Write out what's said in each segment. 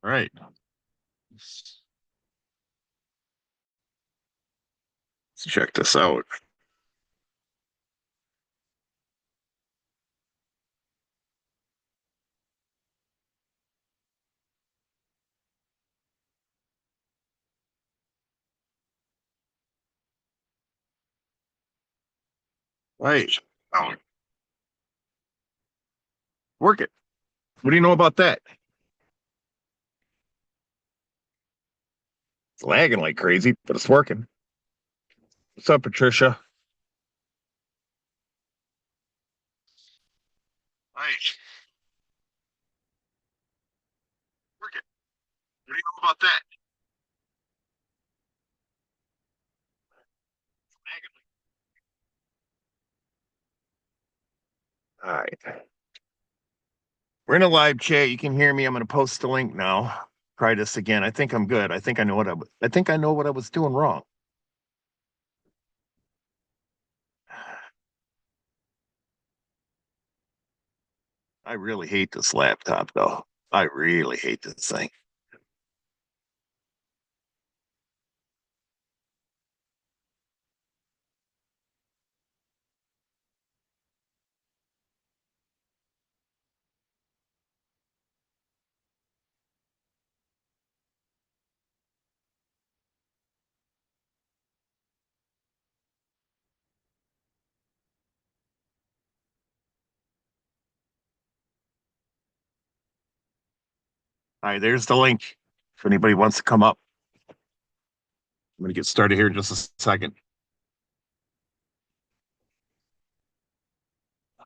Right. Let's check this out. Right. Oh, work it. What do you know about that? It's lagging like crazy, but it's working. What's up, Patricia? Right. Work it. What do you know about that? All right. We're in a live chat. You can hear me. I'm going to post the link now. Try this again. I think I'm good. I think I know what I was doing wrong. I really hate this laptop though. I really hate this thing. All right, there's the link. If anybody wants to come up, I'm going to get started here in just a second. I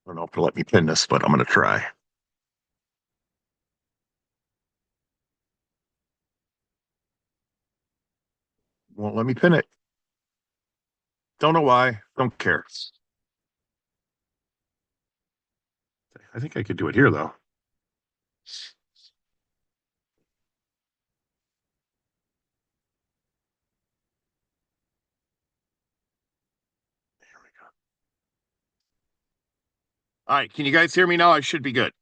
don't know if they'll let me pin this, but I'm going to try. Won't let me pin it. Don't know why. Don't care. I think I could do it here though. There we go. All right, can you guys hear me now? I should be good.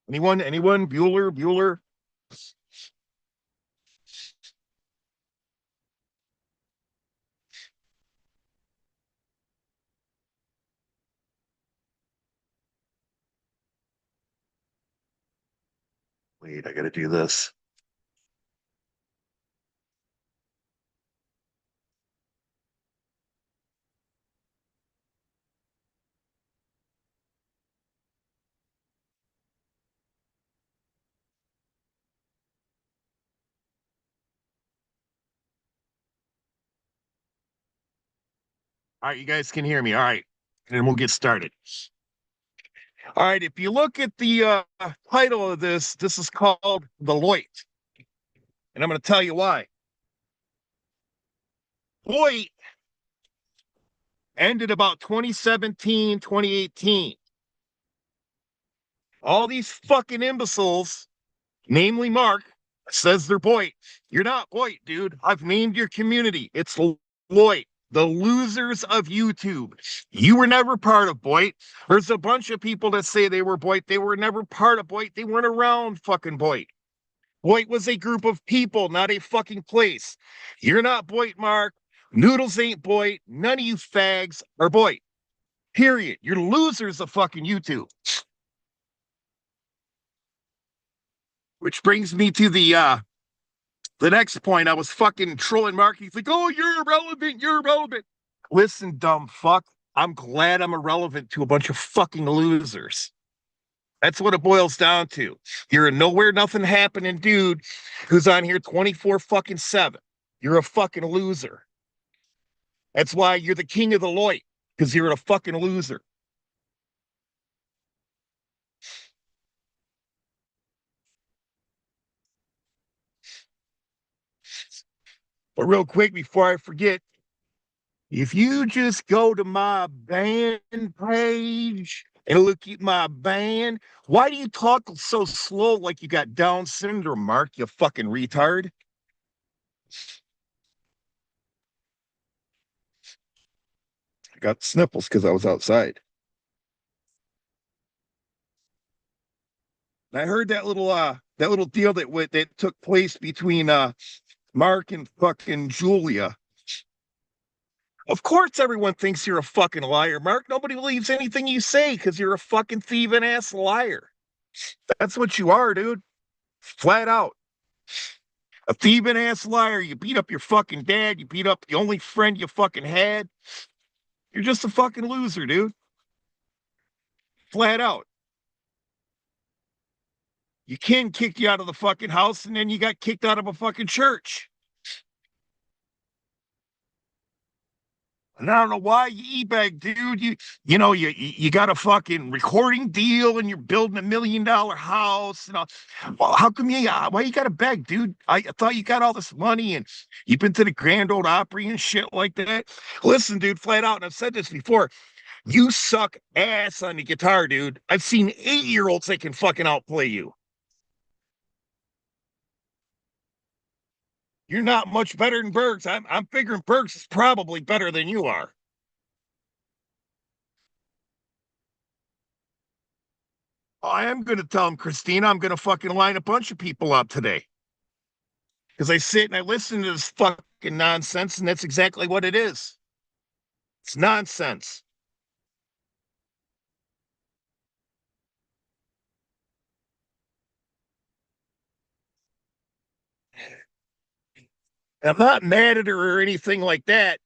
Anyone? Anyone? Bueller? Bueller? Wait, I got to do this. All right, you guys can hear me. All right, and then we'll get started. All right, if you look at the title of this is called the loyt, and I'm going to tell you why. Loyt ended about 2017, 2018. All these fucking imbeciles, namely Mark, says they're Boyd. You're not Boyd, dude. I've named your community. It's Loyt, the losers of YouTube. You were never part of Boyd. There's a bunch of people that say they were Boyd. They were never part of Boyd. They weren't around fucking Boyd. Boyd was a group of people, not a fucking place. You're not Boyd, Mark. Noodles ain't Boyd. None of you fags are Boyd. Period. You're losers of fucking YouTube. Which brings me to the next point. I was fucking trolling Mark. He's like, "Oh, you're irrelevant. You're irrelevant." Listen, dumb fuck. I'm glad I'm irrelevant to a bunch of fucking losers. That's what it boils down to. You're a nowhere, nothing happening dude who's on here 24 fucking 7. You're a fucking loser. That's why you're the king of the loyt, because you're a fucking loser. But real quick, before I forget, if you just go to my band page And look at my band. Why do you talk so slow like you got Down syndrome, Mark, you fucking retard? I got sniffles because I was outside. And I heard that little deal that took place between Mark and fucking Julia. Of course everyone thinks you're a fucking liar, Mark. Nobody believes anything you say because you're a fucking thieving ass liar. That's what you are, dude. Flat out. A thieving ass liar. You beat up your fucking dad. You beat up the only friend you fucking had. You're just a fucking loser, dude. Flat out. Your kin kicked you out of the fucking house and then you got kicked out of a fucking church. And I don't know why you e-bag, dude. You got a fucking recording deal and you're building $1 million house. And well, how come why you got to beg, dude? I thought you got all this money and you've been to the Grand Old Opry and shit like that. Listen, dude, flat out, and I've said this before. You suck ass on the guitar, dude. I've seen 8-year-olds that can fucking outplay you. You're not much better than Bergs. I'm figuring Bergs is probably better than you are. I am going to tell him, Christina, I'm going to fucking line a bunch of people up today. Because I sit and I listen to this fucking nonsense, and that's exactly what it is. It's nonsense. And I'm not mad at her or anything like that,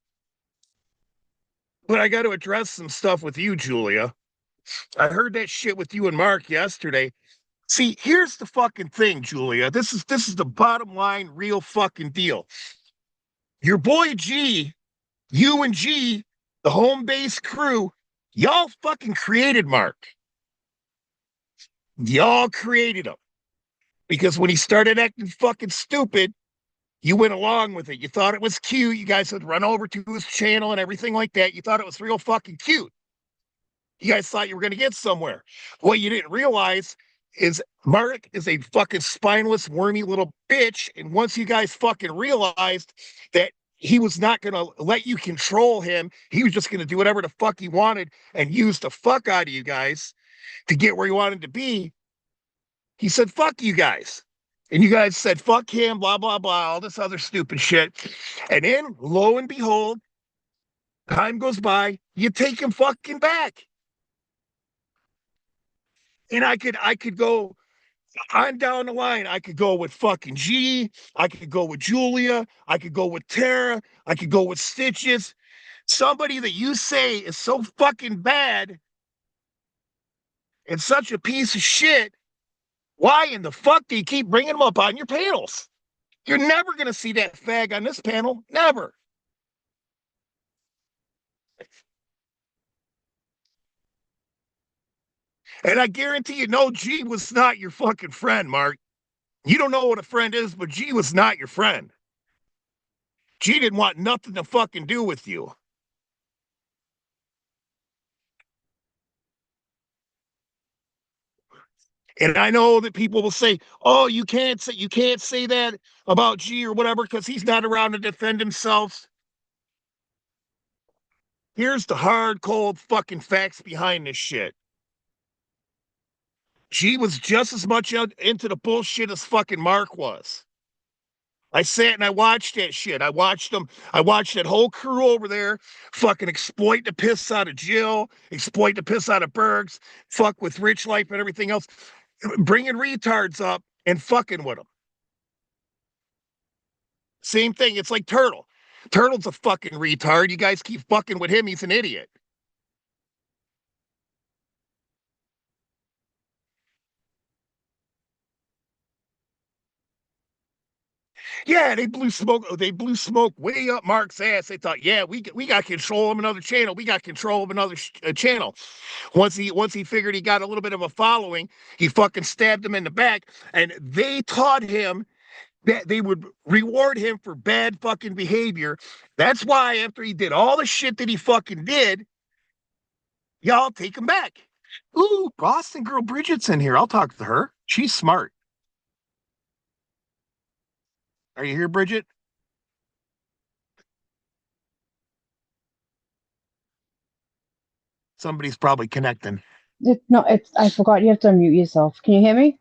but I got to address some stuff with you, Julia. I heard that shit with you and Mark yesterday. See, here's the fucking thing, Julia. This is the bottom line, real fucking deal. Your boy G, you and G, the home base crew, y'all fucking created Mark. Y'all created him. Because when he started acting fucking stupid, you went along with it. You thought it was cute. You guys would run over to his channel and everything like that. You thought it was real fucking cute. You guys thought you were going to get somewhere. What you didn't realize is Mark is a fucking spineless, wormy little bitch. And once you guys fucking realized that he was not going to let you control him, he was just going to do whatever the fuck he wanted and use the fuck out of you guys to get where he wanted to be. He said, fuck you guys. And you guys said, fuck him, blah, blah, blah, all this other stupid shit. And then, lo and behold, time goes by, you take him fucking back. And I could go on down the line. I could go with fucking G. I could go with Julia. I could go with Tara. I could go with Stitches. Somebody that you say is so fucking bad and such a piece of shit. Why in the fuck do you keep bringing them up on your panels? You're never going to see that fag on this panel. Never. And I guarantee you, no, G was not your fucking friend, Mark. You don't know what a friend is, but G was not your friend. G didn't want nothing to fucking do with you. And I know that people will say, "Oh, you can't say that about G or whatever because he's not around to defend himself." Here's the hard, cold fucking facts behind this shit. G was just as much into the bullshit as fucking Mark was. I sat and I watched that shit. I watched them. I watched that whole crew over there fucking exploit the piss out of Jill, exploit the piss out of Bergs, fuck with Rich Life and everything else, bringing retards up and fucking with them. Same thing. It's like Turtle. Turtle's a fucking retard. You guys keep fucking with him. He's an idiot. Yeah, they blew smoke. They blew smoke way up Mark's ass. They thought, yeah, we got control of another channel. We got control of another channel. Once he figured he got a little bit of a following, he fucking stabbed him in the back, and they taught him that they would reward him for bad fucking behavior. That's why after he did all the shit that he fucking did, y'all take him back. Ooh, Boston girl Bridget's in here. I'll talk to her. She's smart. Are you here, Bridget? Somebody's probably connecting. No, it's I forgot you have to unmute yourself. Can you hear me?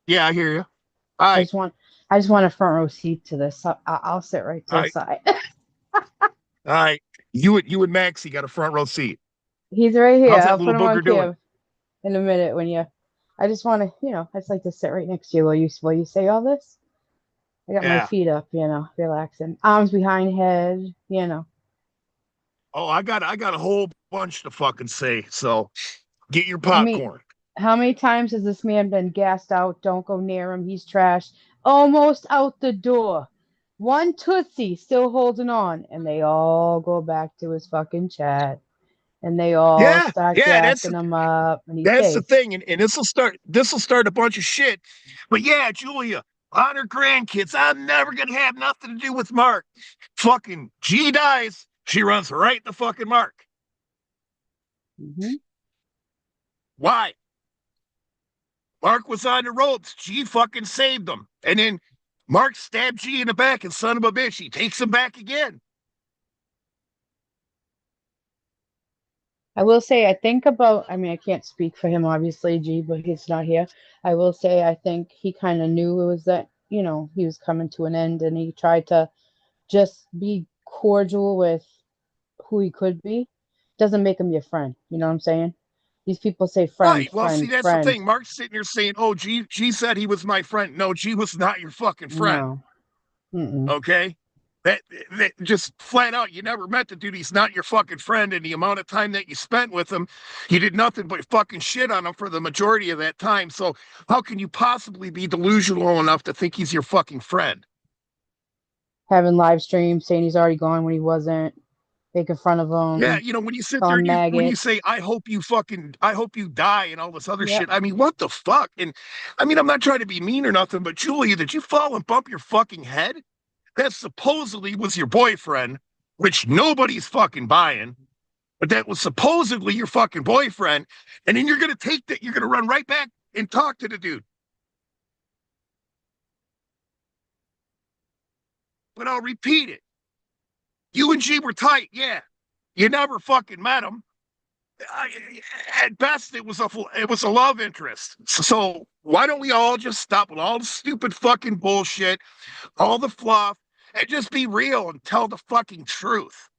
Yeah, I hear you. All I right. just want I just want a front row seat to this. I'll sit right to All the right. side. All right. You and Maxie got a front row seat. He's right here. How's that I'll little put him on booger doing? cam in a minute when you. I just want to, I just like to sit right next to you while you say all this. I got my Yeah. feet up, relaxing, arms behind head, Oh, I got a whole bunch to fucking say. So get your How many popcorn. how many times has this man been gassed out? Don't go near him. He's trash. Almost out the door. One Tootsie still holding on, and they all go back to his fucking chat, and they all Yeah, start yeah, gassing him up, and he that's the stays. thing, and this will start a bunch of shit. But yeah, Julia, on her grandkids, I'm never gonna have nothing to do with Mark. Fucking G dies, she runs right the fucking Mark. Hmm. Why? Mark was on the ropes. G fucking saved him. And then Mark stabbed G in the back, and son of a bitch, he takes him back again. I will say, I think about, I mean, I can't speak for him, obviously, G, but he's not here. I will say, I think he kind of knew it was that, he was coming to an end, and he tried to just be cordial with who he could be. Doesn't make him your friend. You know what I'm saying? These people say friend, Right. Well, see, friend, that's the friend. thing. Mark's sitting here saying, oh, G said he was my friend. No, G was not your fucking friend. No. Mm-mm. Okay. That just flat out, you never met the dude. He's not your fucking friend. And the amount of time that you spent with him, you did nothing but fucking shit on him for the majority of that time. So how can you possibly be delusional enough to think he's your fucking friend? Having live streams, saying he's already gone when he wasn't, making fun of Yeah, him, when you sit there calling and when you maggots. say, I hope you die and all this other shit. Yep. I mean, what the fuck? And I mean, I'm not trying to be mean or nothing, but Julia, did you fall and bump your fucking head? That supposedly was your boyfriend, which nobody's fucking buying, but that was supposedly your fucking boyfriend. And then you're going to take that, you're going to run right back and talk to the dude. But I'll repeat it. You and G were tight. Yeah. You never fucking met him. I, at best, it was a love interest. So why don't we all just stop with all the stupid fucking bullshit, all the fluff, and just be real and tell the fucking truth?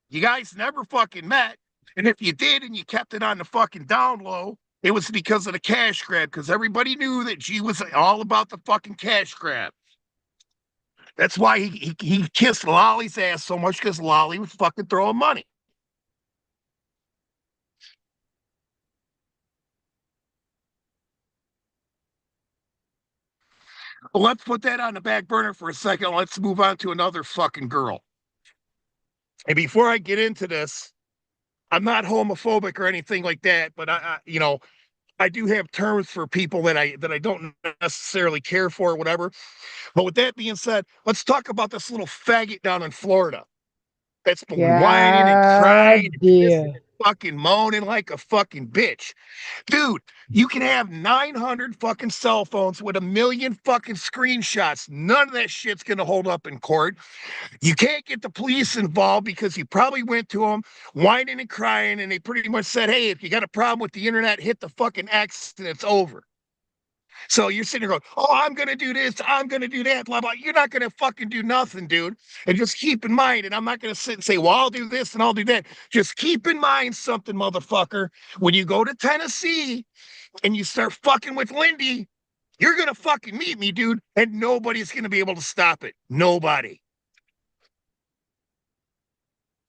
You guys never fucking met. And if you did and you kept it on the fucking down low, it was because of the cash grab, because everybody knew that G was all about the fucking cash grab. That's why he kissed Lolly's ass so much, because Lolly was fucking throwing money. But let's put that on the back burner for a second. Let's move on to another fucking girl. And before I get into this, I'm not homophobic or anything like that, but I do have terms for people that I don't necessarily care for or whatever. But with that being said, let's talk about this little faggot down in Florida that's been whining and Yeah, crying and pissing dear. and fucking moaning like a fucking bitch. Dude, you can have 900 fucking cell phones with a million fucking screenshots. None of that shit's going to hold up in court. You can't get the police involved because you probably went to them whining and crying, and they pretty much said, hey, if you got a problem with the internet, hit the fucking X and it's over. So you're sitting there going, oh, I'm going to do this, I'm going to do that, blah, blah. You're not going to fucking do nothing, dude. And just keep in mind, and I'm not going to sit and say, well, I'll do this and I'll do that. Just keep in mind something, motherfucker. When you go to Tennessee and you start fucking with Lindy, you're going to fucking meet me, dude. And nobody's going to be able to stop it. Nobody.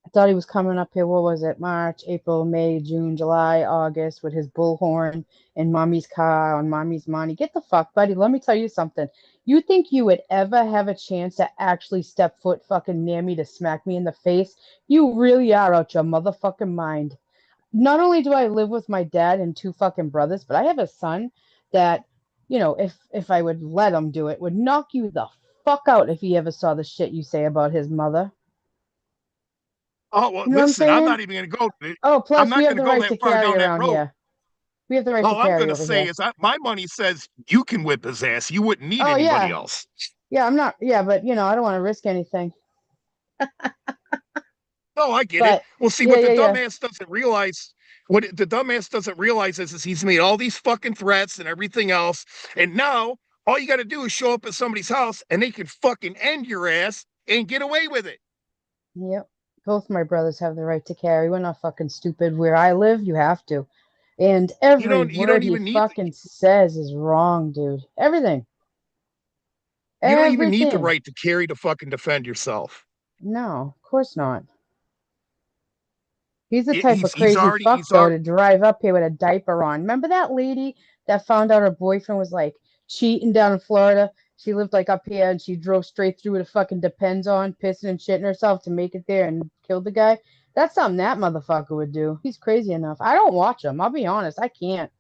I thought he was coming up here. What was it? March, April, May, June, July, August with his bullhorn in mommy's car on mommy's money. Get the fuck, buddy. Let me tell you something. You think you would ever have a chance to actually step foot fucking near me to smack me in the face? You really are out your motherfucking mind. Not only do I live with my dad and two fucking brothers, but I have a son that, if I would let him do it, would knock you the fuck out if he ever saw the shit you say about his mother. Oh, well, You know what I'm listen, I'm saying? not even going to go. Oh, I'm plus we not have going to the go right that to far carry down that around road. here. We have the right to All I'm carry going to over say here. is my money says you can whip his ass. You wouldn't need Oh anybody yeah, else. yeah. I'm not. Yeah, but I don't want to risk anything. No, I get it. But Well, see, yeah, what the yeah, yeah. dumbass doesn't realize, the dumbass doesn't realize is he's made all these fucking threats and everything else. And now all you got to do is show up at somebody's house and they can fucking end your ass and get away with it. Yep. Both my brothers have the right to carry. We're not fucking stupid. Where I live, you have to. And every You don't word he even need fucking says is wrong, dude. Everything. you don't even need the Everything. right to carry to fucking defend yourself. No, of course not. He's the type of He's crazy already fuck, though, to drive up here with a diaper on. Remember that lady that found out her boyfriend was like cheating down in Florida? She lived like up here and she drove straight through with a fucking Depends on, pissing and shitting herself to make it there and killed the guy. That's something that motherfucker would do. He's crazy enough. I don't watch him. I'll be honest. I can't.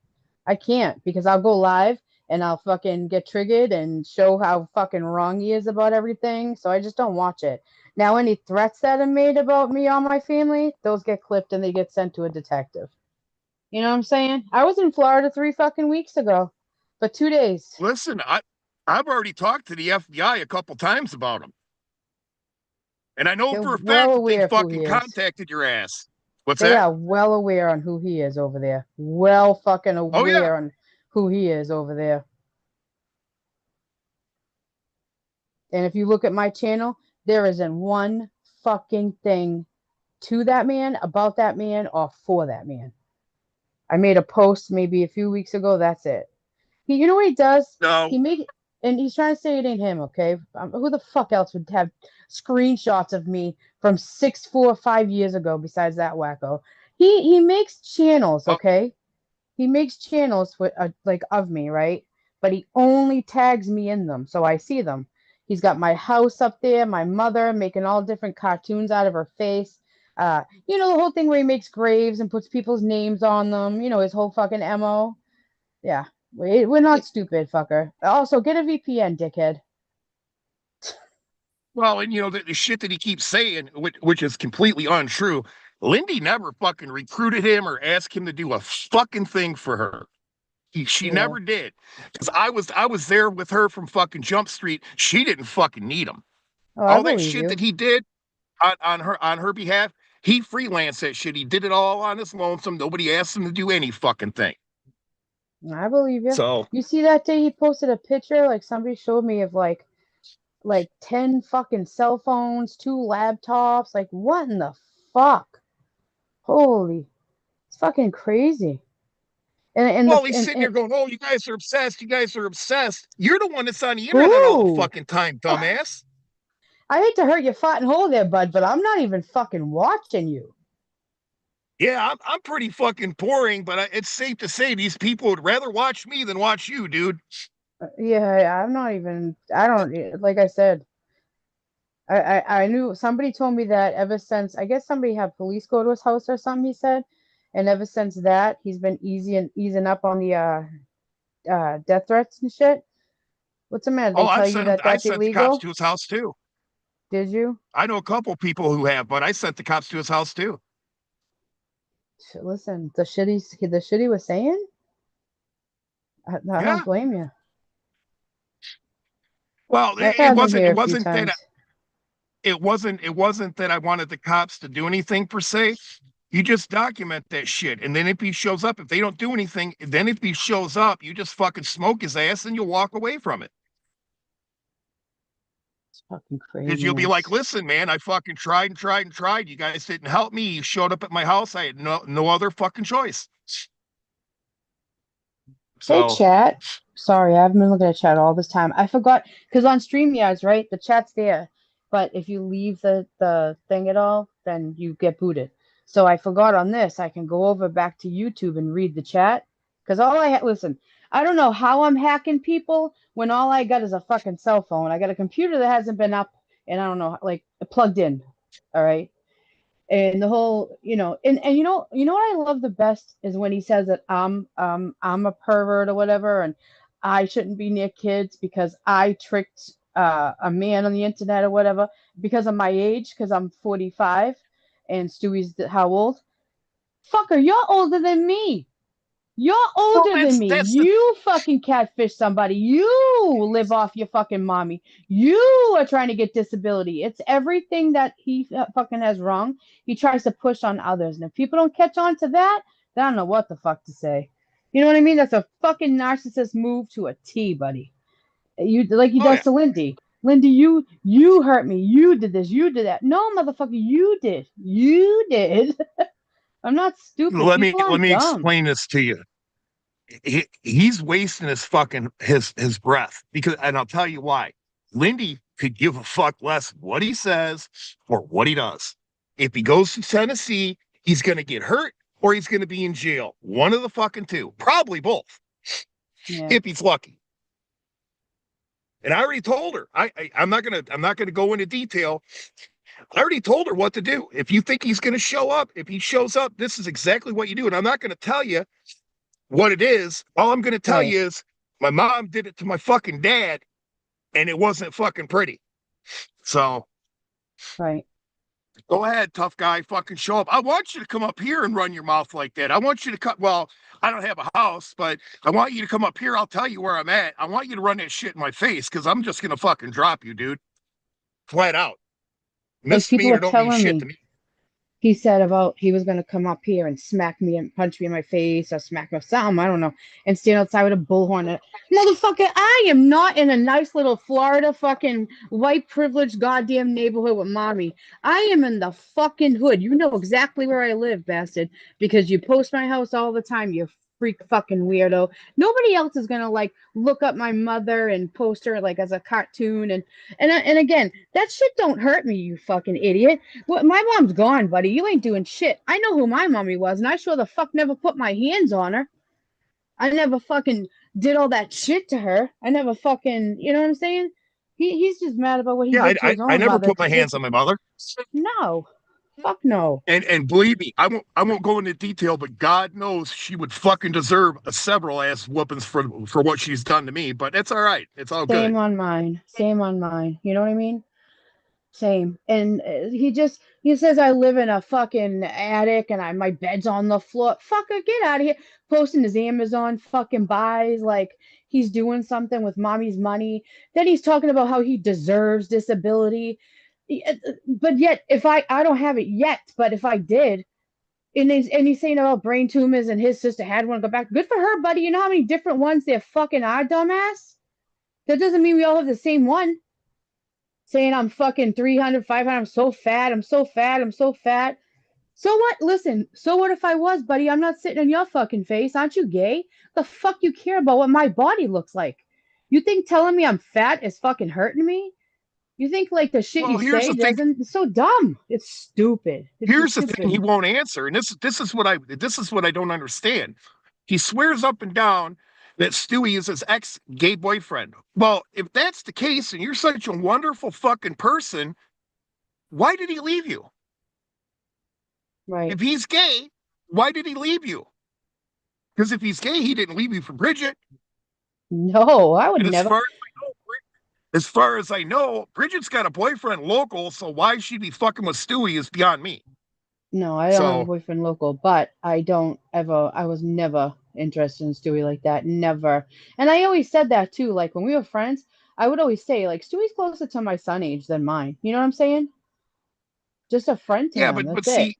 I can't because I'll go live and I'll fucking get triggered and show how fucking wrong he is about everything. So I just don't watch it. Now, any threats that are made about me or my family, those get clipped and they get sent to a detective. You know what I'm saying? I was in Florida 3 fucking weeks ago, but 2 days. listen. I've already talked to the FBI a couple times about him, and I know They're for a well fact that they aware of who he fucking is. contacted your ass. What's They that? are well aware on who he is over there. Well fucking Oh yeah. aware on who he is over there. And if you look at my channel, there isn't one fucking thing to that man, about that man, or for that man. I made a post maybe a few weeks ago. That's it. You know what he does? No. He make and he's trying to say it ain't him. Okay, who the fuck else would have screenshots of me from 6, 4, 5 years ago? Besides that wacko, he makes channels. Oh, Okay, he makes channels with like of me, right? But he only tags me in them, so I see them. He's got my house up there, my mother making all different cartoons out of her face. The whole thing where he makes graves and puts people's names on them. His whole fucking mo. Yeah, we're not stupid, fucker. Also, get a VPN, dickhead. well, and the shit that he keeps saying, which is completely untrue. Lindy never fucking recruited him or asked him to do a fucking thing for her. She Yeah. never did. Because I was there with her from fucking Jump Street. She didn't fucking need him. Oh, I All that believe shit you. that he did on her behalf, he freelanced that shit. He did it all on his lonesome. Nobody asked him to do any fucking thing. I believe you. So, You see that day he posted a picture, like somebody showed me of like 10 fucking cell phones, 2 laptops. Like, what in the fuck? Holy, it's fucking crazy. And the well, he's sitting and there going, "Oh, you guys are obsessed. You guys are obsessed. You're the one that's on the internet all the who? fucking time, dumbass." I hate to hurt your fat and hole there, bud, but I'm not even fucking watching you. Yeah, I'm pretty fucking boring, but it's safe to say these people would rather watch me than watch you, dude. Yeah, I'm not even. I don't. Like I said, I knew somebody told me that ever since I guess somebody had police go to his house or something. He said, and ever since that, he's been easing up on the death threats and shit. What's the matter? Oh, They tell you that I've that's sent the cops illegal? to his house too. Did you? I know a couple people who have, but I sent the cops to his house too. Listen, the shit he was saying, I don't Yeah. blame you. Well, I've it had them wasn't here it a few wasn't that times. it wasn't that I wanted the cops to do anything per se. You just document that shit, and then if he shows up, if they don't do anything, then if he shows up, you just fucking smoke his ass and you'll walk away from it. It's fucking Because you'll be like, craziness. listen, man, I fucking tried and tried and tried. You guys didn't help me. You showed up at my house. I had no other fucking choice. Hey, So, chat. Sorry, I haven't been looking at chat all this time. I forgot because on StreamYards, right, the chat's there, but if you leave the thing at all, then you get booted. So I forgot on this. I can go over back to YouTube and read the chat because listen, I don't know how I'm hacking people when all I got is a fucking cell phone. I got a computer that hasn't been up and I don't know, like plugged in. All right, and the whole and what I love the best is when he says that I'm a pervert or whatever, and I shouldn't be near kids because I tricked a man on the internet or whatever because of my age, because I'm 45. and Stewie's how old? Fucker, you're older than me. You're Well, older than me. that's the You fucking catfish somebody. You live off your fucking mommy. You are trying to get disability. It's everything that he fucking has wrong. He tries to push on others. And if people don't catch on to that, they don't know what the fuck to say. You know what I mean? That's a fucking narcissist move to a T, buddy. You like he oh does yeah. to Lindy. Lindy, you hurt me. You did this. You did that. No, motherfucker, you did. You did. I'm not stupid. People Let aren't me dumb. explain this to you. He's wasting his fucking his breath because, and I'll tell you why. Lindy could give a fuck less what he says or what he does. If he goes to Tennessee, he's going to get hurt or he's going to be in jail. One of the fucking two, probably both, Yeah. if he's lucky. And I already told her. I'm not gonna go into detail. I already told her what to do. If you think he's gonna show up, if he shows up, this is exactly what you do. And I'm not gonna tell you what it is. All I'm gonna tell Right. you is my mom did it to my fucking dad, and it wasn't fucking pretty. So Right. go ahead, tough guy, fucking show up. I want you to come up here and run your mouth like that. I want you to cut. Well, I don't have a house, but I want you to come up here. I'll tell you where I'm at. I want you to run that shit in my face because I'm just gonna fucking drop you, dude. Flat out. Like people are Misdemeanor don't mean telling shit to me, me. he said about he was going to come up here and smack me and punch me in my face or smack me or something, I don't know, and stand outside with a bullhorn. Motherfucker, I am not in a nice little Florida fucking white privileged goddamn neighborhood with mommy. I am in the fucking hood. You know exactly where I live, bastard, because you post my house all the time, you freak fucking weirdo. Nobody else is gonna like look up my mother and post her like as a cartoon and again, that shit don't hurt me, you fucking idiot. Well, my mom's gone, buddy. You ain't doing shit. I know who my mommy was, and I sure the fuck never put my hands on her. I never fucking did all that shit to her. I never fucking, you know what I'm saying? He's just mad about what he Yeah, did to his I own never mother. put my hands on my mother. No, fuck no. And believe me, I won't go into detail, but God knows she would fucking deserve a several ass whoopings for what she's done to me. But it's all right. It's all Same good. on mine. Same on mine. You know what I mean? Same. And he says I live in a fucking attic and my bed's on the floor. Fucker, get out of here. Posting his Amazon fucking buys like he's doing something with mommy's money. Then he's talking about how he deserves disability. But yet, if I don't have it yet, but if I did, and he's saying about brain tumors and his sister had one go back. Good for her, buddy. You know how many different ones there fucking are, dumbass? That doesn't mean we all have the same one saying I'm fucking 300, 500. I'm so fat. I'm so fat. I'm so fat. So what? Listen, so what if I was, buddy? I'm not sitting in your fucking face. Aren't you gay? The fuck you care about what my body looks like? You think telling me I'm fat is fucking hurting me? You think like the shit you Well, here's say the thing. doesn't? It's so dumb. It's stupid. It's just Here's the thing. stupid. He won't answer, and this is what I don't understand. He swears up and down that Stewie is his ex gay boyfriend. Well, if that's the case, and you're such a wonderful fucking person, why did he leave you? Right. If he's gay, why did he leave you? Because if he's gay, he didn't leave you for Bridget. No, I would And never. as far as I know, Bridget's got a boyfriend local, so why she'd be fucking with Stewie is beyond me. No, I don't have a So boyfriend local, but I don't ever, I was never interested in Stewie like that. Never. And I always said that too. Like when we were friends, I would always say, like, Stewie's closer to my son age than mine. You know what I'm saying? Just a friend to yeah, him. but That's it. see,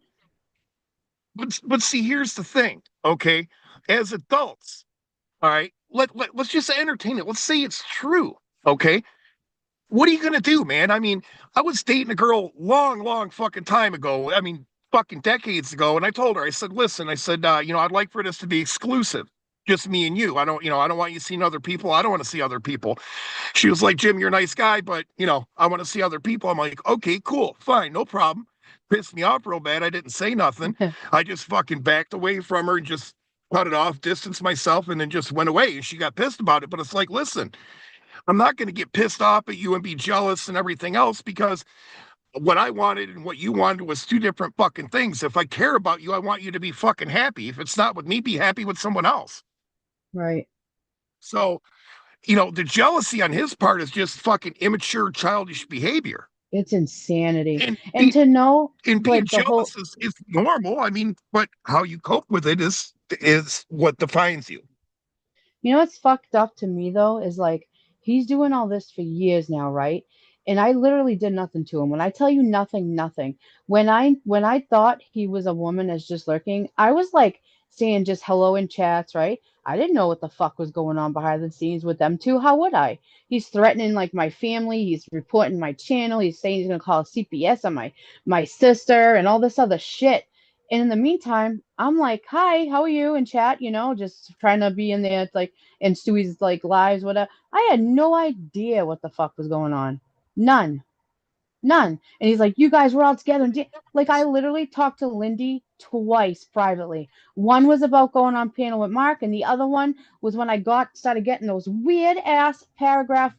but see, here's the thing, okay? As adults, all right, let's just entertain it. Let's say it's true, okay? What are you gonna do, man? I mean, I was dating a girl long fucking time ago. I mean, fucking decades ago, and I told her, I said, listen, I said, I'd like for this to be exclusive, just me and you. I don't want you seeing other people. I don't want to see other people. She was like, Jim, you're a nice guy, but I want to see other people. I'm like, okay, cool, fine, no problem. Pissed me off real bad. I didn't say nothing. I just fucking backed away from her and just cut it off, distanced myself, and then just went away. And she got pissed about it. But it's like, listen, I'm not going to get pissed off at you and be jealous and everything else because what I wanted and what you wanted was two different fucking things. If I care about you, I want you to be fucking happy. If it's not with me, be happy with someone else. Right. So, the jealousy on his part is just fucking immature, childish behavior. It's insanity. And And to know, being like, the whole, jealous is normal. I mean, but how you cope with it is what defines you. you know what's fucked up to me though is like he's doing all this for years now, right? And I literally did nothing to him. When I tell you nothing, nothing. When I thought he was a woman as just lurking, I was like saying just hello in chats, right? I didn't know what the fuck was going on behind the scenes with them two. How would I? He's threatening like my family. He's reporting my channel. He's saying he's gonna call CPS on my sister and all this other shit. And in the meantime, I'm like, hi, how are you? In chat, just trying to be in there. It's like and Stewie's like lives, whatever. I had no idea what the fuck was going on. None. None. And he's like, you guys were all together. Like, I literally talked to Lindy twice privately. One was about going on panel with Mark, and the other one was when I started getting those weird ass paragraph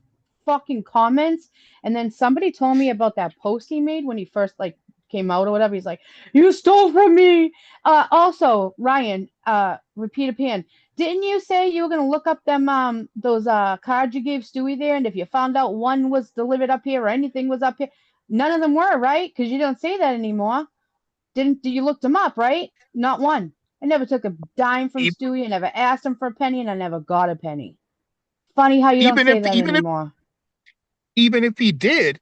fucking comments. And then somebody told me about that post he made when he first like came out or whatever. He's like, you stole from me. Also, Ryan, repeat pan. Didn't you say you were gonna look up them those cards you gave Stewie there, and if you found out one was delivered up here or anything was up here? None of them were, right? Because you don't say that anymore. Didn't you looked them up, right? Not one. I never took a dime from Stewie. I never asked him for a penny, and I never got a penny. Funny how you don't Even say if that anymore. even if he did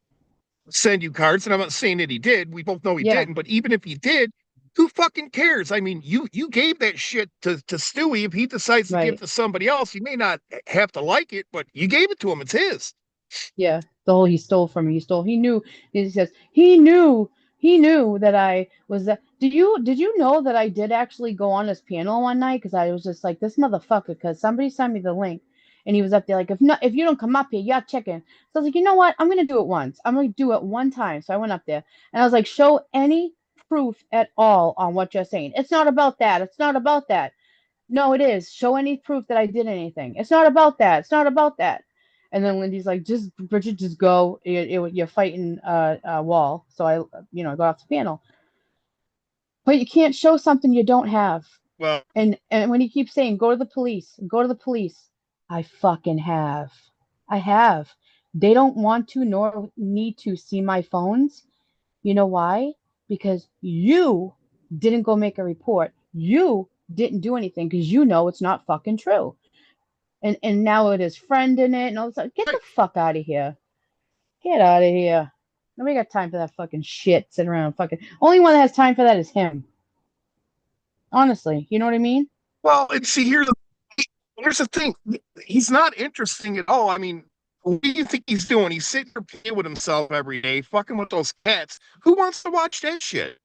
send you cards, and I'm not saying that he did, we both know he Yeah, didn't, but even if he did, who fucking cares? I mean, you gave that shit to Stewie. If he decides to give it right. to somebody else, you may not have to like it, but you gave it to him. It's his. Yeah, the whole he stole from me. He stole. He knew. He says he knew that I was that. Did you know that I did actually go on his panel one night because I was just like this motherfucker because somebody sent me the link and he was up there like if you don't come up here you're chicken. So I was like you know what I'm gonna do it once. I'm gonna do it one time. So I went up there and I was like show any proof at all on what you're saying. It's not about that. It's not about that. No, it is. Show any proof that I did anything. It's not about that. It's not about that. And then Lindy's like, just Bridget, just go. You're fighting a wall. So I got off the panel. But you can't show something you don't have. Well, And when he keeps saying, go to the police, go to the police, I fucking have. I have. They don't want to nor need to see my phones. You know why? Because you didn't go make a report. You didn't do anything because you know it's not fucking true. And now it is friend in it and all this. Get the fuck out of here. Get out of here. Nobody got time for that fucking shit sitting around fucking. Only one that has time for that is him. Honestly, you know what I mean? well, and see here's the thing. He's not interesting at all. I mean, what do you think he's doing? He's sitting there playing with himself every day, fucking with those cats. Who wants to watch that shit?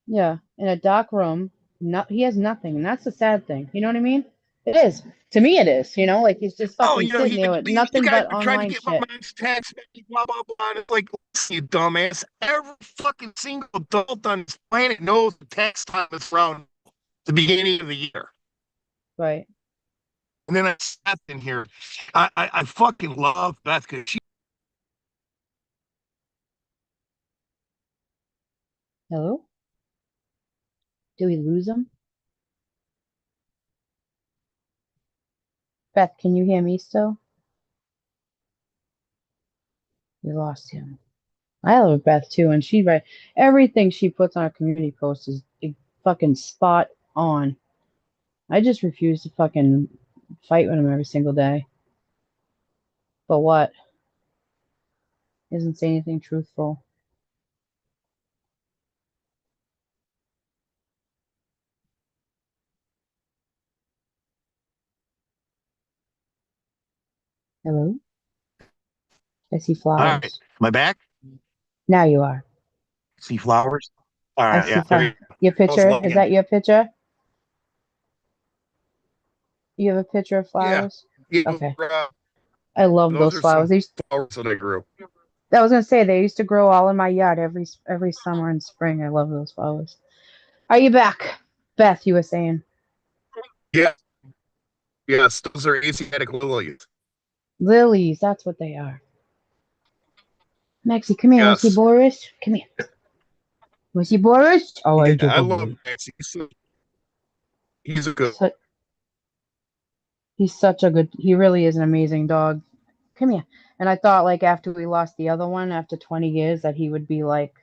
Yeah, in a dark room. He has nothing, and that's the sad thing. You know what I mean? It is. To me, it is. Like he's just Oh, fucking sitting there with you nothing guys but been trying to online get my shit. mom's tax money, blah blah blah. And it's like, listen, you dumbass. Every fucking single adult on this planet knows the tax time is around the beginning of the year. Right. And then I sat in here. I fucking love Beth because she. Hello? Do we lose him? Beth, can you hear me still? We lost him. I love Beth too, and she right everything she puts on her community post is fucking spot on. I just refuse to fucking fight with him every single day. But what? He doesn't say anything truthful. Hello? I see All right, flowers. am I back? Now you are. See flowers. All I right, see yeah, there you flowers. go. Your I was picture? low Is again. that your picture? You have a picture of Yeah, flowers? yeah. Okay. I love Those those are flowers. some flowers that I grew. I was gonna say they used to grow all in my yard every summer and spring. I love those flowers. Are you back? Beth, you were saying. Yeah, yes, those are Asiatic lilies. Lilies, that's what they are. Maxie, come here. Want to see Yes, Boris? Come here. Want to see Boris? Oh, I yeah, do I good love boy. Nancy. He's a good. So, he's such a good. He really is an amazing dog. come here. And I thought like after we lost the other one after 20 years that he would be like,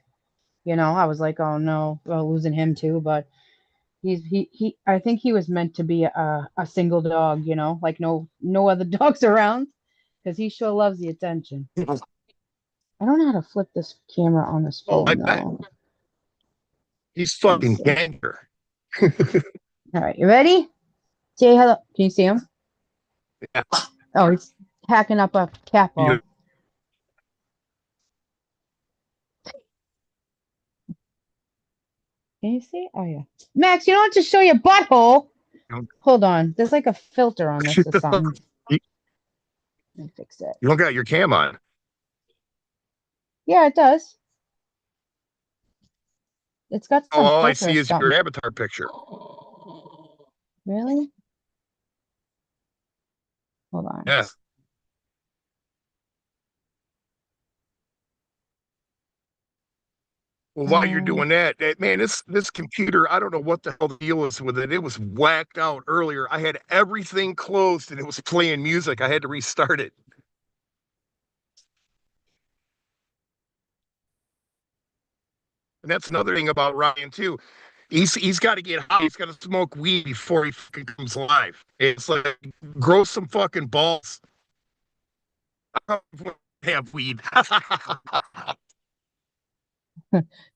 I was like, oh no, well, losing him too. But he I think he was meant to be a single dog, like no other dogs around, because he sure loves the attention. I don't know how to flip this camera on this Oh, I phone bet. though. He's Let me fucking see. banter. All right, you ready? Say hello. Can you see him? Yeah. Oh, he's hacking up a cat You ball. Can you see? Oh yeah. Max, you don't have to show your butthole. don't, Hold on. There's like a filter on this or you something. Let me fix it. don't got your cam on. Yeah, it does. It's got Oh, some all I filter or see is your something. avatar picture. Really? Hold on. Yeah. Well, while you're Um, doing that, man, this computer, I don't know what the hell the deal is with it. It was whacked out earlier. I had everything closed and it was playing music. I had to restart it. And that's another thing about Ryan too. He's got to get high. He's got to smoke weed before he fucking comes live. It's like grow some fucking balls. I don't have weed.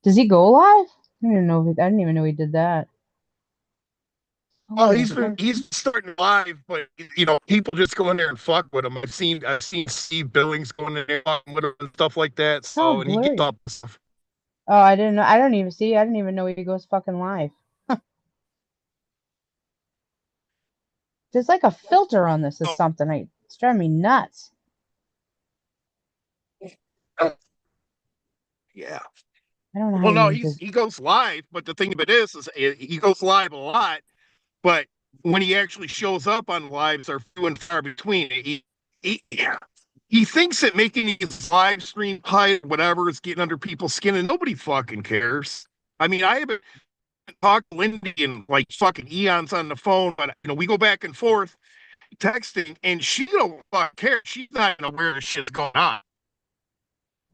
does he go live? I didn't even know he did that. Oh Oh, wait, I think. he's starting live, but people just go in there and fuck with him. I've seen Steve Billings going in there fucking with him and stuff like that. Oh, So and he gets blurry. up and stuff. Oh, I didn't know. I don't even see. I didn't even know he goes fucking live. There's like a filter on this or Oh, something. It's driving me nuts. yeah. I don't know how Well, to no, use this. he goes live, but the thing of it is he goes live a lot, but when he actually shows up on lives are few and far between. He he thinks that making his live stream high, whatever, is getting under people's skin, and nobody fucking cares. I mean, I haven't talked to Lindy in like fucking eons on the phone, but we go back and forth texting, and she don't fucking care. She's not aware of shit's going on.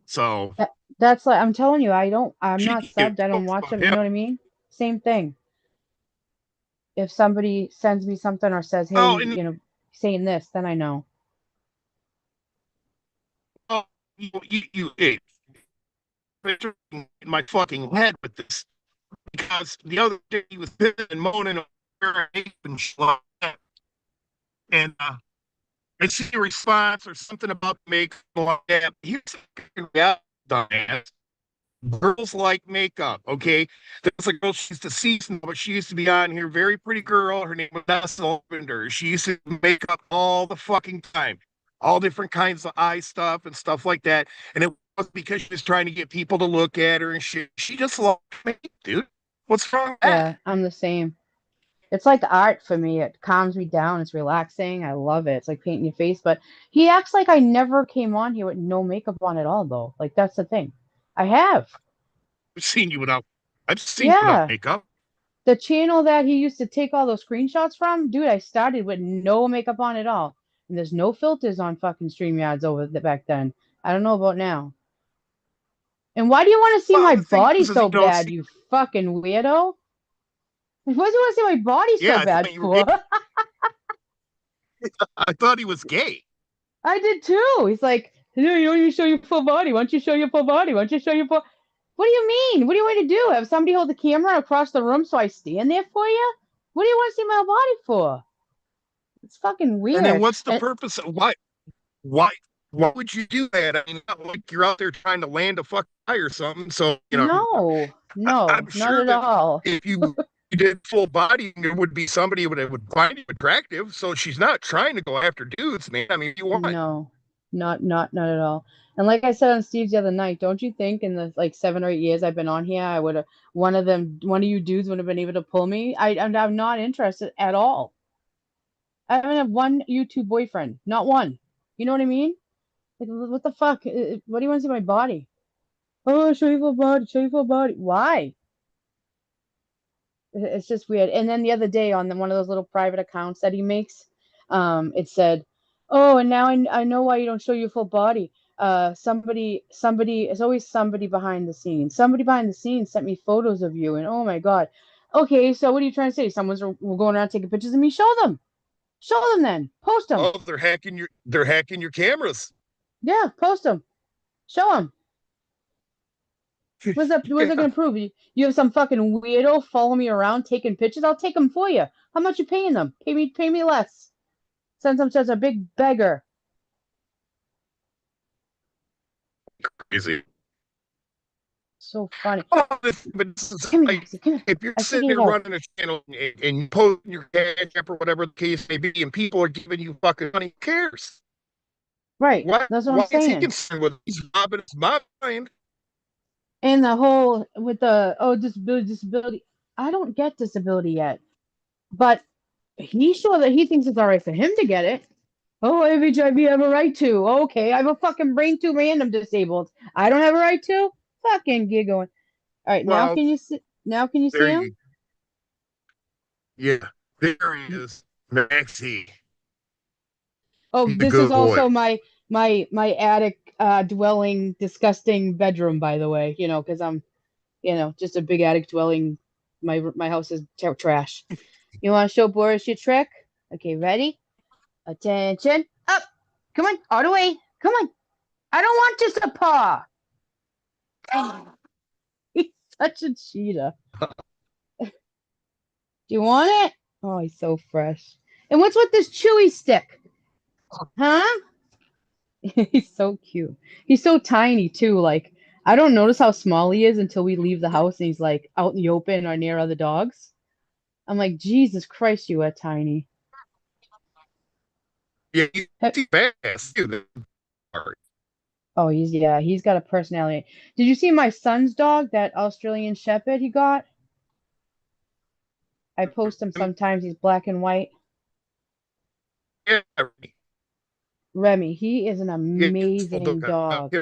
So That's like I'm telling you. I'm she not gives subbed. I no don't watch fuck them. You him. know what I mean? Same thing. If somebody sends me something or says, "Hey, Oh, and saying this," then I know. oh, you in my fucking head with this because the other day he was pissing and moaning and shit like that. And I see a response or something about makeup like that. Here's the reality, dumbass. Girls like makeup, okay? There's a girl, she's deceased now, but she used to be on here, very pretty girl. Her name was Nessa Openeder. She used to make up all the fucking time, all different kinds of eye stuff and stuff like that. And it was because she was trying to get people to look at her and shit. She just loved makeup, dude. What's wrong with that? Yeah, I'm the same. It's like art for me. It calms me down. It's relaxing. I love it. It's like painting your face. But he acts like I never came on here with no makeup on at all, though. Like that's the thing. I have. I've seen you without, I've seen you without Yeah. makeup. The channel that he used to take all those screenshots from, dude, I started with no makeup on at all. And there's no filters on fucking StreamYards back then. I don't know about now. And why do you want to see Well, my the thing body is so you don't bad, see, you fucking weirdo? What do you want to see my body yeah, so I bad thought you were gay. for? I thought he was gay. I did too. He's like, you show your full body. Why don't you show your full body? Why don't you show your full? What do you mean? What do you want to do? Have somebody hold the camera across the room so I stand there for you? What do you want to see my body for? It's fucking And then weird. what's the And purpose of why why would you do that? I mean, not like you're out there trying to land a fucking guy or something. So, no, I'm no, not sure at that all. if you did full body, there would be somebody that would find you attractive. So she's not trying to go after dudes, man. I mean, you want. No, not at all. And like I said on Steve's the other night, don't you think in the like 7 or 8 years I've been on here, I would have one of you dudes would have been able to pull me? I'm not interested at all. I haven't had one YouTube boyfriend, not one. You know what I mean? Like, what the fuck? What do you want to see my body? Oh, show you full body, show you full body. Why? It's just weird. And then the other day on one of those little private accounts that he makes, it said Oh, and now I know why you don't show your full body. Somebody, it's always somebody behind the scenes. Somebody behind the scenes sent me photos of you, and oh my God. Okay, so what are you trying to say? Someone's going around taking pictures of me? Show them. Show them then. Post them. Oh, they're hacking your cameras. Yeah, post them. Show them. What's that Yeah. gonna prove? You have some fucking weirdo follow me around taking pictures? I'll take them for you. How much you paying them? Pay me less. Send them such a big beggar. Crazy. So funny. But this is Come here, like, Maxie. Come here. if you're I sitting figured there it out. running a channel and you post your cash app or whatever the case may be, and people are giving you fucking money, who cares? Right. Why That's what I'm why is he saying. concerned with it? He's robbing his mind? And the whole with the disability. I don't get disability yet, but he's sure that he thinks it's all right for him to get it. Oh, I have HIV. I have a right to. Okay, I have a fucking brain tumor and I'm disabled. I don't have a right to. Fucking giggling. All right, now Well, can you see? Now can you there see him? you yeah, there he is. Maxie. Oh, He's a this is good boy. also my attic dwelling disgusting bedroom, by the way. You know, because I'm just a big attic dwelling. My house is trash. You want to show Boris your trick? Okay, ready? Attention. Up. Come on, all the way. Come on. I don't want just a paw. He's such a cheetah. Do you want it? Oh, he's so fresh. And what's with this chewy stick? Huh? He's so cute. He's so tiny too. Like I don't notice how small he is until we leave the house and he's like out in the open or near other dogs. I'm like, Jesus Christ, you are tiny. Yeah, he's fast too. Oh, he's got a personality. Did you see my son's dog, that Australian Shepherd he got? I post him sometimes. He's black and white. Yeah, Remy, he is an yeah, amazing dog.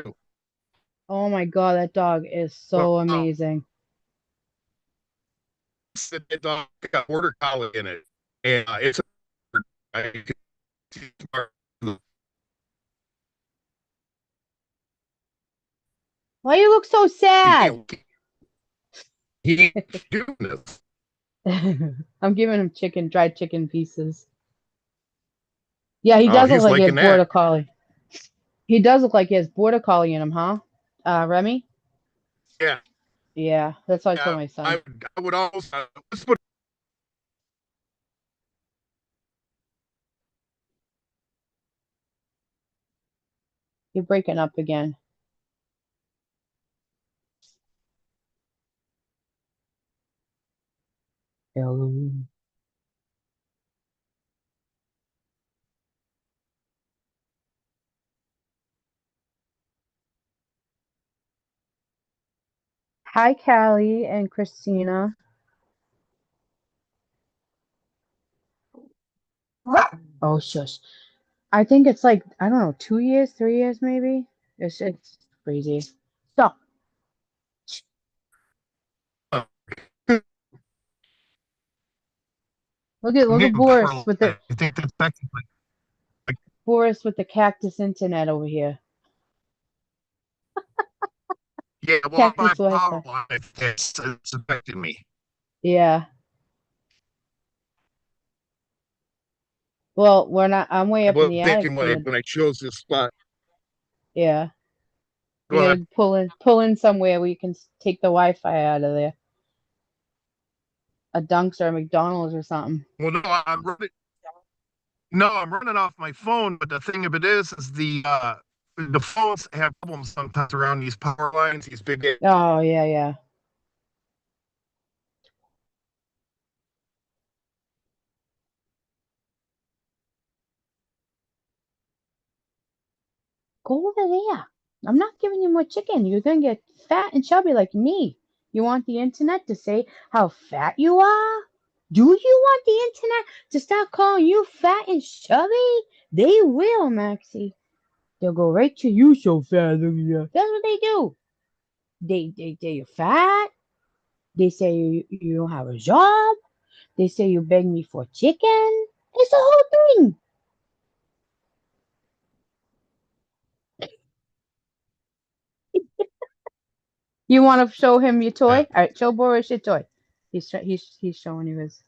Oh my God, that dog is so well, amazing. that dog got border collie in it, and it's I, Why you look so sad? he doing this. I'm giving him dried chicken pieces. Yeah, he Oh, does look he's like he has liking that. border collie. He does look like he has border collie in him, huh? Remy? Yeah, Yeah, that's what I told yeah. my I son. I would also let's put You're breaking up again. Hello. Hi, Callie and Christina. Oh, shush. I think it's like, I don't know, 2 years, 3 years maybe. It's crazy. Stop. uh, Look at for I think that's back. Boris with the cactus internet over here. Yeah, well, my Cactus power Wi-Fi. life it's affecting me. Yeah. Well, we're not. I'm way I up in was the attic thinking from the. when I chose this spot. Yeah. Go You ahead. gotta pull in somewhere where you can take the Wi-Fi out of there. A Dunks or a McDonald's or something. Well, no, I'm running. No, I'm running off my phone. But the thing of it is the phones have problems sometimes around these power lines. These big. Oh yeah, yeah. Go over there. I'm not giving you more chicken. You're gonna get fat and chubby like me. You want the internet to say how fat you are? Do you want the internet to start calling you fat and chubby? They will, Maxie. They'll go right to you so fat. Look at that. That's what they do. You're fat. They say you don't have a job. They say you beg me for chicken. It's the whole thing. You want to show him your toy? Yeah. All right, show Boris your toy. He's showing you his.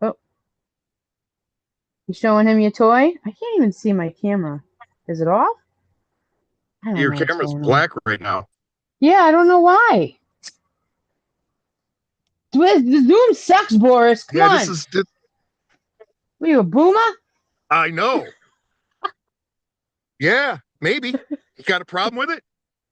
Oh, you showing him your toy? I can't even see my camera. Is it off? I don't Your know what's camera's going on. black right now. Yeah, I don't know why. The Zoom sucks, Boris. Come Yeah, this on. is. What are you, a boomer? I know. Yeah, maybe. You got a problem with it?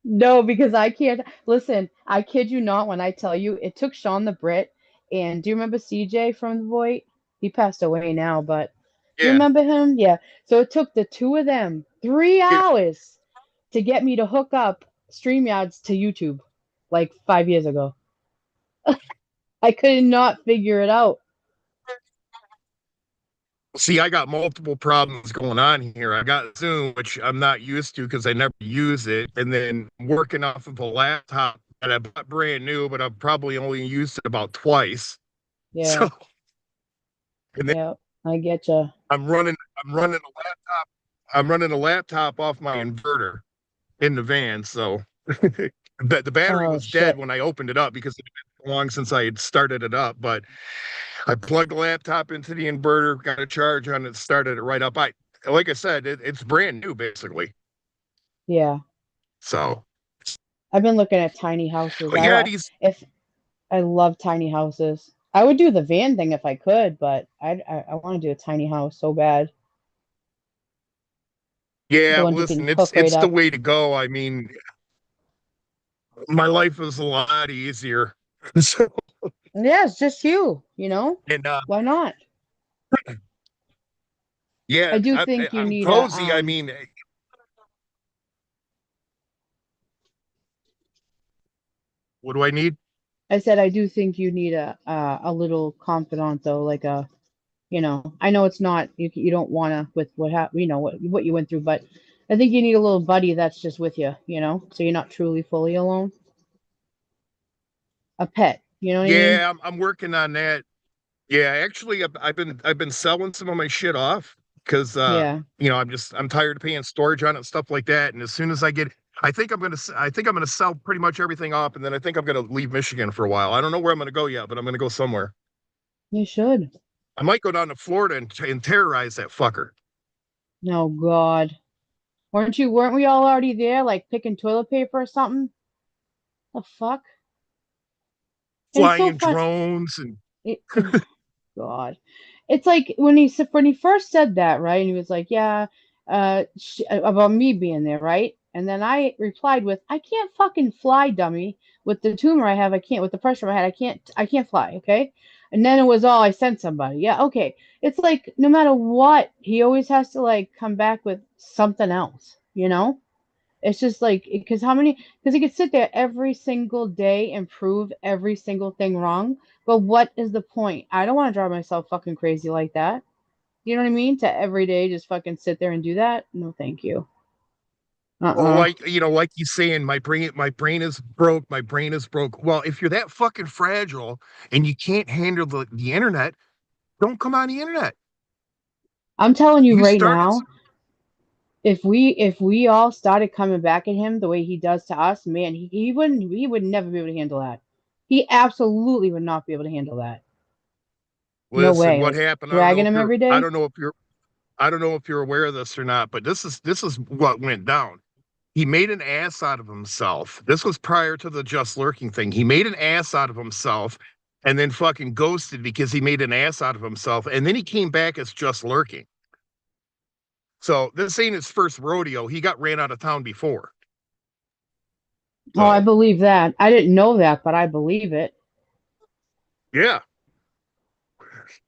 No, because I can't. Listen, I kid you not when I tell you it took Sean the Brit. And do you remember CJ from The Voight? He passed away now, but do you Yeah. remember him? Yeah. So it took the two of them 3 hours to get me to hook up StreamYards to YouTube like 5 years ago. I could not figure it out. See, I got multiple problems going on here. I got Zoom, which I'm not used to because I never use it, and then working off of a laptop that I bought brand new, but I've probably only used it about twice. Yeah, So, and then yeah, I get you. I'm running I'm running a laptop off my inverter in the van. So, the battery Oh was dead shit. when I opened it up because it had been long since I had started it up. But I plugged the laptop into the inverter, got a charge on it, started it right up. Like I said, it's brand new basically. Yeah, So, I've been looking at tiny houses. but yeah, these If I love tiny houses. I would do the van thing if I could, but I want to do a tiny house so bad. The yeah, ones you can listen, hook right it's the up. way to go. I mean, my life is a lot easier. So, Yeah, it's just you. and Why not? I yeah, do think you I'm need a cozy. I mean, what do I need? I said I do think you need a little confidant though, like I know it's not you don't want to with what you went through, but I think you need a little buddy that's just with you, so you're not truly fully alone. A pet, you know what I mean? Yeah, I'm working on that. Yeah, actually, I've been selling some of my shit off because Yeah, I'm tired of paying storage on it and stuff like that. And as soon as I think I'm gonna sell pretty much everything off, and then I think I'm gonna leave Michigan for a while. I don't know where I'm gonna go yet, but I'm gonna go somewhere. you should. I might go down to Florida and terrorize that fucker. Oh God. Weren't we all already there, like picking toilet paper or something? The fuck? And it's so Flying fun. drones and It, God. It's like when he first said that, right? And he was like, "Yeah, about me being there, right?" And then I replied with, "I can't fucking fly, dummy. With the tumor I have, I can't. With the pressure I had, I can't fly. Okay." And then it was all I sent somebody. Yeah, okay. It's like no matter what, he always has to like come back with something else. It's just like because he could sit there every single day and prove every single thing wrong. But what is the point? I don't want to drive myself fucking crazy like that. You know what I mean? To every day just fucking sit there and do that? No, thank you. well, Uh-uh. like he's saying, my brain is broke. My brain is broke. Well, if you're that fucking fragile and you can't handle the internet, don't come on the internet. I'm telling you You right started. now, if we all started coming back at him the way he does to us, man, he would never be able to handle that. He absolutely would not be able to handle that. No Listen, way. what Like happened? dragging him every day. I don't know if you're aware of this or not, but this is what went down. He made an ass out of himself. This was prior to the just lurking thing. He made an ass out of himself and then fucking ghosted because he made an ass out of himself. And then he came back as just lurking. So this ain't his first rodeo. He got ran out of town before. Oh, I So believe that. I didn't know that, but I believe it. yeah.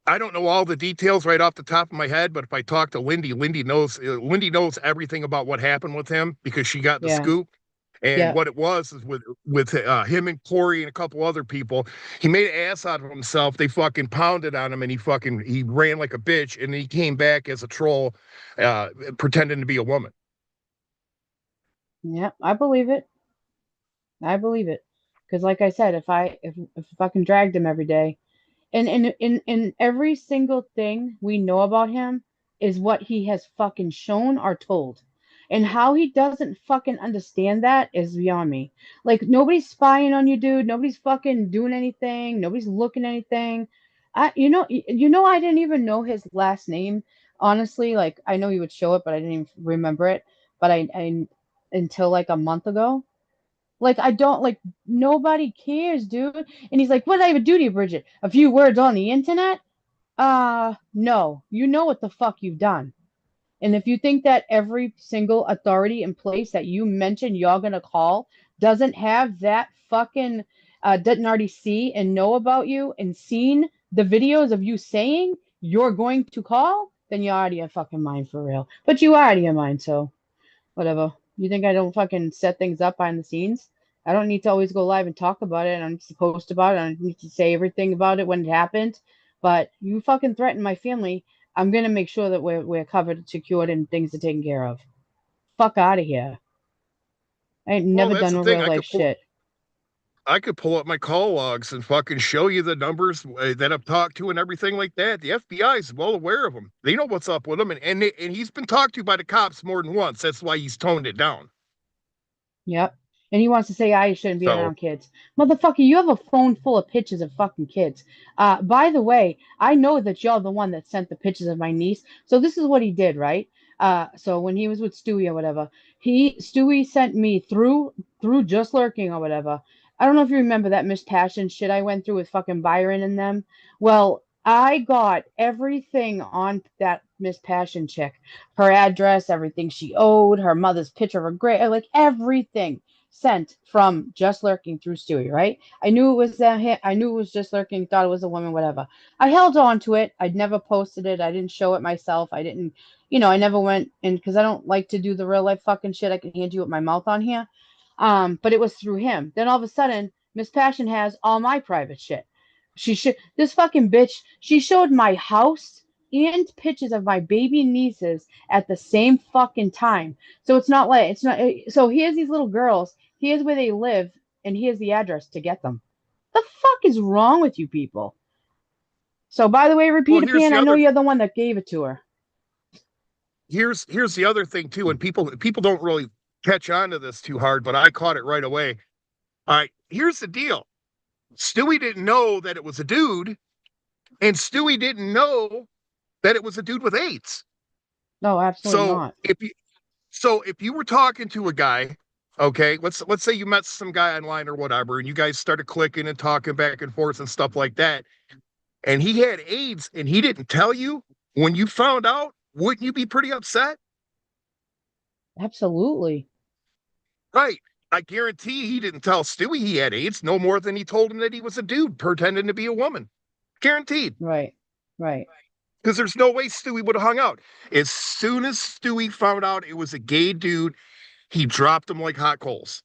I don't know all the details right off the top of my head, but if I talk to Lindy, Lindy knows everything about what happened with him because she got the Yeah. scoop. And Yeah. what it was is with him and Corey and a couple other people, he made an ass out of himself. They fucking pounded on him, and he ran like a bitch, and he came back as a troll, pretending to be a woman. Yeah. I believe it. I believe it. Because like I said, if I fucking dragged him every day, and in every single thing we know about him is what he has fucking shown or told. And how he doesn't fucking understand that is beyond me. Like nobody's spying on you, dude. Nobody's fucking doing anything. Nobody's looking at anything. I didn't even know his last name. Honestly, like I know he would show it, but I didn't even remember it. But I until like a month ago. Like I don't like nobody cares, dude. And he's like, "What did I even do to you, Bridget? A few words on the internet?" No. You know what the fuck you've done. And if you think that every single authority in place that you mentioned you're gonna call doesn't have that fucking doesn't already see and know about you and seen the videos of you saying you're going to call, then you're out of your fucking mind for real. But you are out of your mind, so whatever. You think I don't fucking set things up behind the scenes? I don't need to always go live and talk about it. I don't need to post about it. I don't need to say everything about it when it happened. But you fucking threaten my family. I'm gonna make sure that we're covered, secured, and things are taken care of. Fuck out of here. I ain't Well, never that's done the no thing. real life shit. I could pull up my call logs and fucking show you the numbers that I've talked to and everything like that. The FBI is well aware of him. They know what's up with him, and he's been talked to by the cops more than once. That's why he's toned it down. Yep. And he wants to say I shouldn't be So, around kids. Motherfucker, you have a phone full of pictures of fucking kids. By the way, I know that you're the one that sent the pictures of my niece. So this is what he did, right? So when he was with Stewie or whatever, Stewie sent me through Just Lurking or whatever. I don't know if you remember that Miss Passion shit I went through with fucking Byron and them. Well, I got everything on that Miss Passion chick, her address, everything she owed, her mother's picture of her grave, like everything sent from Just Lurking through Stewie, right? I knew it was I knew it was Just Lurking, thought it was a woman, whatever. I held on to it. I'd never posted it. I didn't show it myself. I didn't, I never went in because I don't like to do the real life fucking shit. I can hand you with my mouth on here. But it was through him. Then all of a sudden, Miss Passion has all my private shit. This fucking bitch. She showed my house and pictures of my baby nieces at the same fucking time. So it's not. So here's these little girls. Here's where they live, and here's the address to get them. The fuck is wrong with you people? So by the way, well, Repeater Pan, I know you're the one that gave it to her. here's the other thing too, and people don't really catch on to this too hard, but I caught it right away. All right, here's the deal. Stewie didn't know that it was a dude, and Stewie didn't know that it was a dude with AIDS. No, absolutely So not. if you were talking to a guy, okay, let's say you met some guy online or whatever, and you guys started clicking and talking back and forth and stuff like that, and he had AIDS and he didn't tell you when you found out, wouldn't you be pretty upset? Absolutely. Right. I guarantee he didn't tell Stewie he had AIDS no more than he told him that he was a dude pretending to be a woman. Guaranteed. Right. Right. Because there's no way Stewie would have hung out. As soon as Stewie found out it was a gay dude, he dropped him like hot coals.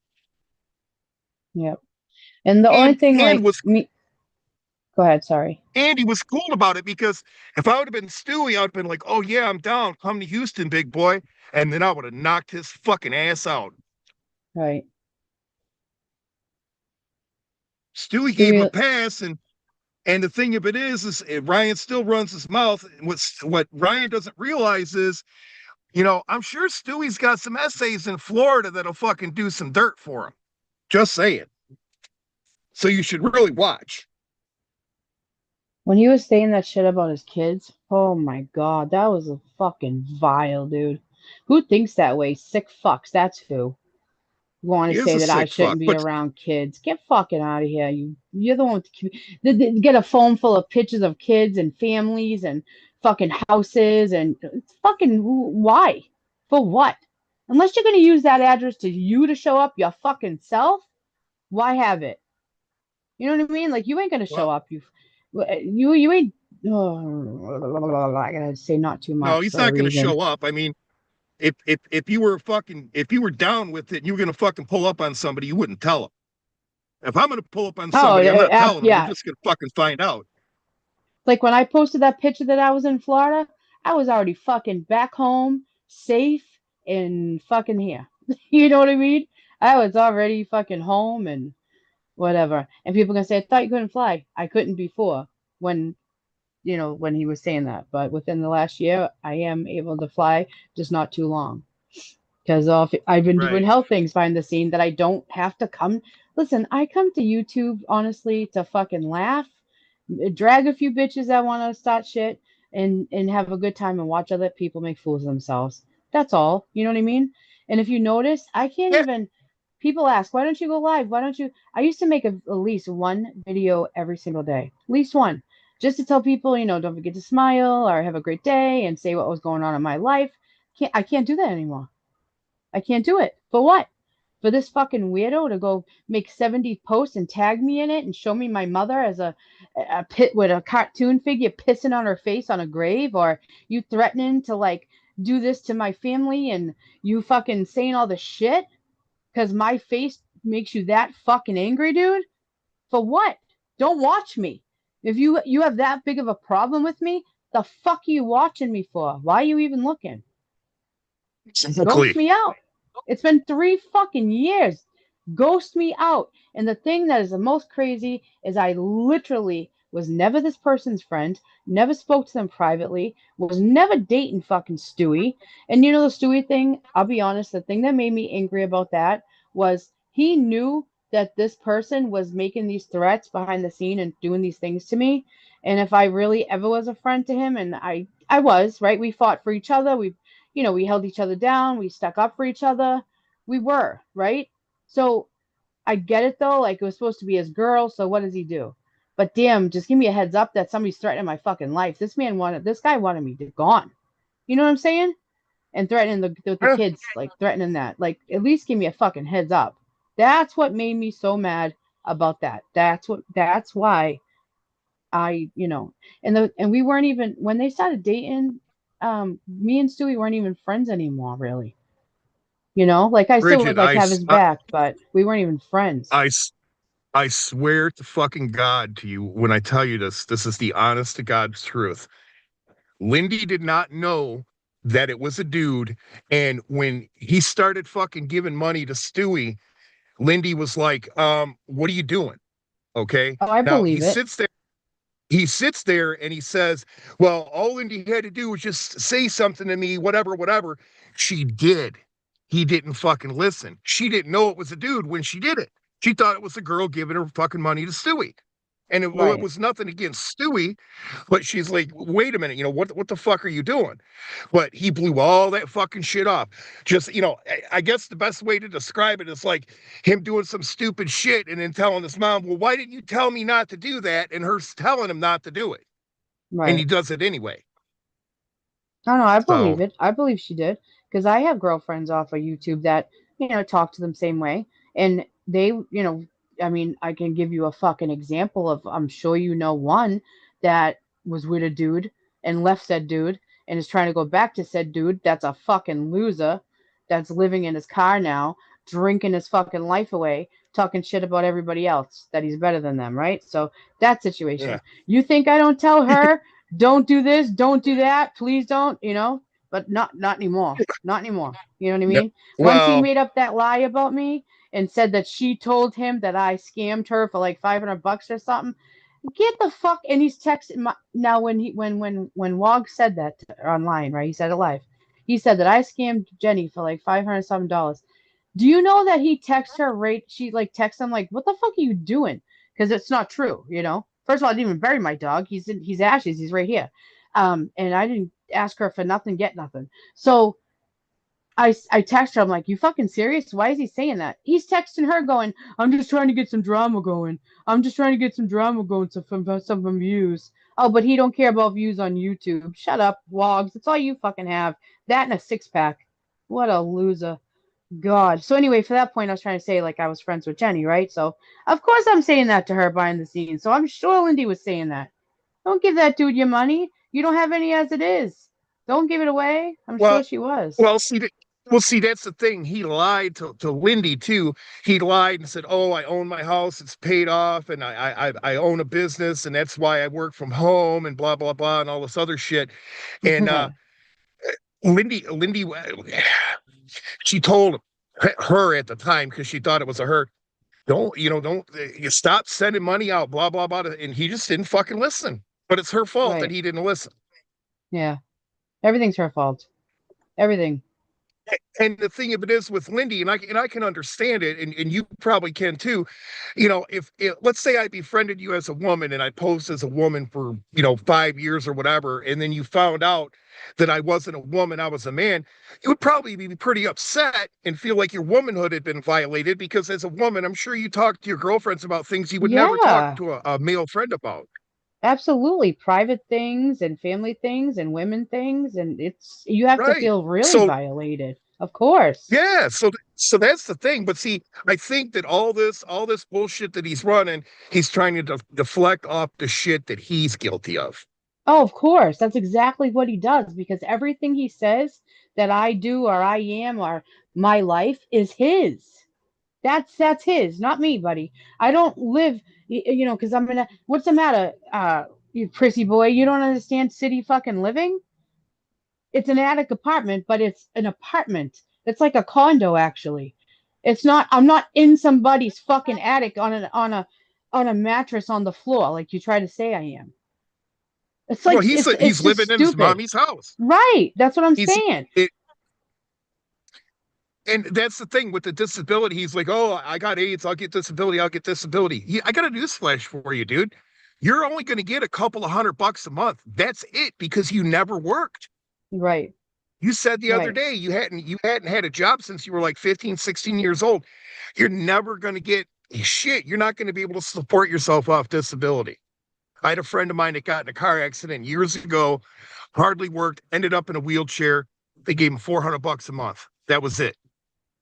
Yep. And the only And thing, and like was me, go ahead. Sorry. and he was cool about it because if I would have been Stewie, I would have been like, "Oh yeah, I'm down. Come to Houston, big boy," and then I would have knocked his fucking ass out. Right. Stewie gave him a Stewie. pass, and the thing of it is Ryan still runs his mouth. And what Ryan doesn't realize is, I'm sure Stewie's got some essays in Florida that'll fucking do some dirt for him. Just saying. So you should really watch. When he was saying that shit about his kids, oh my God, that was a fucking vile dude. Who thinks that way? Sick fucks, that's who. Want He to is say a that I sick fuck, shouldn't be but around kids. Get fucking out of here. You're the one with get a phone full of pictures of kids and families and fucking houses and it's fucking why? For what? Unless you're gonna use that address to you to show up your fucking self, why have it? You know what I mean? Like you ain't gonna show well, up. You ain't. Oh, I gotta say not too no, much he's for a not going to reason. show up. I mean, if you were down with it, and you were going to fucking pull up on somebody, you wouldn't tell him. If I'm going to pull up on Oh, somebody, I'm not telling them. We're yeah. just going to fucking find out. Like when I posted that picture that I was in Florida, I was already fucking back home, safe and fucking here. You know what I mean? I was already fucking home and whatever. And people gonna say, I thought you couldn't fly. I couldn't before when when he was saying that. But within the last year, I am able to fly, just not too long. because I've been doing Right. hell things behind the scene that I don't have to come. Listen, I come to YouTube honestly to fucking laugh, drag a few bitches that want to start shit, and have a good time and watch other people make fools of themselves. That's all. You know what I mean? And if you notice, I can't Yeah. even. People ask, why don't you go live? Why don't you? I used to make at least one video every single day, at least one, just to tell people, don't forget to smile or have a great day and say what was going on in my life. I can't do that anymore. I can't do it. For what? For this fucking weirdo to go make 70 posts and tag me in it and show me my mother as a pit with a cartoon figure pissing on her face on a grave, or you threatening to like do this to my family and you fucking saying all the shit because my face makes you that fucking angry, dude? For what? Don't watch me. If you have that big of a problem with me, the fuck are you watching me for? Why are you even looking? Ghost Exactly. me out. It's been 3 fucking years. Ghost me out. And the thing that is the most crazy is I literally was never this person's friend, never spoke to them privately, was never dating fucking Stewie. And the Stewie thing, I'll be honest, the thing that made me angry about that was he knew that this person was making these threats behind the scene and doing these things to me. And if I really ever was a friend to him, and I was, right? We fought for each other. We held each other down, we stuck up for each other. We were, right? So I get it though, like it was supposed to be his girl, so what does he do? But damn, just give me a heads up that somebody's threatening my fucking life. This guy wanted me to gone. You know what I'm saying? And threatening the Yeah. kids, like threatening that. Like at least give me a fucking heads up. That's what made me so mad about that. That's why and we weren't even when they started dating, me and Stewie weren't even friends anymore, really. Like I still would Bridget, like have his back, but we weren't even friends. I, I swear to fucking God to you when I tell you this, this is the honest to God's truth. Lindy did not know that it was a dude. And when he started fucking giving money to Stewie, Lindy was like, what are you doing? Okay. Oh, I Now believe it. he sits there and he says, well, all Lindy had to do was just say something to me, whatever, whatever. She did. He didn't fucking listen. She didn't know it was a dude when she did it. She thought it was a girl giving her fucking money to Stewie. And it Right. was nothing against Stewie, but she's like, wait a minute, what the fuck are you doing? But he blew all that fucking shit off. Just, I guess the best way to describe it is like him doing some stupid shit and then telling his mom, well, why didn't you tell me not to do that? And her telling him not to do it. And he Right. does it anyway. No, no, I believe So, it. I believe she did because I have girlfriends off of YouTube that talk to them same way, and they, I mean, I can give you a fucking example of. I'm sure one that was with a dude and left said dude and is trying to go back to said dude. That's a fucking loser. That's living in his car now, drinking his fucking life away, talking shit about everybody else that he's better than them, right? So that yeah. situation. You think I don't tell her don't do this, don't do that, please don't, but not anymore. Not anymore. You know what I Yep. mean? Once he Well, made up that lie about me and said that she told him that I scammed her for like $500 or something, get the fuck. And he's texting my now when Wog said that online, right? He said it live. He said that I scammed Jenny for like $500 something. Do you know that he texted her right? She like texts him like, "What the fuck are you doing?" Because it's not true. First of all, I didn't even bury my dog. He's ashes. He's right here. And I didn't ask her for nothing, get nothing. So I text her. I'm like, "You fucking serious? Why is he saying that?" He's texting her, going, "I'm just trying to get some drama going. I'm just trying to get some drama going some views." Oh, but he don't care about views on YouTube. Shut up, Wogs. That's all you fucking have. That and a six pack. What a loser. God. So anyway, for that point, I was trying to say like I was friends with Jenny, right? So of course I'm saying that to her behind the scenes. So I'm sure Lindy was saying that. Don't give that dude your money. You don't have any as it is. Don't give it away. I'm sure well, she was. well, see, see, that's the thing. He lied to Lindy too. He lied and said, "Oh, I own my house; it's paid off, and I own a business, and that's why I work from home, and blah blah blah, and all this other shit." And Lindy, she told her at the time because she thought it was a her. Don't you stop sending money out, blah blah blah, and he just didn't fucking listen. But it's her fault that Right. he didn't listen. Yeah. Everything's her fault. Everything. And the thing of it is with Lindy, and I can understand it, and you probably can too. You know, if let's say I befriended you as a woman and I posed as a woman for 5 years or whatever, and then you found out that I wasn't a woman, I was a man, you would probably be pretty upset and feel like your womanhood had been violated because as a woman, I'm sure you talked to your girlfriends about things you would never talk Yeah, to a male friend about. absolutely. Private things and family things and women things. And you have to Right. feel really So violated. Of course. yeah, so that's the thing. But see, I think that all this bullshit that he's running, he's trying to deflect off the shit that he's guilty of. Oh, of course. That's exactly what he does because everything he says that I do or I am or my life is his. That's his, not me, buddy. I don't live, because I'm gonna. What's the matter, you prissy boy? You don't understand city fucking living? It's an attic apartment, but it's an apartment. It's like a condo, actually. It's not. I'm not in somebody's fucking attic on a mattress on the floor like you try to say I am. It's Well, like he's it's just living in his stupid. mommy's house. Right. That's what I'm He's saying. it, and that's the thing with the disability. He's like, oh, I got AIDS, I'll get disability, I'll get disability. I got a newsflash for you, dude. You're only going to get a couple of $100 a month. That's it because you never worked. Right. You said the other Right. day you hadn't had a job since you were like 15, 16 years old. You're never going to get shit. You're not going to be able to support yourself off disability. I had a friend of mine that got in a car accident years ago, hardly worked, ended up in a wheelchair. They gave him $400 a month. That was it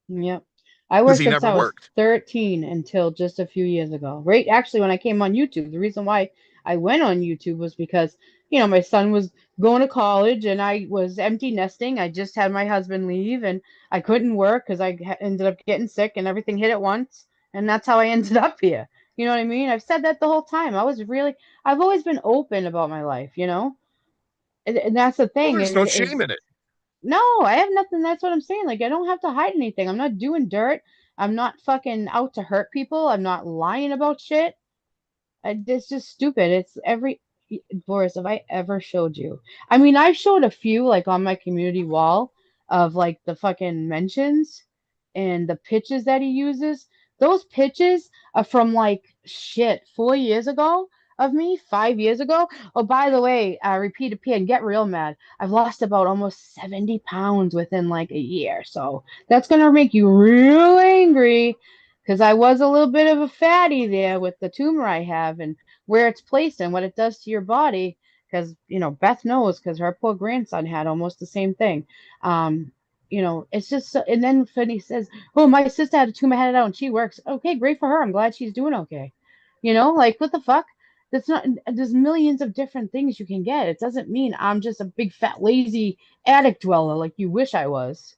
Yep. I because worked he since never I was worked. 13 until just a few years ago. Right, actually, when I came on YouTube, the reason why I went on YouTube was because, my son was going to college and I was empty nesting. I just had my husband leave and I couldn't work because I ended up getting sick and everything hit at once. And that's how I ended up here. You know what I mean? I've said that the whole time. I've always been open about my life. And that's the Well, thing there's no shame in it. no, I have nothing. That's what I'm saying. Like, I don't have to hide anything. I'm not doing dirt. I'm not fucking out to hurt people. I'm not lying about shit. It's just stupid. It's every Boris, have I ever showed you? I mean, I showed a few like on my community wall of like the fucking mentions and the pitches that he uses. Those pitches are from like shit 4 years ago of me, 5 years ago. Oh, by the way, repeat appear get real mad. I've lost about almost 70 pounds within like a year. So that's gonna make you real angry because I was a little bit of a fatty there with the tumor I have and where it's placed and what it does to your body. Because Beth knows because her poor grandson had almost the same thing. It's just so, and then Finney says, "Oh, my sister had a tumor headed out and she works. Okay, great for her. I'm glad she's doing okay." Like what the fuck? That's not. There's millions of different things you can get. It doesn't mean I'm just a big fat lazy attic dweller like you wish I was.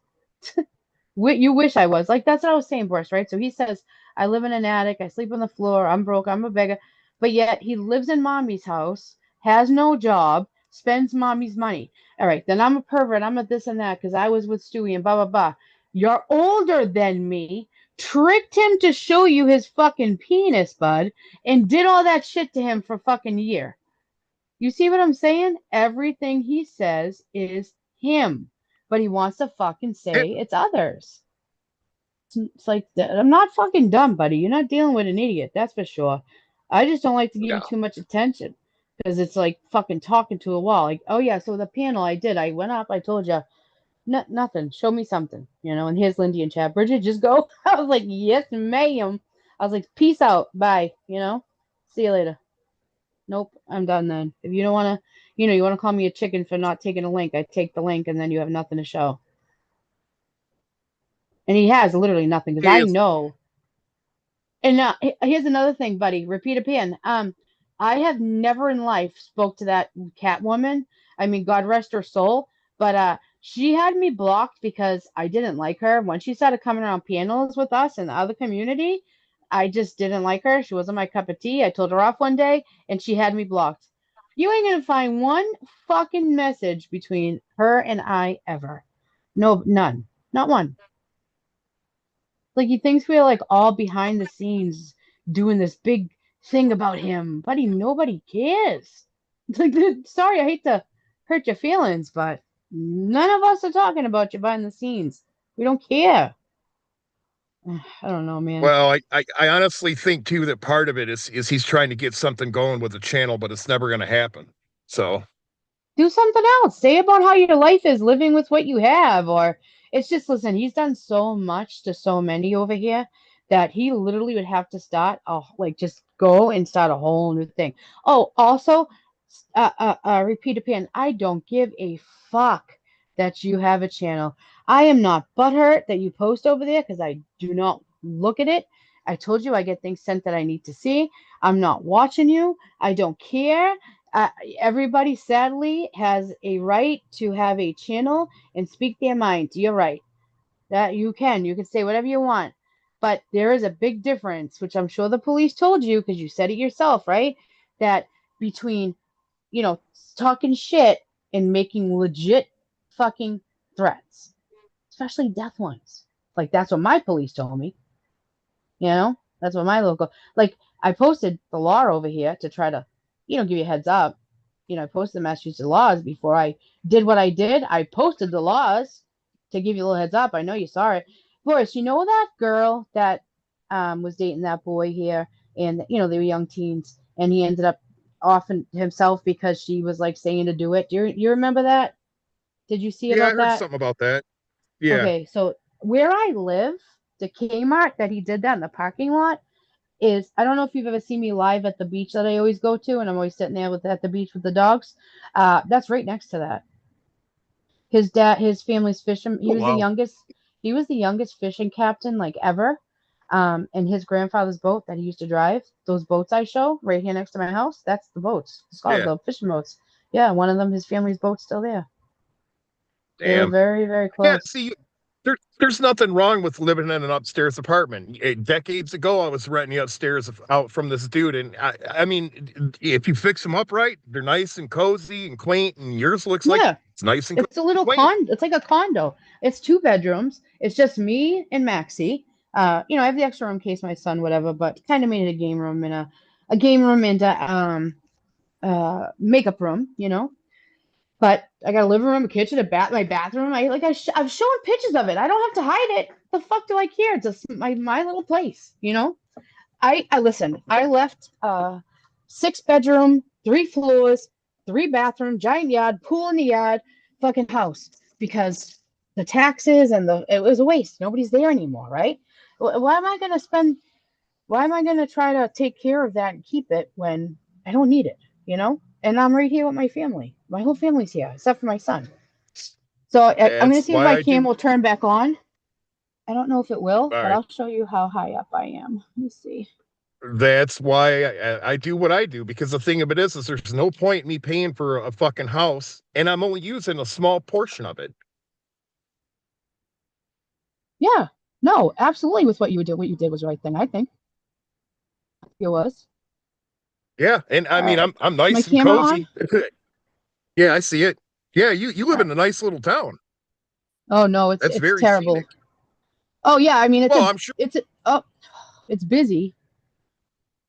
You wish I was. Like that's what I was saying, Boris, right? So he says, I live in an attic, I sleep on the floor, I'm broke, I'm a beggar. But yet he lives in mommy's house, has no job, spends mommy's money. All right, then I'm a pervert, I'm a this and that, because I was with Stewie and blah blah blah. You're older than me, tricked him to show you his fucking penis, bud, and did all that shit to him for fucking a year. You see what I'm saying? Everything he says is him. But he wants to fucking It, say it's others. It's like I'm not fucking dumb, buddy. You're not dealing with an idiot, that's for sure. I just don't like to give you no, too much attention because it's like fucking talking to a wall. Like, oh yeah, so the panel I did, I went up, I told you, nothing. Show me something. And here's Lindy and Chad. Bridget, just go. I was like, yes, ma'am. I was like, peace out, bye. See you later. Nope, I'm done then. If you don't want to, you want to call me a chicken for not taking a link, I take the link and then you have nothing to show. And he has literally nothing because he I is. know. And here's another thing, buddy. Repeat opinion. I have never in life spoke to that cat woman. I mean, God rest her soul. But she had me blocked because I didn't like her. When she started coming around panels with us and the other community, I just didn't like her. She wasn't my cup of tea. I told her off one day, and she had me blocked. You ain't gonna find one fucking message between her and I ever. No, none. Not one. Like he thinks we're like all behind the scenes doing this big thing about him. Buddy, nobody cares. Like, sorry, I hate to hurt your feelings, but none of us are talking about you behind the scenes. We don't care. I don't know, man. Well, I honestly think too that part of it is he's trying to get something going with the channel, but it's never going to happen. So Do something else. Say about how your life is living with what you have, or it's just listen. He's done so much to so many over here that he literally would have to start like just go and start a whole new thing. Oh, also, repeat opinion. I don't give a fuck that you have a channel. I am not butthurt that you post over there because I do not look at it. I told you I get things sent that I need to see. I'm not watching you. I don't care. uh, Everybody sadly has a right to have a channel and speak their mind. You're right. That you can say whatever you want. But there is a big difference, which I'm sure the police told you because you said it yourself, right? That between, you know, talking shit and making legit fucking threats, especially death ones. Like that's what my police told me. That's what my local, like, I posted the law over here to try to, give you a heads up. I posted the Massachusetts laws before I did what I did. I posted the laws to give you a little heads up. I know you saw it. Boris, you know that girl that was dating that boy here, and they were young teens, and he ended up offing himself because she was like saying to do it. Do you remember that? Did you see yeah, I about heard that? something about that. Yeah. Okay, so where I live, the Kmart that he did that in the parking lot is, I don't know if you've ever seen me live at the beach that I always go to, and I'm always sitting there at the beach with the dogs. That's right next to that. His family's fishing. He Oh was the wow. youngest. He was the youngest fishing captain like ever. And his grandfather's boat that he used to drive, those boats I show right here next to my house, that's the boats. It's called Yeah. the fishing boats. Yeah, one of them, his family's boat's still there. They live Damn. very, very Yeah. close. See, there's nothing wrong with living in an upstairs apartment. Decades ago, I was renting upstairs out from this dude, and I mean, if you fix them up right, they're nice and cozy and quaint, and yours looks like Yeah, it's nice and it's a little quaint. It's like a condo. It's 2 bedrooms. It's just me and Maxie. I have the extra room in case my son, whatever, but kind of made it a game room and a game room and makeup room. But I got a living room, a kitchen, my bathroom. I've shown pictures of it. I don't have to hide it. The fuck do I care? It's just my little place. I listen. I left 6 bedroom, 3 floors, 3 bathroom, giant yard, pool in the yard, fucking house because the taxes and it was a waste. Nobody's there anymore, right? Why am I gonna spend? Why am I gonna try to take care of that and keep it when I don't need it? And I'm right here with my family. My whole family's here except for my son. So I'm gonna That's see if why my I cam do. will turn back on. I don't know if it will, All but right. I'll show you how high up I am. Let me see. That's why I do what I do, because the thing of it is there's no point in me paying for a fucking house, and I'm only using a small portion of it. Yeah. No, absolutely with what you did was the right thing, I think. It was. Yeah, and I All mean, right. I'm Is my nice and camera on? cozy. Yeah, I see it. Yeah, you All live right. in a nice little town. Oh no, it's That's it's very terrible. scenic. Oh yeah, I mean Well, I'm sure. it's busy.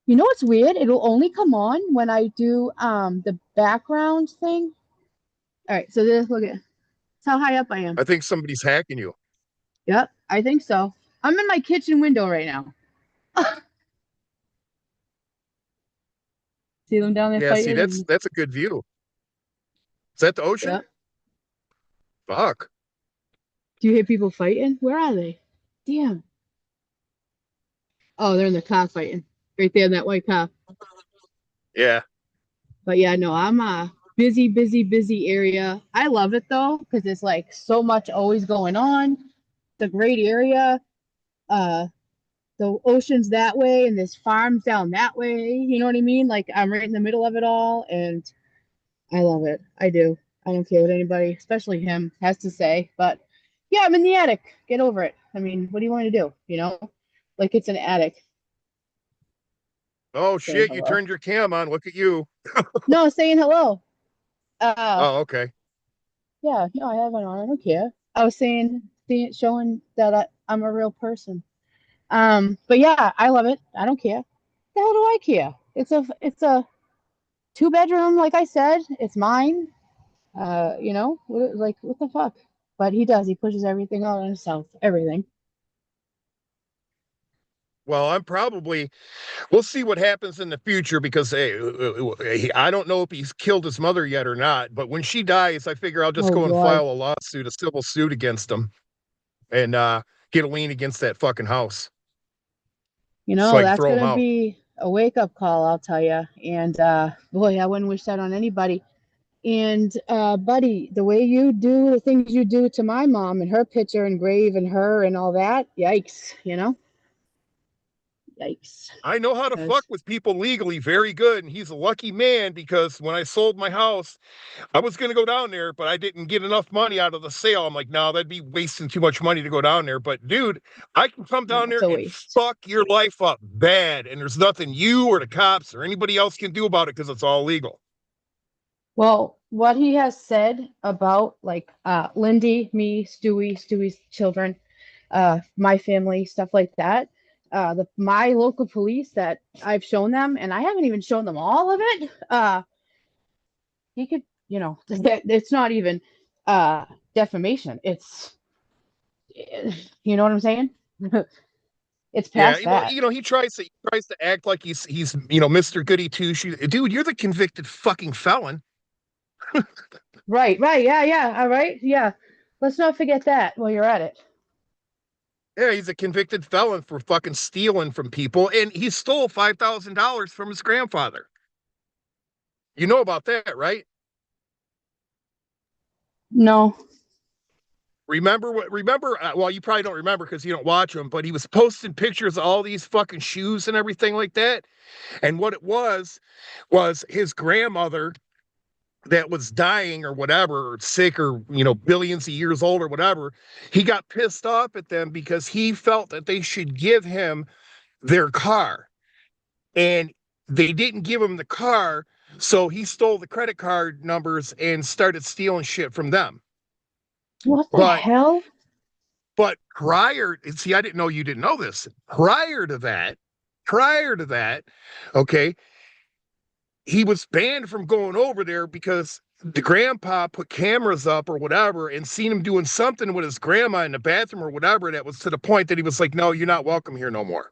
You know what's weird? It'll only come on when I do the background thing. All right, so this look at how high up I am. I think somebody's hacking you. Yep, I think so. I'm in my kitchen window right now. See them down there Yeah, see, fighting that's and that's a good view. Is that the ocean? yep. Fuck. Do you hear people fighting? Where are they? Damn. Oh, they're in the car fighting. Right there in that white car. Yeah. But yeah, no, I'm busy, busy, busy area. I love it though, because it's like so much always going on. It's a great area. Uh the ocean's that way and there's farms down that way. You know what I mean? Like I'm right in the middle of it all and I love it. I do. I don't care what anybody, especially him, has to say. But yeah, I'm in the attic. Get over it. I mean, what do you want to do? Like it's an attic Oh saying shit, you hello. turned your cam on. Look at you. No, saying hello. Uh Oh, okay. Yeah, no, I have it on. I don't care. I was showing that I'm a real person. But yeah, I love it. I don't care. The hell do I care? It's a 2 bedroom, like I said. It's mine. Like what the fuck? But he does. He pushes everything out on himself. Everything. Well, we'll see what happens in the future because hey, I don't know if he's killed his mother yet or not. But when she dies, I figure I'll just Oh go and boy. file a lawsuit, a civil suit against him, and get a lien against that fucking house You so know, I can that's throw him gonna out. be a wake up call, I'll tell you. And boy, I wouldn't wish that on anybody. And buddy, the way you do the things you do to my mom and her picture and grave and her and all that, yikes, you know? Yikes. I know how to fuck Because with people legally very good, and he's a lucky man because when I sold my house, I was going to go down there, but I didn't get enough money out of the sale. I'm like, no, that'd be wasting too much money to go down there. But dude, I can come yeah, down it's there a and waste. fuck your life up bad, and there's nothing you or the cops or anybody else can do about it because it's all legal. Well, what he has said about like Lindy, me, Stewie's children, my family, stuff like that. My local police that I've shown them, and I haven't even shown them all of it. He could, you know, it's not even uh defamation. It's, you know what I'm saying? It's Yeah, past well, that. he tries to act like he's Mr. Goody Two Shoes. Dude, you're the convicted fucking felon. Right, right, yeah, yeah, all right, yeah. Let's not forget that while you're at it. Yeah, he's a convicted felon for fucking stealing from people, and he stole $5,000 from his grandfather. You know about that, right? No. Remember what? Remember? Well, you probably don't remember because you don't watch them. But he was posting pictures of all these fucking shoes and everything like that. And what it was his grandmother that was dying or whatever, or sick or billions of years old or whatever. He got pissed off at them because he felt that they should give him their car, and they didn't give him the car. So he stole the credit card numbers and started stealing shit from them. What the But hell? But see, I didn't know you didn't know this. Prior to that, okay, he was banned from going over there because the grandpa put cameras up or whatever and seen him doing something with his grandma in the bathroom or whatever that was to the point that he was like, no, you're not welcome here no more.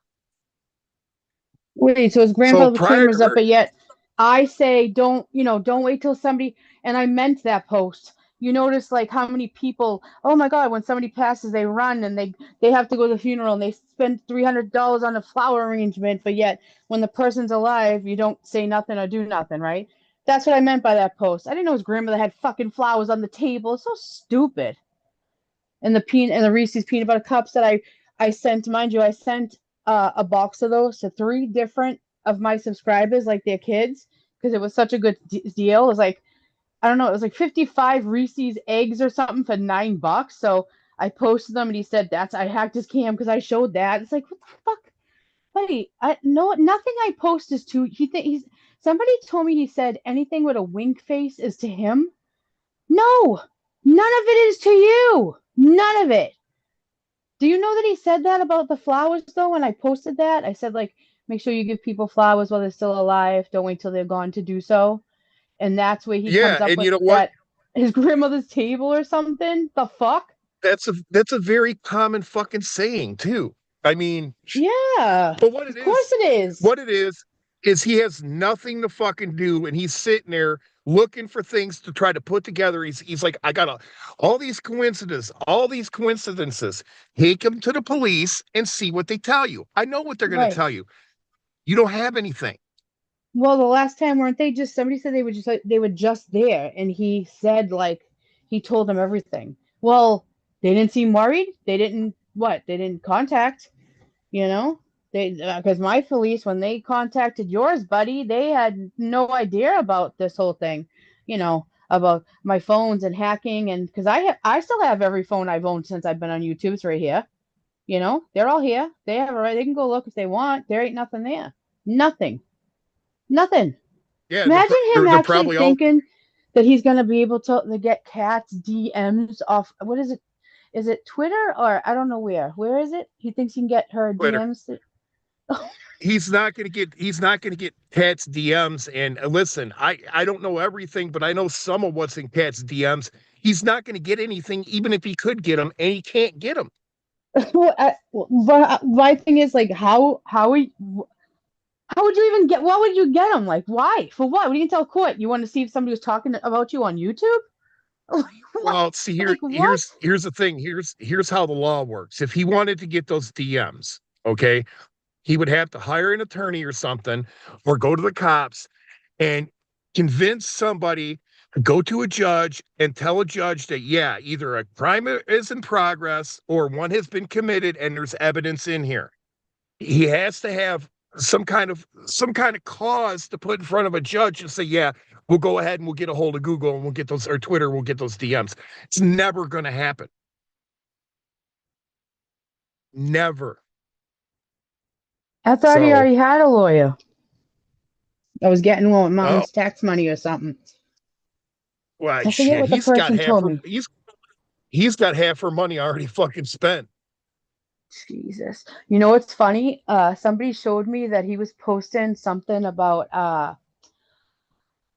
Wait, so his So grandfather put prior to cameras up, her, but yet I say don't, don't wait till somebody, and I meant that post. You notice like how many people, oh my God, when somebody passes, they run and they have to go to the funeral and they spend $300 on a flower arrangement, but yet when the person's alive, you don't say nothing or do nothing, right? That's what I meant by that post. I didn't know his grandmother had fucking flowers on the table. It's so stupid. And the Reese's peanut butter cups that I sent, mind you, I sent a box of those to three different of my subscribers, like their kids, because it was such a good deal. It was like, I don't know, it was like 55 Reese's eggs or something for $9. So I posted them and he said, that's, I hacked his cam because I showed that. It's like, what the fuck? Buddy, I no, nothing I post is to, he's, somebody told me he said anything with a wink face is to him. No, none of it is to you. None of it. Do you know that he said that about the flowers though? When I posted that, I said like, make sure you give people flowers while they're still alive. Don't wait till they're gone to do so. And that's where he comes yeah, up and with you know what? that his grandmother's table or something. The fuck? That's a very common fucking saying too. I mean, Yeah, but what it of course is, it is. what it is he has nothing to fucking do, and he's sitting there looking for things to try to put together. He's like, I got all these coincidences. Take them to the police and see what they tell you. I know what they're going to Right. tell you. You don't have anything. Well, the last time weren't they just somebody said they were just there and he said like he told them everything. Well, they didn't seem worried. They didn't what? They didn't contact. You know, they because my police when they contacted yours, buddy, they had no idea about this whole thing. You know about my phones and hacking and because I still have every phone I've owned since I've been on YouTube. It's right here. You know, they're all here. They have a right. They can go look if they want. There ain't nothing there. Nothing. Nothing. Yeah, Imagine him they're actually probably all thinking that he's gonna be able to get Kat's DMs off. What is it? Is it Twitter or I don't know where? Where is it? He thinks he can get her Twitter. DMs. He's not going to get Cat's DMs. And listen, I don't know everything, but I know some of what's in Cat's DMs. He's not going to get anything, even if he could get them, and he can't get them. But my thing is like, how would you even get? What would you get them? Like, why? For what? What do you tell court? You want to see if somebody was talking about you on YouTube? Like, what? Well, see here, Like what? here's the thing. Here's how the law works. If he wanted to get those DMs, okay, he would have to hire an attorney or something, or go to the cops and convince somebody to go to a judge and tell a judge that, yeah, either a crime is in progress or one has been committed and there's evidence in here. He has to have some kind of cause to put in front of a judge and say, yeah, we'll go ahead and we'll get a hold of Google and we'll get those, or Twitter, we'll get those DMs. It's never going to happen. Never. I thought he So, already had a lawyer. I was getting one with oh, mom's tax money or something. well, I forget shit, what the person told me. he's got half her money already fucking spent. Jesus. You know what's funny? Somebody showed me that he was posting something about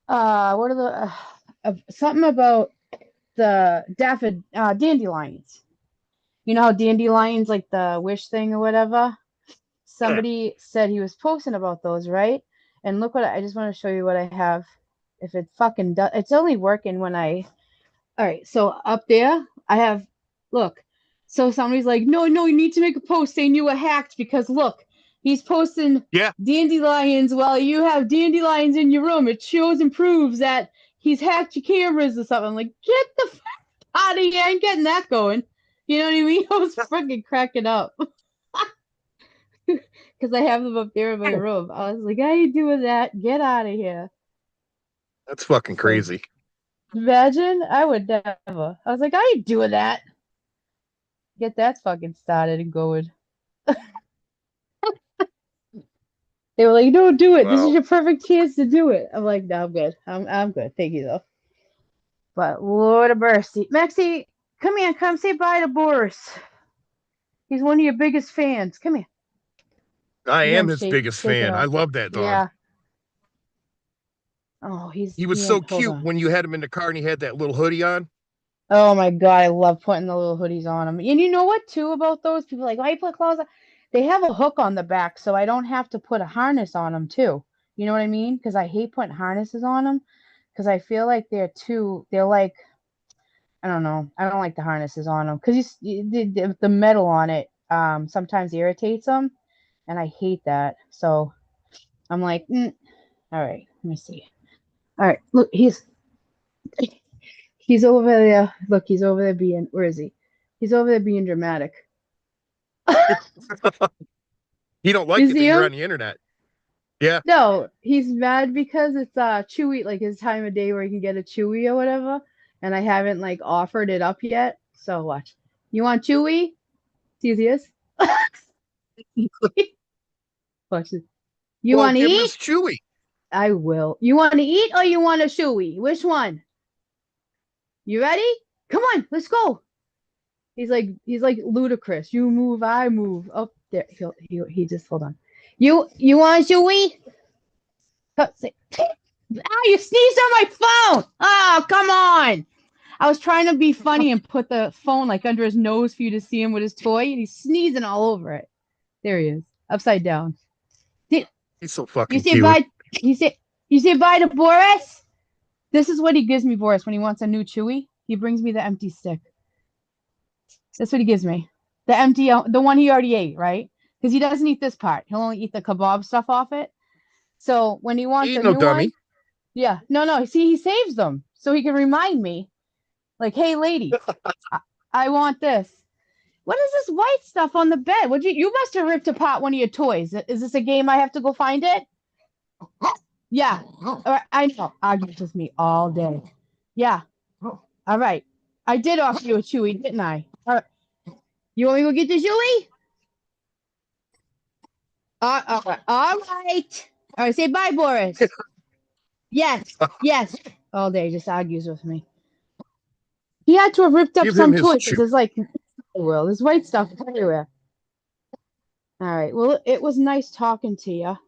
what are the something about the dandelions. You know how dandelions like the wish thing or whatever? Somebody said he was posting about those, right? And look what I just want to show you what I have. If it fucking does, it's only working when I. All right, so up there I have. Look, so somebody's like, no, no, you need to make a post saying you were hacked because look, he's posting Yeah. dandelions while you have dandelions in your room. It shows and proves that he's hacked your cameras or something. I'm like, get the fuck out of here! I ain't getting that going. You know what I mean? I was freaking cracking up because I have them up there in my room. I was like, how you doing that? Get out of here. That's fucking So crazy. imagine, I would never. I was like, how you doing that? Get that fucking started and going. They were like, no, do it. This is Well, your perfect chance to do it. I'm like, no, I'm good. I'm good. Thank you though. But Lord of mercy. Maxie, come here, come say bye to Boris. He's one of your biggest fans. Come here. I You hear am him his biggest shaking fan. I off. love that dog. Yeah. Oh, He was yeah, so hold cute on. when you had him in the car and he had that little hoodie on. Oh my God, I love putting the little hoodies on them. And you know what, too, about those? People are like, why you put clothes on? They have a hook on the back, so I don't have to put a harness on them, too. You know what I mean? Because I hate putting harnesses on them because I feel like they're like, I don't know. I don't like the harnesses on them because the metal on it sometimes irritates them, and I hate that. So I'm like, all right, let me see. All right, look, he's over there. Look, he's over there being, where is he? He's over there being dramatic. He don't You like it that see you're him? on the internet. Yeah. No, he's mad because it's Chewy, like his time of day where he can get a Chewy or whatever, and I haven't like offered it up yet. So watch. You want Chewy? See this? Watch this. You Well, want to give him eat? his Chewy. I will. You want to eat or you want a Chewy? Which one? You ready? Come on, let's go. He's like ludicrous. You move, I move. Oh, there. He just hold on. You want a Chewy? Ah, you sneezed on my phone. Oh, come on. I was trying to be funny and put the phone like under his nose for you to see him with his toy, and he's sneezing all over it. There he is, upside down. Did He's so you fucking say cute. bye? You say bye to Boris? This is what he gives me, Boris, when he wants a new Chewy. He brings me the empty stick. That's what he gives me. The one he already ate, right? Because he doesn't eat this part. He'll only eat the kebab stuff off it. So when he wants He a ain't no new one, dummy. yeah, no. See, he saves them so he can remind me, like, hey, lady, I want this. What is this white stuff on the bed? Would you must have ripped apart one of your toys. Is this a game I have to go find it? Yeah. All right, I know. Argues with me all day. Yeah. All right. I did offer you a Chewy, didn't I? All right. You want me to go get the Chewy? All right. All right. All right. Say bye, Boris. Yes. Yes. All day just argues with me. He had to have ripped up Give him some his toy because Chewy. there's white stuff everywhere. All right. Well, it was nice talking to you. All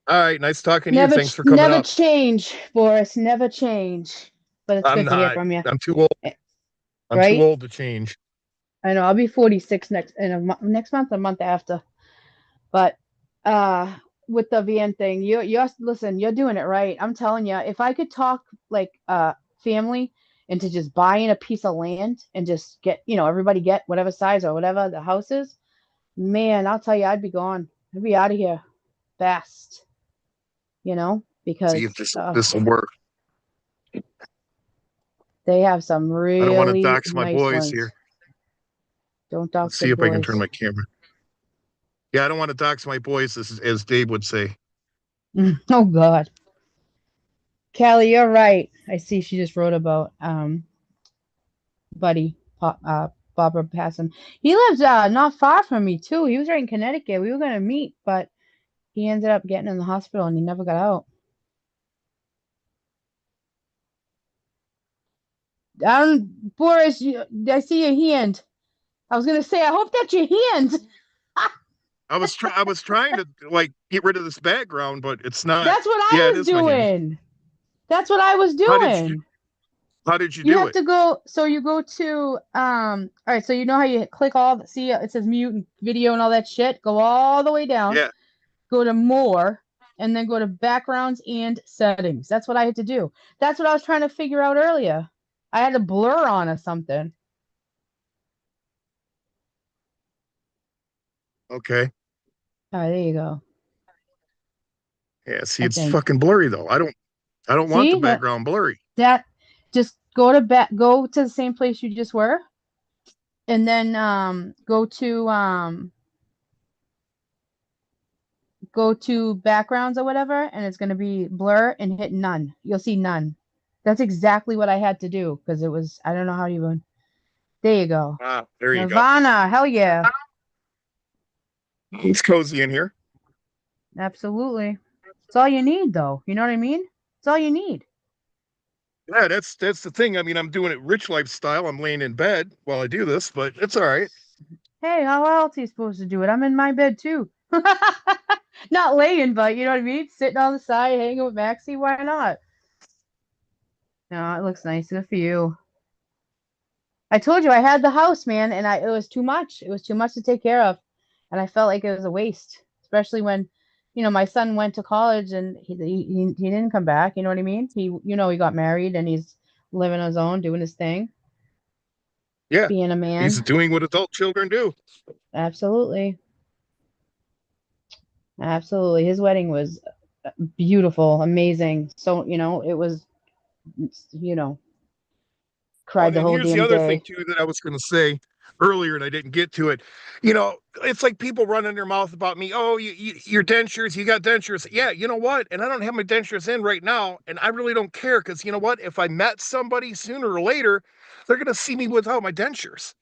right. Nice talking to you. Never, Thanks for coming never up. change, Boris. Never change. but it's I'm good to hear not. from you. I'm too old. Eh, I'm too Right? old to change. I know I'll be 46 next month, a month after. But uh with the van thing, you're listen, you're doing it right. I'm telling you, if I could talk like family into just buying a piece of land and just get, everybody get whatever size or whatever the house is, man, I'll tell you, I'd be gone. I'd be out of here fast, See if because this will work. they have some I don't want to really dox my nice boys ones. here. Don't Let's dox the see if I can turn boys. my camera. Yeah, I don't want to dox my boys, as Dave would say. Oh God. Callie, you're right. I see she just wrote about Buddy Barbara passing. He lives not far from me too. He was right in Connecticut. We were gonna meet, but he ended up getting in the hospital and he never got out. Boris, I see your hand. I was gonna say, I hope that's your hand. I was trying to like get rid of this background, but it's not. That's what Yeah, I it was is my hand. doing. That's what I was How did you doing. how did you You do have it? to go. So you go to all right. So you know how you click see it says mute and video and all that shit. Go all the way down. Yeah. Go to more, and then go to backgrounds and settings. That's what I had to do. That's what I was trying to figure out earlier. I had a blur on or something. Okay. All right, there you go. Yeah, see, I it's think. fucking blurry though. I don't want the See background blurry. that just go to the same place you just were, and then go to backgrounds or whatever, and it's gonna be blur and hit none. You'll see none. That's exactly what I had to do because it was I don't know how to even. There you go. Ah, there you go. Nirvana, hell yeah. It's cozy in here. Absolutely. It's all you need, though. You know what I mean? It's all you need. Yeah, that's the thing. I mean, I'm doing it rich lifestyle. I'm laying in bed while I do this, but it's all right. Hey, how else are you supposed to do it? I'm in my bed too. Not laying, but you know what I mean? Sitting on the side, hanging with Maxie. Why not? No, it looks nice. Good for you. I told you I had the house, man, and it was too much. It was too much to take care of, and I felt like it was a waste, especially when, my son went to college and he didn't come back. You know what I mean? He got married and he's living on his own, doing his thing, Yeah, being a he's man. doing what adult children do. Absolutely. Absolutely. His wedding was beautiful, amazing. So, it was, you know, Oh, cried the and whole here's the damn other thing day. too that I was going to say earlier, and I didn't get to it. It's like people running their mouth about me. Oh, your dentures, you got dentures. Yeah, you know what? And I don't have my dentures in right now, and I really don't care because you know what? If I met somebody sooner or later, they're going to see me without my dentures.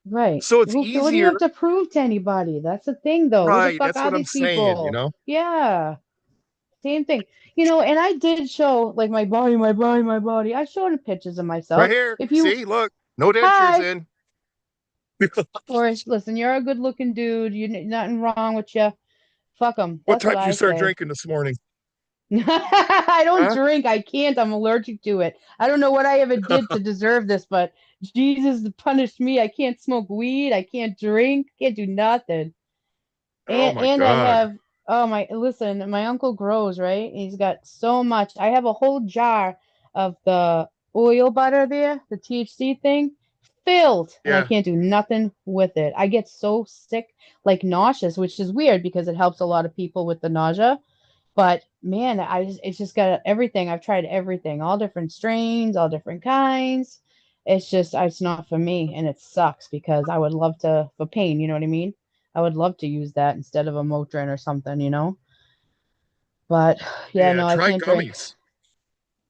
Right. So it's What do you easier, have to prove to anybody? That's the thing, though. Who the right? fuck That's are what I'm these saying. people? Yeah. Same thing. And I did show like my body, my body, my body. I showed pictures of Right myself. here. If you, See, look, no dentures hi, in. Forrest, listen, you're a good looking dude. Nothing wrong with you. Fuck them. What That's time what did you I start say. drinking this morning? I don't Huh? drink. I can't. I'm allergic to it. I don't know what I ever did to deserve this, but Jesus punished me. I can't smoke weed. I can't drink. Can't do nothing. Oh And my and I God. have listen, my uncle grows, right? He's got so much. I have a whole jar of the oil butter there, the THC thing, filled, and I Yeah. can't do nothing with it. I get so sick, like nauseous, which is weird because it helps a lot of people with the nausea. But man, it's just got everything. I've tried everything, all different strains, all different kinds. It's not for me, and it sucks because I would love to for pain. You know what I mean? I would love to use that instead of a Motrin or something. But yeah, Yeah. no, I Try can't drink. gummies.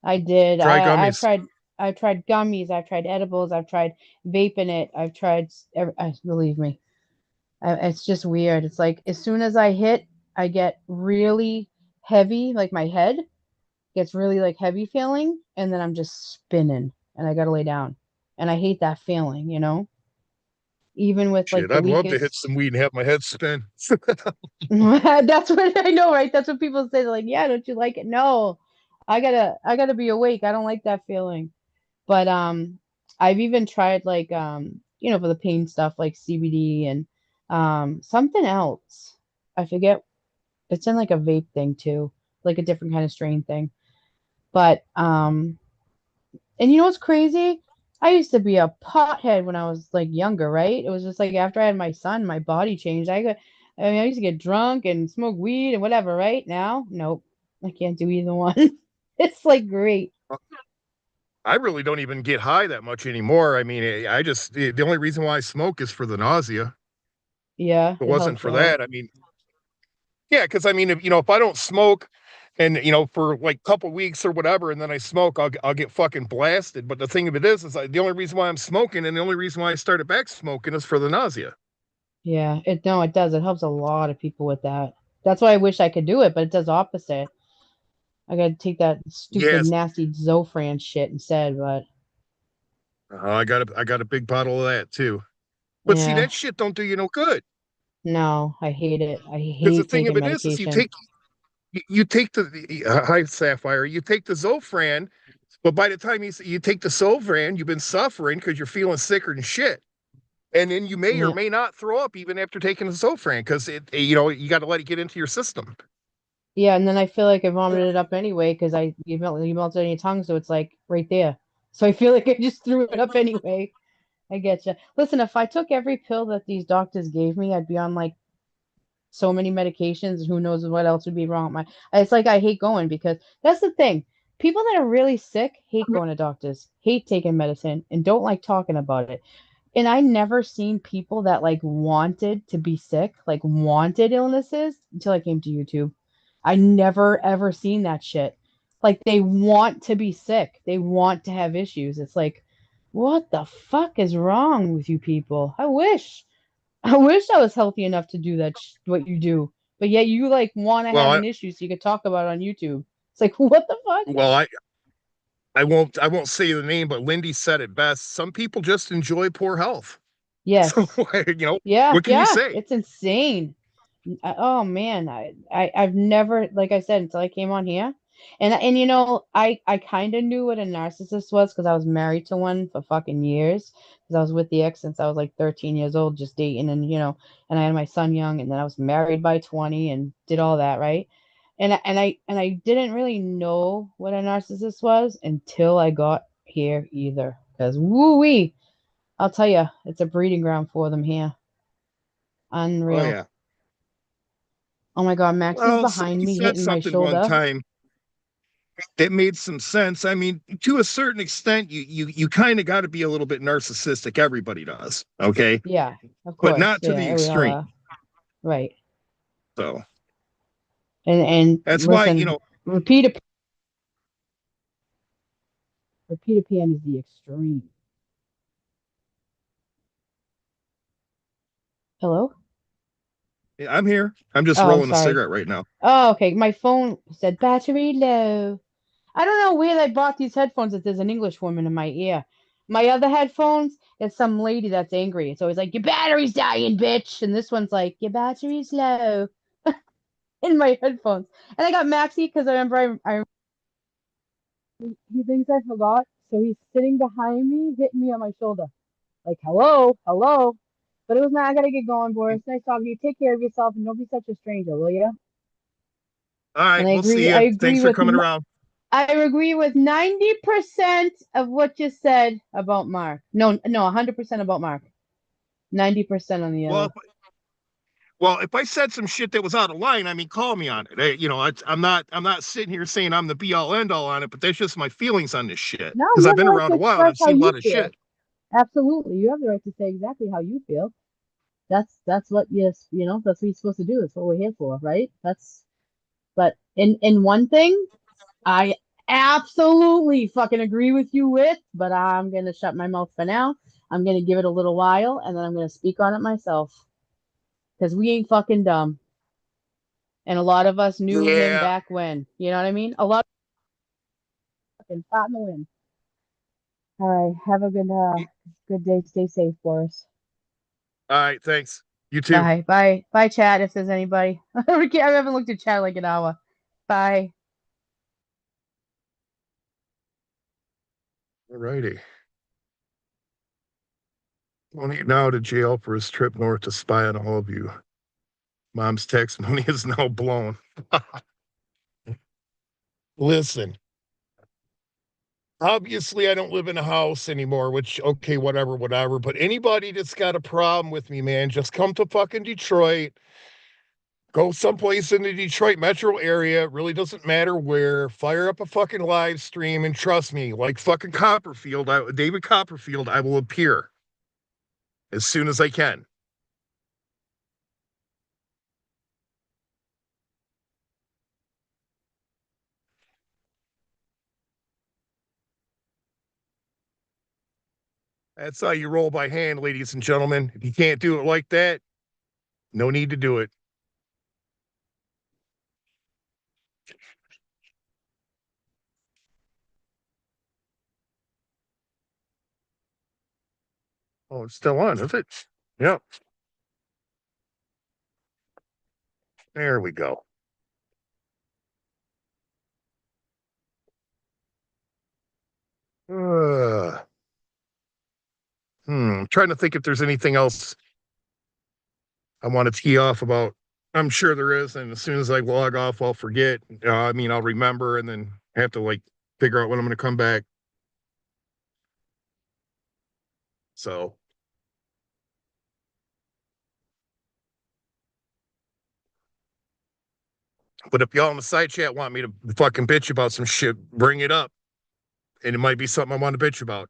I did. Try I've gummies. tried. I've tried gummies. I've tried edibles. I've tried vaping it. I've tried. Believe me, it's just weird. It's like as soon as I hit, I get really heavy, like my head gets really like heavy feeling, and then I'm just spinning, and I gotta lay down, and I hate that feeling. Even with like Shit, the I'd love to hit weakest. some weed and have my head spin. That's what I know, right? That's what people say. They're like, yeah, don't you like it? No, I gotta be awake. I don't like that feeling. But I've even tried like for the pain stuff like CBD and something else. I forget. It's in like a vape thing too, like a different kind of strain thing. But and you know what's crazy? I used to be a pothead when I was like younger, right? It was just like after I had my son, my body changed. I used to get drunk and smoke weed and whatever, right? Now, nope. I can't do either one. It's like great. I really don't even get high that much anymore. I mean, I just the only reason why I smoke is for the nausea. Yeah, If it it wasn't helps for out. that, I mean, yeah, because I mean, if I don't smoke, and for like a couple weeks or whatever, and then I smoke, I'll get fucking blasted. But the thing of it is the only reason why I'm smoking, and the only reason why I started back smoking is for the nausea. Yeah, it no, it does. It helps a lot of people with that. That's why I wish I could do it, but it does opposite. I gotta take that stupid, Yes, nasty Zofran shit instead, but I got a big bottle of that too. But see, yeah, that shit don't do you no good. no, I hate it. I Because the hate thing taking of it is medication. you take the hi Sapphire, you take the Zofran, but by the time you take the Zofran, you've been suffering because you're feeling sicker than shit, and then you may or Yeah, may not throw up even after taking the Zofran because you got to let it get into your system. yeah, and then I feel like I vomited it up anyway because you melted it in your tongue, so it's like right there. So I feel like I just threw it up anyway. I get you. Listen, if I took every pill that these doctors gave me, I'd be on like so many medications. Who knows what else would be wrong with my. It's like I hate going because that's the thing. People that are really sick hate going to doctors, hate taking medicine, and don't like talking about it. And I never seen people that like wanted to be sick, like wanted illnesses until I came to YouTube. I never ever seen that shit. Like they want to be sick. They want to have issues. It's like, what the fuck is wrong with you people? I wish. I wish I was healthy enough to do that what you do. But yet you like want to Well, have an issue so you could talk about it on YouTube. It's like, what the fuck? well, I won't say the name, but Lindy said it best. Some people just enjoy poor health. So Yes. Yeah, what can you yeah. say? It's insane. Oh man, I've never, like I said, until I came on here, and I kind of knew what a narcissist was because I was married to one for fucking years. Because I was with the ex since I was like 13 years old, just dating, and I had my son young, and then I was married by 20 and did all that, right? And I didn't really know what a narcissist was until I got here either. Because woo wee, I'll tell you, it's a breeding ground for them here. Oh Unreal. yeah. Oh my God, Max is Well, behind somebody me said hitting my something one shoulder. time that made some sense. I mean, to a certain extent, you kind of got to be a little bit narcissistic. Everybody does, okay, Yeah, of but course. not to the Yeah, we all extreme. are. Right. So And that's why listen, repeat is the extreme. Hello? I'm here. I'm just Oh, I'm rolling a sorry. cigarette right now. Oh, okay. My phone said battery low. I don't know where they bought these headphones if there's an English woman in my ear. My other headphones, it's some lady that's angry. It's always like, your battery's dying, bitch. And this one's like, your battery's low in my headphones. And I got Maxie because I remember he thinks I forgot, so he's sitting behind me, hitting me on my shoulder. Like, hello, hello. But it was not, I gotta get going, Boris. Nice talking to you. Take care of yourself and don't be such a stranger, will you? All And right, I we'll see agree, you. Thanks for coming around. I agree with 90% of what you said about Mark. No, no, 100% about Mark. 90% on the Well, other. if I said some shit that was out of line, I mean, call me on it. I'm not sitting here saying I'm the be all end all on it, but that's just my feelings on this shit No, because you I've have the been right around to a while and express I've how seen a you lot of feel. shit. Absolutely. You have the right to say exactly how you feel. That's what that's what you're supposed to do. That's what we're here for, right? But in one thing, I absolutely fucking agree with you with, but I'm gonna shut my mouth for now. I'm gonna give it a little while and then I'm gonna speak on it myself. Because we ain't fucking dumb. And a lot of us knew him Yeah. back when. You know what I mean? A lot of fucking pot in the wind. All right. Have a good day. Stay safe, Boris. All right. Thanks. You too. Bye. Bye. Bye, chat, if there's anybody. I haven't looked at chat like an hour. Bye. All righty. Tony now to jail for his trip north to spy on all of you. Mom's text money is now blown. Listen, obviously I don't live in a house anymore, which okay, whatever. But anybody that's got a problem with me, man, just come to fucking Detroit. Go someplace in the Detroit metro area. It really doesn't matter where. Fire up a fucking live stream and trust me, like fucking David Copperfield, I will appear as soon as I can. That's how you roll by hand, ladies and gentlemen. If you can't do it like that, no need to do it. Oh, it's still on, is it? Yep. There we go. Uh, trying to think if there's anything else I want to tee off about. I'm sure there is, and as soon as I log off, I'll forget. I'll remember, and then have to like figure out when I'm going to come back. So, but if y'all in the side chat want me to fucking bitch about some shit, bring it up, and it might be something I want to bitch about.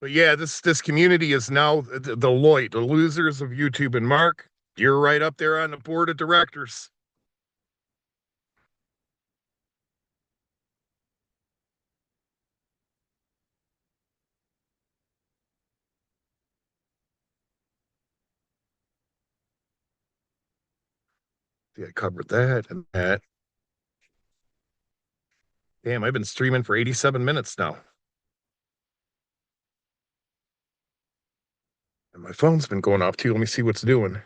But yeah, this community is now the loyt, the losers of YouTube, and Mark, you're right up there on the board of directors. Yeah, I covered that and that. Damn, I've been streaming for 87 minutes now. And my phone's been going off too. Let me see what's doing.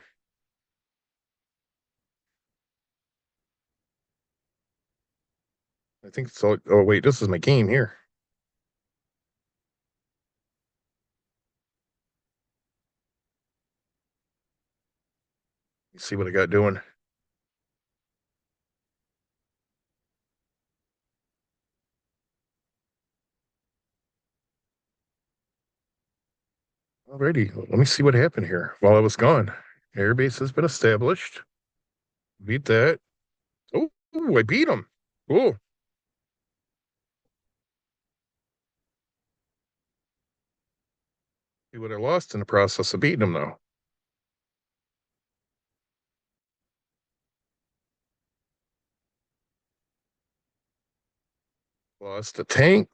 I think so. Oh, wait, this is my game here. Let's see what I got doing. Alrighty, let me see what happened here while I was gone. Airbase has been established. Beat that. Oh, I beat him. Cool. See what I lost in the process of beating him, though. Lost the tank.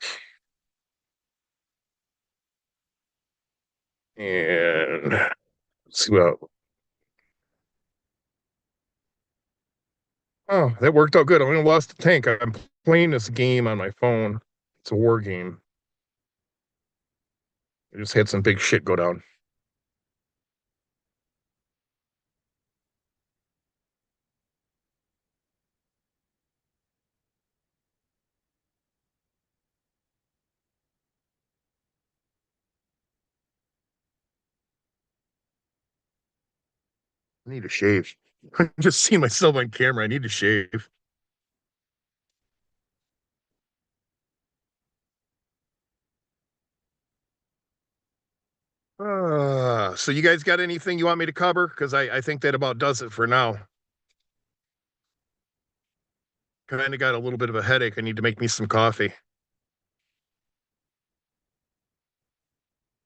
And let's see what. Oh, that worked out good. I only lost the tank. I'm playing this game on my phone. It's a war game. I just had some big shit go down. I need to shave. I just see myself on camera. I need to shave. So you guys got anything you want me to cover? Because I think that about does it for now. Kind of got a little bit of a headache. I need to make me some coffee.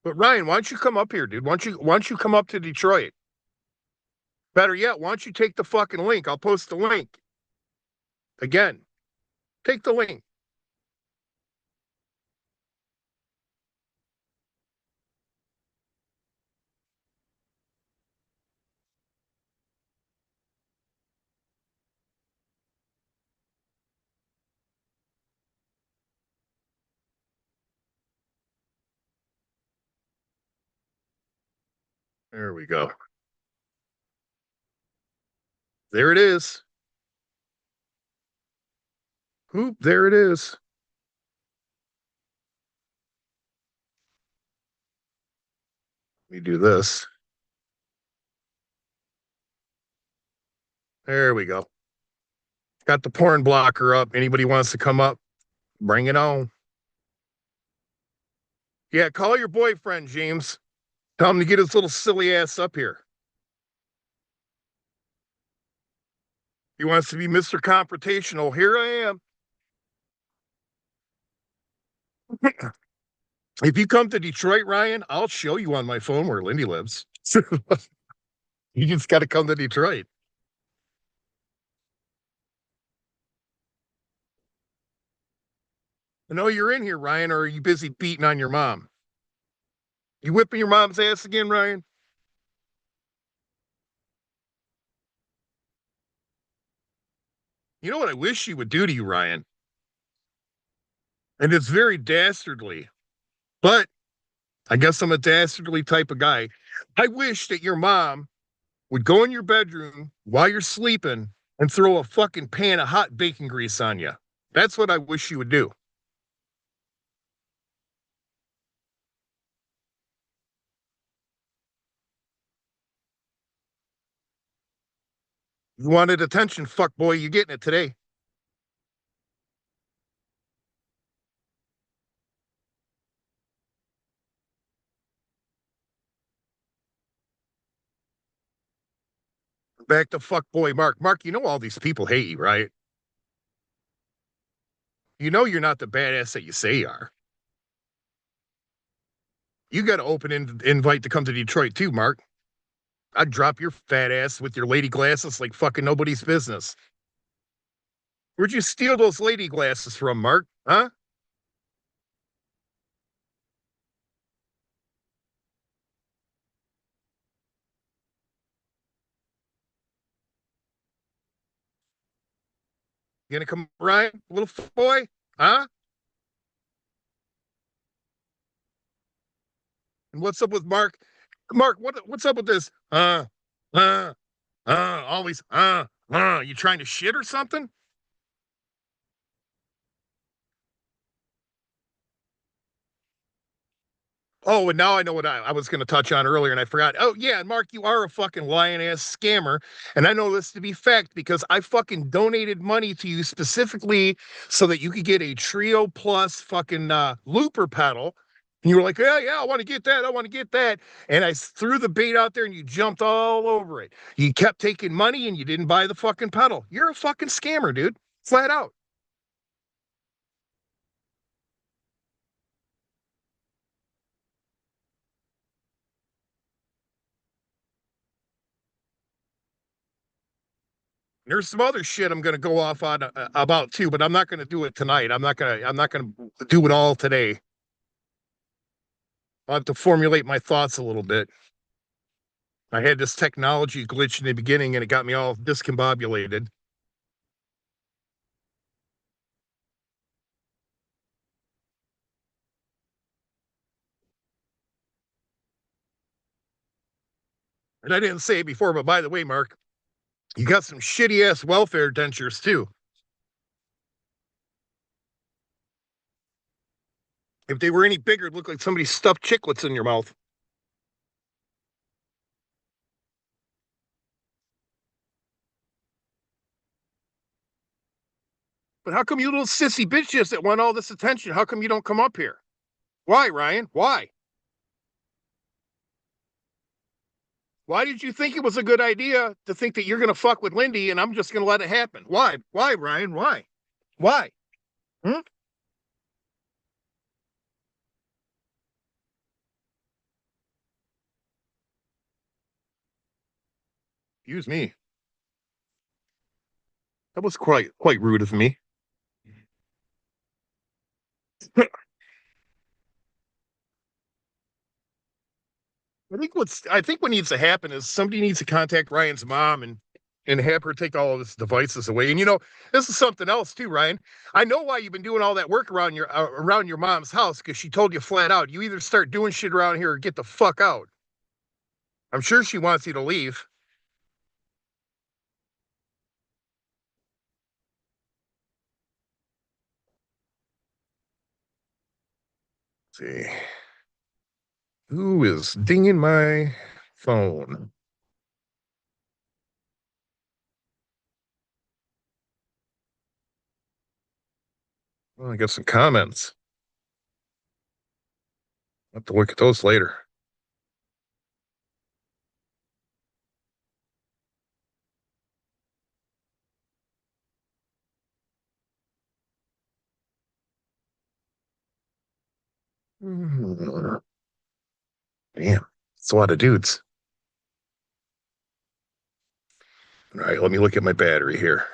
But Ryan, why don't you come up here, dude? Why don't you come up to Detroit? Better yet, why don't you take the fucking link? I'll post the link. Again, take the link. There we go. There it is. Oop, there it is. Let me do this. There we go. Got the porn blocker up. Anybody wants to come up, bring it on. Yeah, call your boyfriend, James. Tell him to get his little silly ass up here. He wants to be Mr. Confrontational. Here I am. If you come to Detroit, Ryan, I'll show you on my phone where Lindy lives. You just got to come to Detroit. I know you're in here, Ryan, or are you busy beating on your mom? You whipping your mom's ass again, Ryan? You know what I wish she would do to you, Ryan? And it's very dastardly, but I guess I'm a dastardly type of guy. I wish that your mom would go in your bedroom while you're sleeping and throw a fucking pan of hot bacon grease on you. That's what I wish she would do. You wanted attention, fuck boy, you're getting it today. Back to fuck boy Mark. Mark, you know all these people hate you, right? You know you're not the badass that you say you are. You got an open invite to come to Detroit too, Mark. I'd drop your fat ass with your lady glasses like fucking nobody's business. Where'd you steal those lady glasses from, Mark? Huh? You gonna come, Ryan, little boy? Huh? And what's up with Mark? Mark, what's up with this? Uh, always, you trying to shit or something? Oh, and now I know what I was going to touch on earlier, and I forgot. Oh, yeah, Mark, you are a fucking lying ass scammer, and I know this to be fact because I fucking donated money to you specifically so that you could get a Trio Plus fucking looper pedal. And you were like, yeah, I want to get that, I want to get that, and I threw the bait out there, and you jumped all over it. You kept taking money, and you didn't buy the fucking pedal. You're a fucking scammer, dude, flat out. There's some other shit I'm going to go off on about too, but I'm not going to do it tonight. I'm not going to do it all today. I'll have to formulate my thoughts a little bit. I had this technology glitch in the beginning and it got me all discombobulated. And I didn't say it before, but by the way, Mark, you got some shitty ass welfare dentures too. If they were any bigger, it'd look like somebody stuffed chiclets in your mouth. But how come you little sissy bitches that want all this attention? How come you don't come up here? Why, Ryan? Why? Why did you think it was a good idea to think that you're going to fuck with Lindy and I'm just going to let it happen? Why? Why, Ryan? Why? Why? Hmm? Excuse me. That was quite rude of me. I think what needs to happen is somebody needs to contact Ryan's mom and have her take all of his devices away. And you know, this is something else too, Ryan. I know why you've been doing all that work around your mom's house because she told you flat out, you either start doing shit around here or get the fuck out. I'm sure she wants you to leave. Let's see. Who is dinging my phone? Well, I got some comments. I'll have to look at those later. Damn, it's a lot of dudes. All right, let me look at my battery here.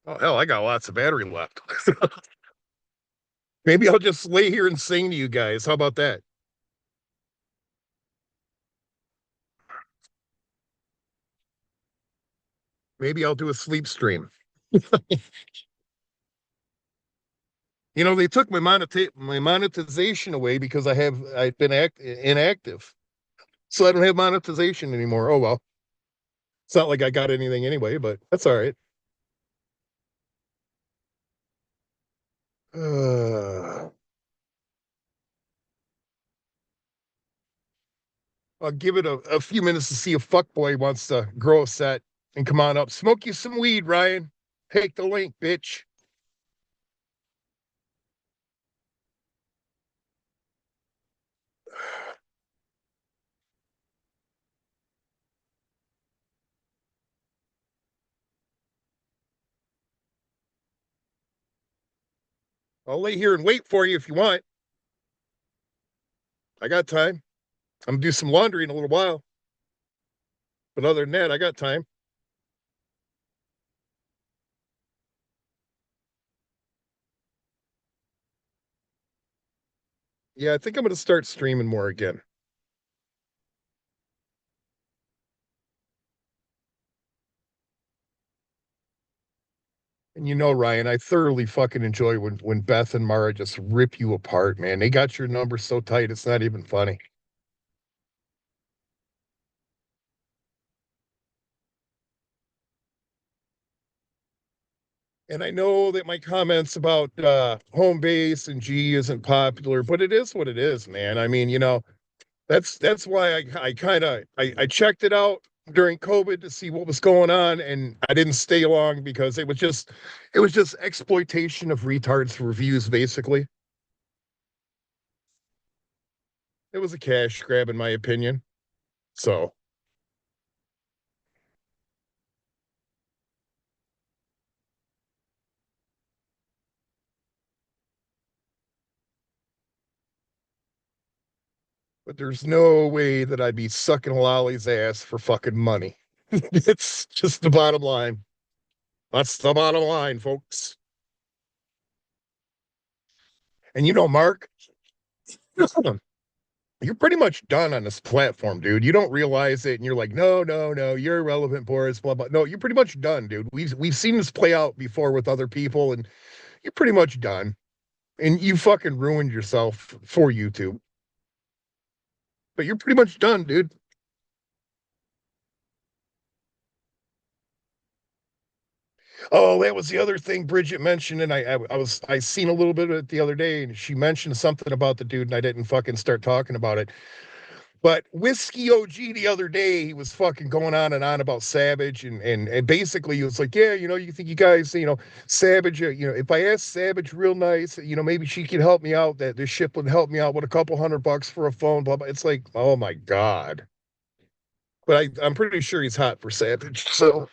Oh, hell, I got lots of battery left. Maybe I'll just lay here and sing to you guys. How about that? Maybe I'll do a sleep stream. You know, they took my monetization away because I've been inactive. So I don't have monetization anymore. Oh well. It's not like I got anything anyway, but that's all right. I'll give it a few minutes to see if fuckboy wants to grow a set and come on up. Smoke you some weed, Ryan. Take the link, bitch. I'll lay here and wait for you if you want. I got time. I'm gonna do some laundry in a little while. But other than that, I got time. Yeah, I think I'm gonna start streaming more again. And you know, Ryan, I thoroughly fucking enjoy when Beth and Mara just rip you apart, man. They got your number so tight, it's not even funny. And I know that my comments about home base and G isn't popular, but it is what it is, man. I mean, that's why I kind of I checked it out during COVID to see what was going on, and I didn't stay long because it was just exploitation of retards for views, basically. It was a cash grab, in my opinion. So, but there's no way that I'd be sucking Lolly's ass for fucking money. It's just the bottom line. That's the bottom line, folks. And Mark, you're pretty much done on this platform, dude. You don't realize it, and you're like, no, no, no, you're irrelevant, Boris. Blah blah. No, you're pretty much done, dude. We've seen this play out before with other people, and you're pretty much done. And you fucking ruined yourself for YouTube. But you're pretty much done, dude. Oh, that was the other thing Bridget mentioned, and I seen a little bit of it the other day, and she mentioned something about the dude, and I didn't fucking start talking about it. But Whiskey OG the other day, he was fucking going on and on about Savage, and basically he was like, yeah, you think you guys, Savage, if I ask Savage real nice, maybe she could help me out, that this ship would help me out with a couple $100 for a phone, blah blah. It's like, oh my god. But I'm pretty sure he's hot for Savage, so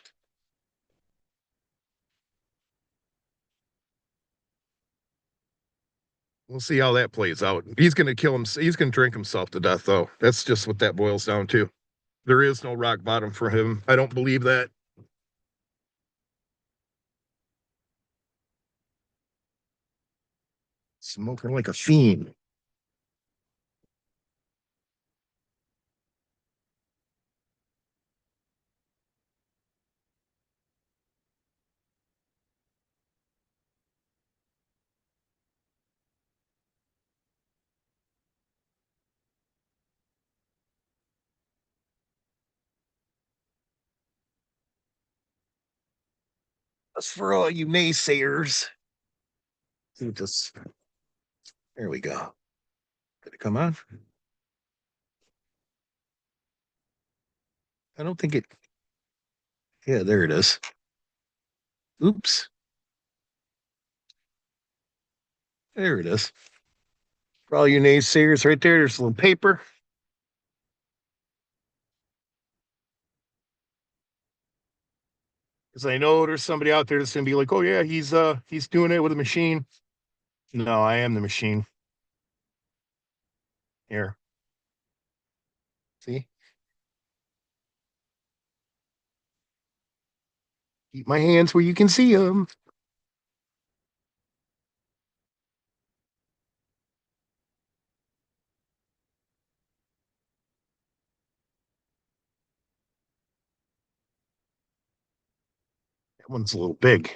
we'll see how that plays out. He's gonna kill him. He's gonna drink himself to death, though. That's just what that boils down to. There is no rock bottom for him. I don't believe that. Smoking like a fiend. That's for all you naysayers. Just there we go. Did it come on? I don't think it. Yeah, there it is. Oops. There it is. For all you naysayers, right there, there's a little paper. Because I know there's somebody out there that's gonna be like, oh yeah, he's doing it with a machine. No, I am the machine. Here. See? Keep my hands where you can see them. That one's a little big.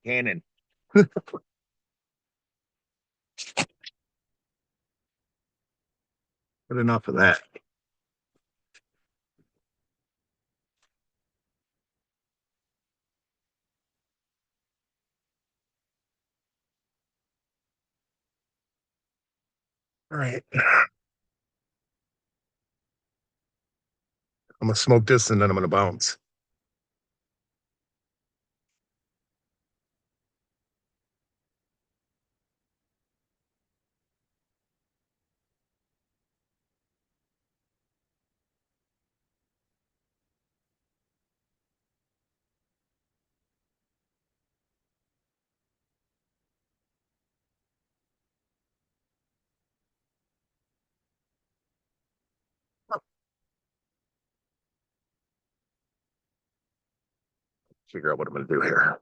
Cannon. But enough of that. All right. I'm gonna smoke this and then I'm gonna bounce. Figure out what I'm gonna do here.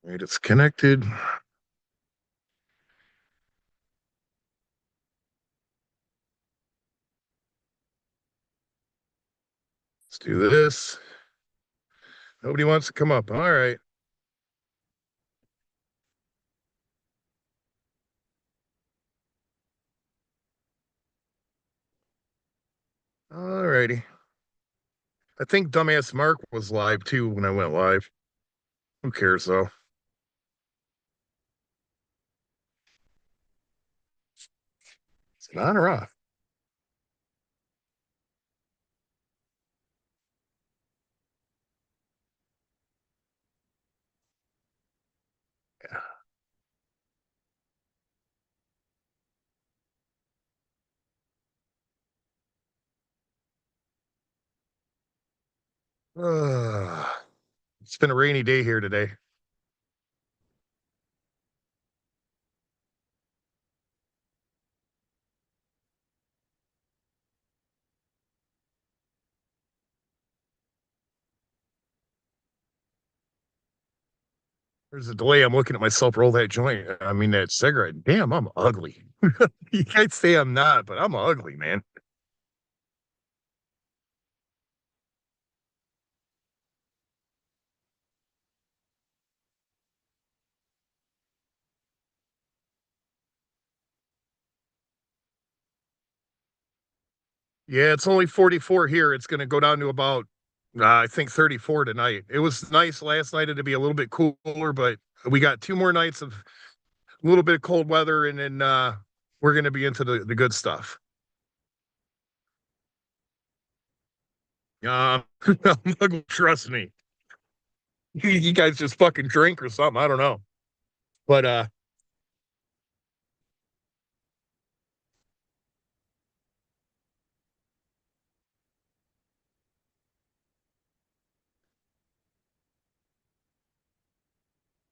All right, it's connected. Let's do this. Nobody wants to come up. All right. All righty. I think dumbass Mark was live too when I went live. Who cares though? Is it on or off? Yeah. It's been a rainy day here today. There's a delay. I'm looking at myself roll that joint. I mean, that cigarette. Damn, I'm ugly. You might say I'm not, but I'm ugly, man. Yeah, it's only 44 here. It's going to go down to about, I think 34 tonight. It was nice last night to be a little bit cooler, but we got 2 more nights of a little bit of cold weather, and then we're going to be into the good stuff. Trust me. You guys just fucking drink or something. I don't know. But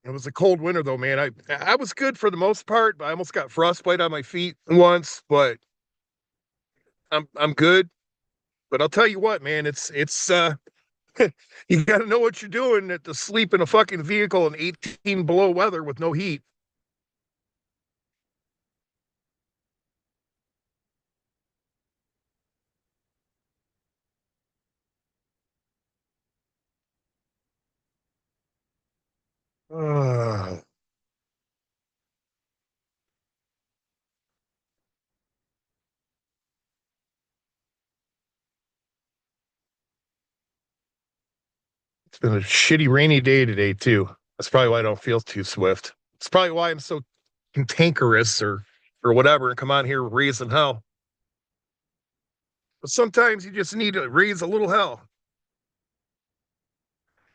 it was a cold winter though, man. I was good for the most part. I almost got frostbite on my feet once, but I'm good. But I'll tell you what, man, it's You got to know what you're doing to sleep in a fucking vehicle in 18 below weather with no heat. Uh, it's been a shitty rainy day today too. That's probably why I don't feel too swift. It's probably why I'm so cantankerous or whatever and come on here raising hell. But sometimes you just need to raise a little hell.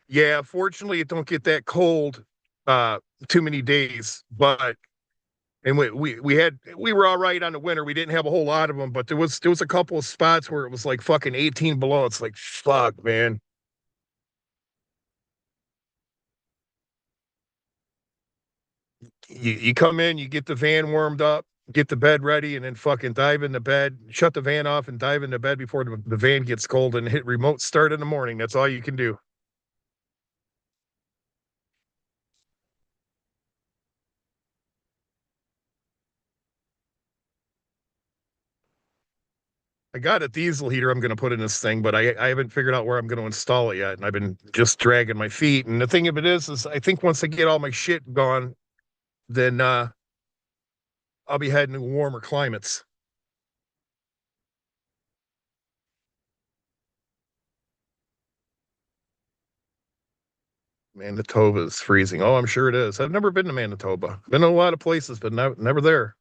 Yeah, fortunately it don't get that cold uh too many days, but and we were all right on the winter. We didn't have a whole lot of them, but there was a couple of spots where it was like fucking 18 below. It's like fuck, man. You come in, you get the van warmed up, get the bed ready, and then fucking dive in the bed, shut the van off, and dive in the bed before the van gets cold, and hit remote start in the morning. That's all you can do. I got a diesel heater I'm going to put in this thing, but I haven't figured out where I'm going to install it yet, and I've been just dragging my feet. And the thing of it is I think once I get all my shit gone, then I'll be heading to warmer climates. Manitoba is freezing. Oh, I'm sure it is. I've never been to Manitoba. Been to a lot of places, but never there.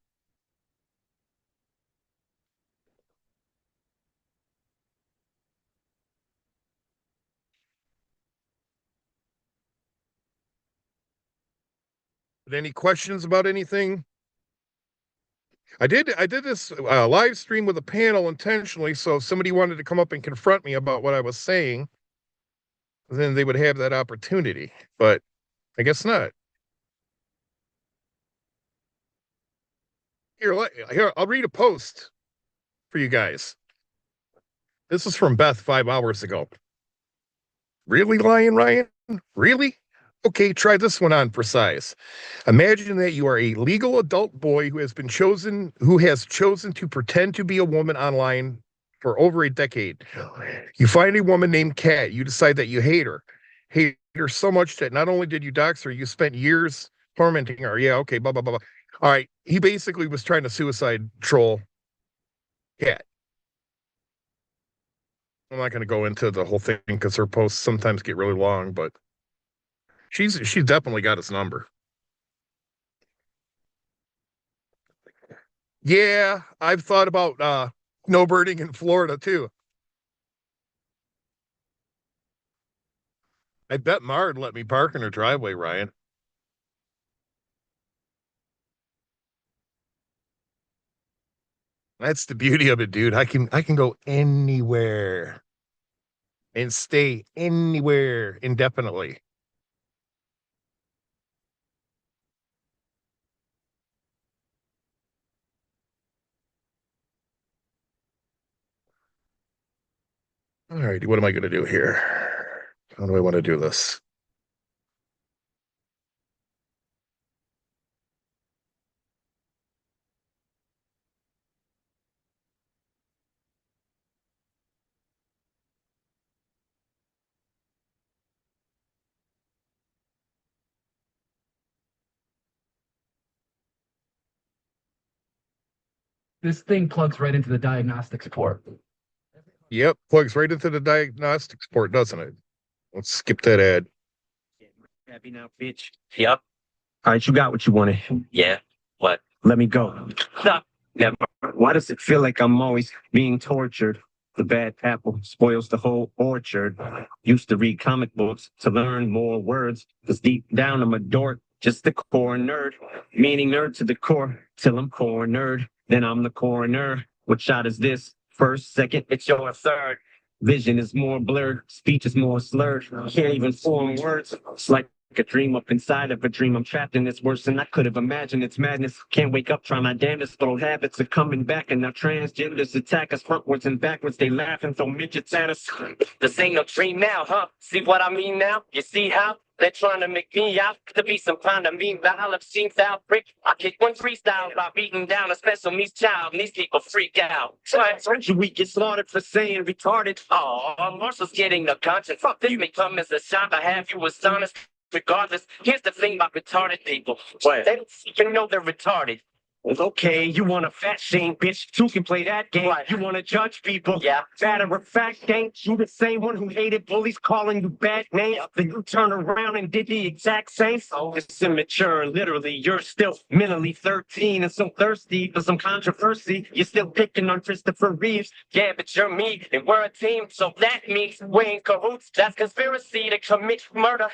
But any questions about anything? I did this live stream with a panel intentionally, so if somebody wanted to come up and confront me about what I was saying, then they would have that opportunity. But I guess not. Here, I'll read a post for you guys. This is from Beth 5 hours ago. Really, Lion Ryan? Really? Okay, try this one on for size. Imagine that you are a legal adult boy who has chosen to pretend to be a woman online for over a decade. You find a woman named Kat. You decide that you hate her so much that not only did you dox her, you spent years tormenting her. Yeah, okay, blah blah blah. All right, he basically was trying to suicide troll Kat. I'm not going to go into the whole thing because her posts sometimes get really long, but she's definitely got his number. Yeah, I've thought about snowbirding in Florida too. I bet Mard let me park in her driveway, Ryan. That's the beauty of it, dude. I can go anywhere and stay anywhere indefinitely. All right, what am I going to do here? How do I want to do this? This thing plugs right into the diagnostics port. Yep, plugs right into the diagnostics port, doesn't it? Let's skip that ad. Happy now, bitch. Yep. All right, you got what you wanted. Yeah. What? Let me go. Stop. Never. Why does it feel like I'm always being tortured? The bad apple spoils the whole orchard. Used to read comic books to learn more words, because deep down I'm a dork, just the core nerd. Meaning nerd to the core, till I'm cornered. Then I'm the coroner. What shot is this? First, second, it's your third. Vision is more blurred, speech is more slurred. Can't even form words. It's like a dream up inside of a dream. I'm trapped in this worse than I could have imagined. It's madness. Can't wake up, try my damnedest. Old habits are coming back, and now transgenders attack us frontwards and backwards. They laugh and throw midgets at us. This ain't no dream now, huh? See what I mean now? You see how? They're trying to make me out to be some kind of mean battle of seen South Brick. I kick one freestyle by beating down a special needs child, and these people freak out. So I told you we get slaughtered for saying retarded. Oh, Marshall's getting the conscience. Fuck this may come as a shock. I have you astonished. Regardless, here's the thing about retarded people. What? They don't even know they're retarded. Okay, you want a fat shame, bitch. Two can play that game. What? You want to judge people. Yeah. Matter of fact, ain't you the same one who hated bullies calling you bad names? Yep. Then you turn around and did the exact same? So it's immature. Literally, you're still mentally 13 and so thirsty for some controversy. You're still picking on Christopher Reeves. Yeah, but you're me and we're a team. So that means we ain't cahoots. That's conspiracy to commit murder.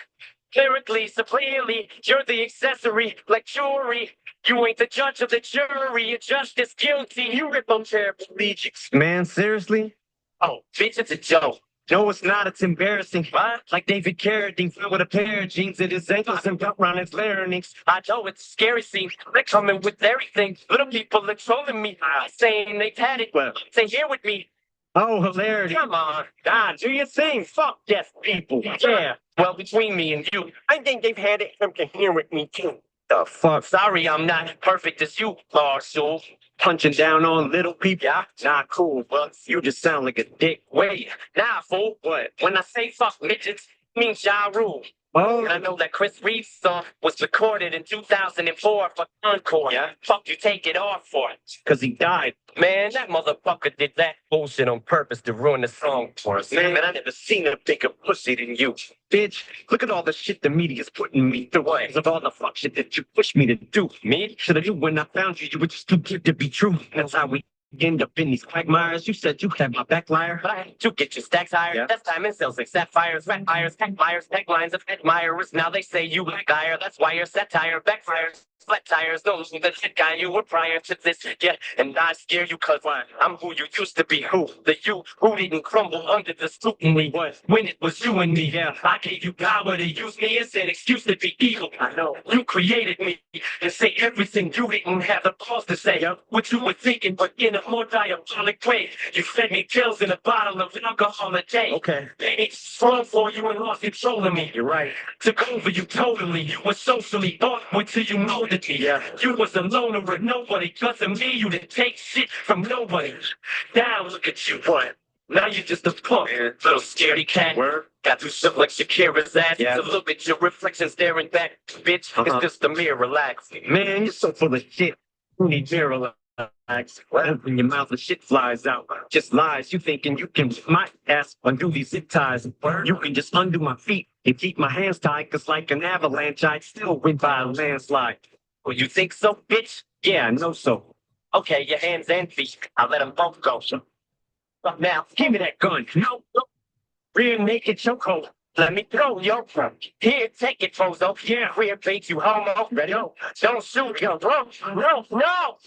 Lyrically, so clearly, you're the accessory, like jewelry. You ain't the judge of the jury, you're just as guilty. You rip on paraplegics. Man, seriously? Oh, bitch, it's a joke. No, it's not, it's embarrassing. What? Like David Carradine filled with a pair of jeans at his ankles and belt around his larynx. I know it's a scary scene. They're coming with everything. Little people are trolling me, saying they've had it. Well, say here with me. Oh, hilarity. Come on. God, do your thing. Fuck deaf people. Yeah. Well, between me and you, I think they've had it from here with me too. The fuck? Sorry, I'm not perfect as you, Marshall. Punching down on little people. Yeah, not cool. Well, you just sound like a dick. Wait, nah, fool. What? When I say fuck midgets, it means Ja Rule. Oh, I know that Chris Reeves song was recorded in 2004 for Encore. Yeah. Fuck you take it off for it. Cause he died. Man, that motherfucker did that bullshit on purpose to ruin the song for us. Man, I never seen a bigger pussy than you. Bitch, look at all the shit the media's putting me through. Because of all the fuck shit that you pushed me to do. Me? Should have knew when I found you, you were just too good to be true. That's how we end up in these quagmires. You said you had my back, liar. But I had to get your stacks higher. Yeah. That's time in sales like sapphires, vampires, techmires, tech lines of admirers. Now they say you like higher. That's why your satire backfires. Flat tires, those were the shit guy you were prior to this. Yeah, and I scare you cause I'm who you used to be. Who? The you who didn't crumble under the scrutiny. What? When it was you and me. Yeah, I gave you power to use me as an excuse to be evil. I know. You created me and say everything you didn't have the cause to say. Yep. What you were thinking, but in a more diabolic way. You fed me pills in a bottle of alcohol a day. Okay. Baby, strong for you and lost control of me. You're right. Took over you totally. You were socially awkward till you molded me. Yeah. You was a loner with nobody. Cause of me, you didn't take shit from nobody. Now look at you, what? Now you're just a punk, little scaredy cat. Word. Got through shit like Shakira's ass. Yeah. So look at your reflection staring back, bitch. It's just a mirror, relax. Man, you're so full of shit. You need mirror, relax. Open your mouth and shit flies out. Just lies. You thinking you can my ass undo these zip ties. Word. You can just undo my feet and keep my hands tied. Cause like an avalanche, I'd still win by a landslide. Well, you think so, bitch? Yeah, I know so. Okay, your hands and feet. I'll let them both go. But now, give me that gun. No, no. Rear naked chokehold. Let me go, yo. Here, take it, Fozo. Yeah, rear bait, you homo. Ready? No, don't shoot, yo. No.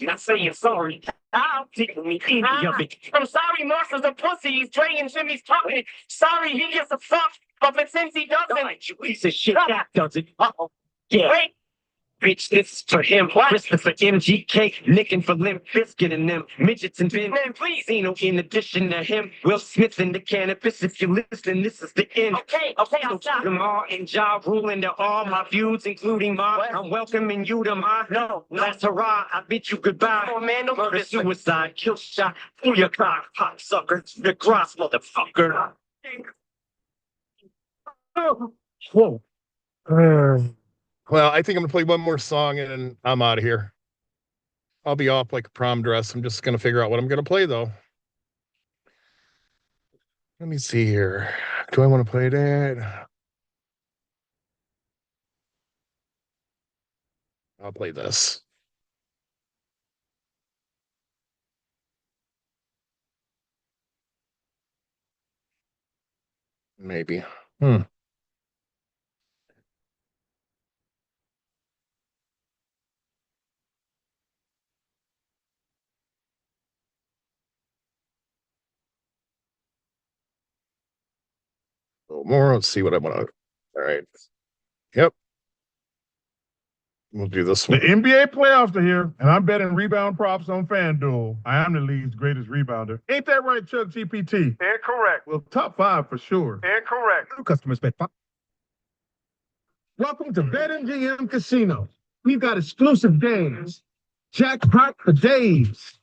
Not saying sorry. I'll take me in of it. I'm sorry, Marshall's a pussy. He's Dre and Jimmy's puppet. Sorry, he gives a fuck. But since he doesn't. You piece of shit, that does it. Uh-oh. Yeah. Wait. Bitch, this is for him. What? Christopher MGK, licking for Limp Bizkit and them midgets and Ben. Man, please. Zeno, in addition to him, Will Smith in the cannabis. If you're listening, this is the end. Okay, I'll stop. Lamar and Ja ruling to all my feuds, including mine. What? I'm welcoming you to mine. No. Last hurrah, I bid you goodbye. Oh, man, murder, suicide, kill shot, pull your cock, pop sucker, the grass motherfucker. Whoa. Well, I think I'm gonna play one more song and then I'm out of here. I'll be off like a prom dress. I'm just gonna figure out what I'm gonna play though. Let me see here. Do I want to play that? I'll play this. Maybe. A little more. Let's see what I want to. All right. Yep. We'll do this The one. NBA playoffs are here, and I'm betting rebound props on FanDuel. I am the league's greatest rebounder. Ain't that right, Chuck GPT? Incorrect. Well, top 5 for sure. Incorrect. New customers bet 5. Welcome to BetMGM Casino. We've got exclusive games, jackpot for days.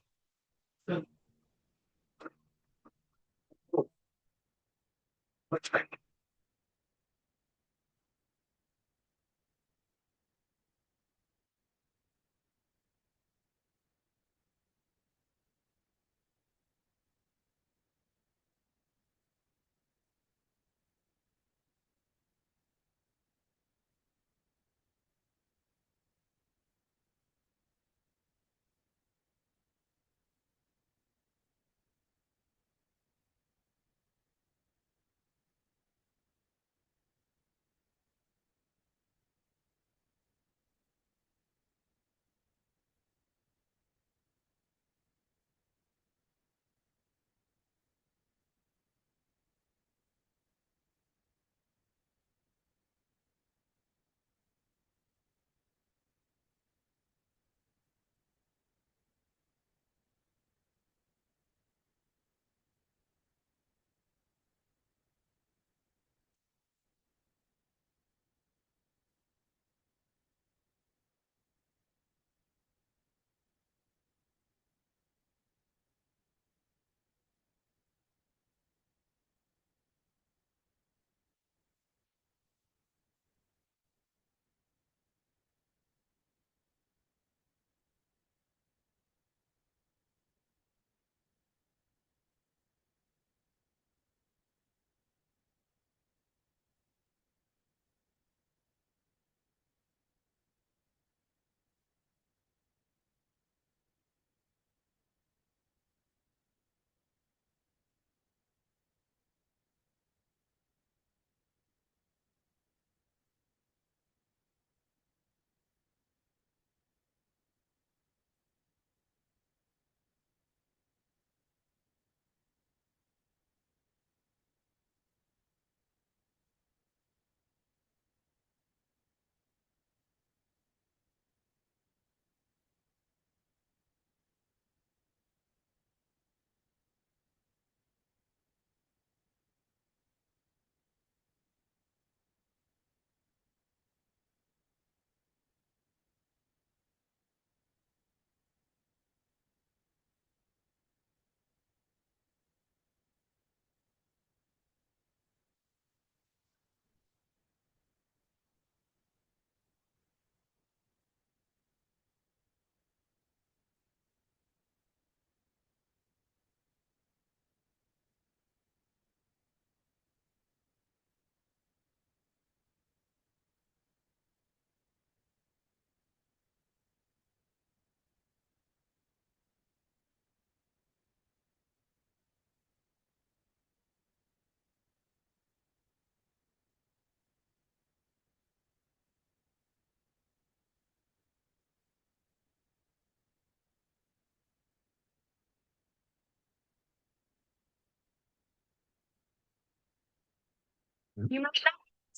You must know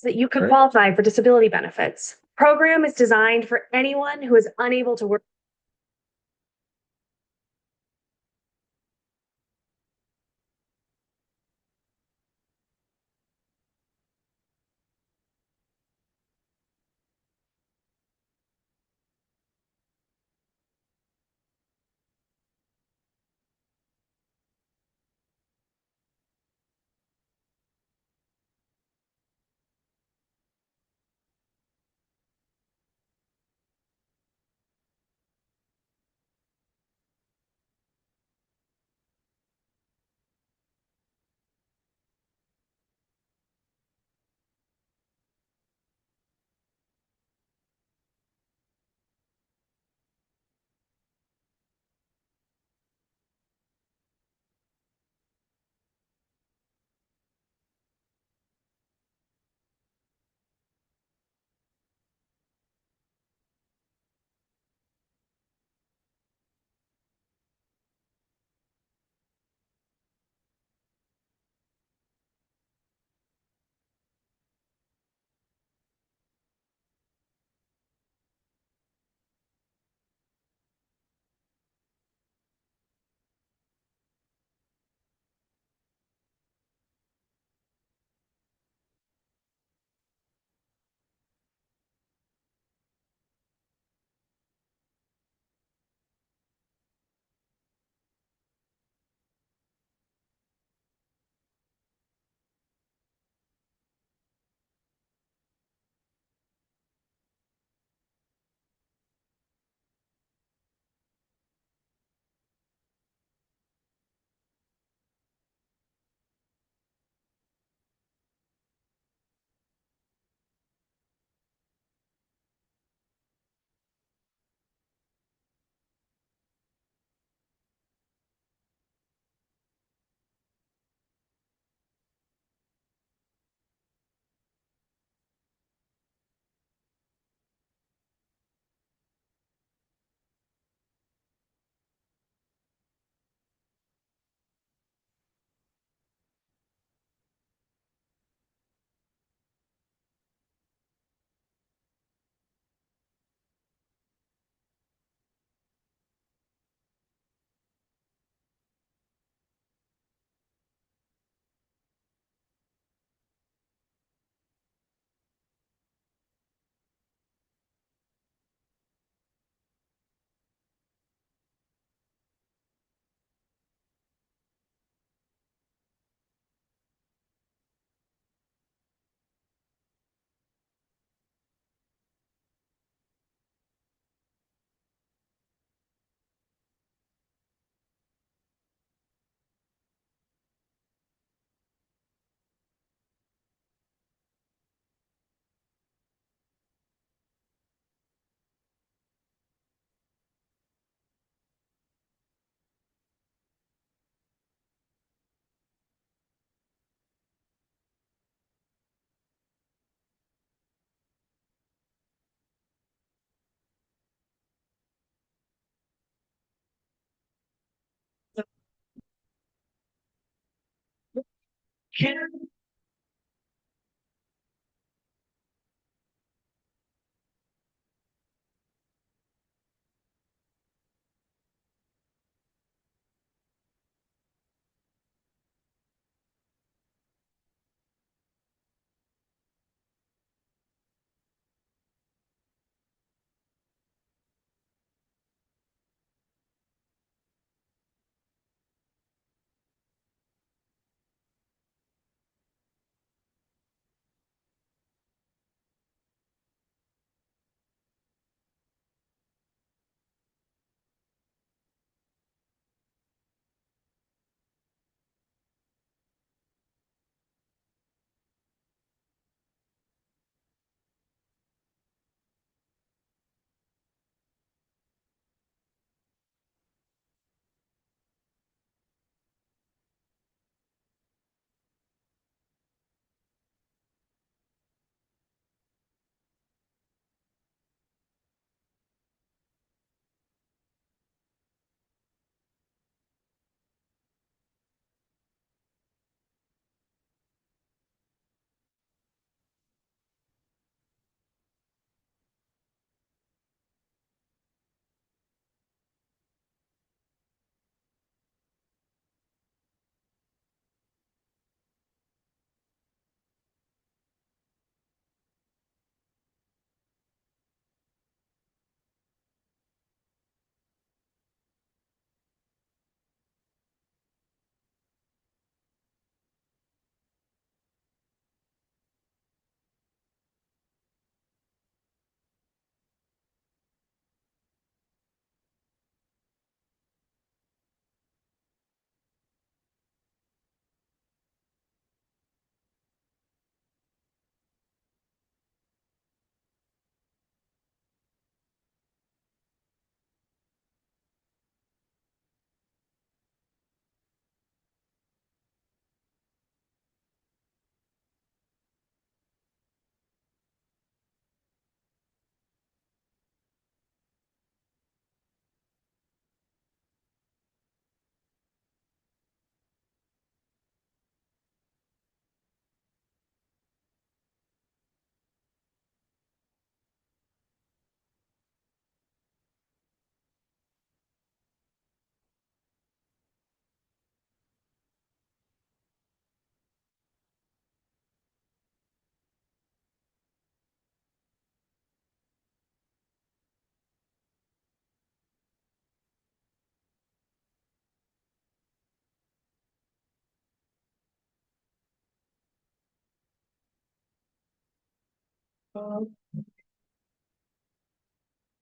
that you could qualify for disability benefits. Program is designed for anyone who is unable to work.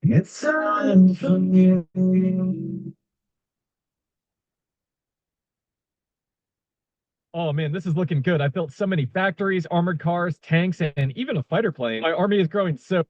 It's time for you. Oh man, this is looking good. I built so many factories, armored cars, tanks, and even a fighter plane. My army is growing so.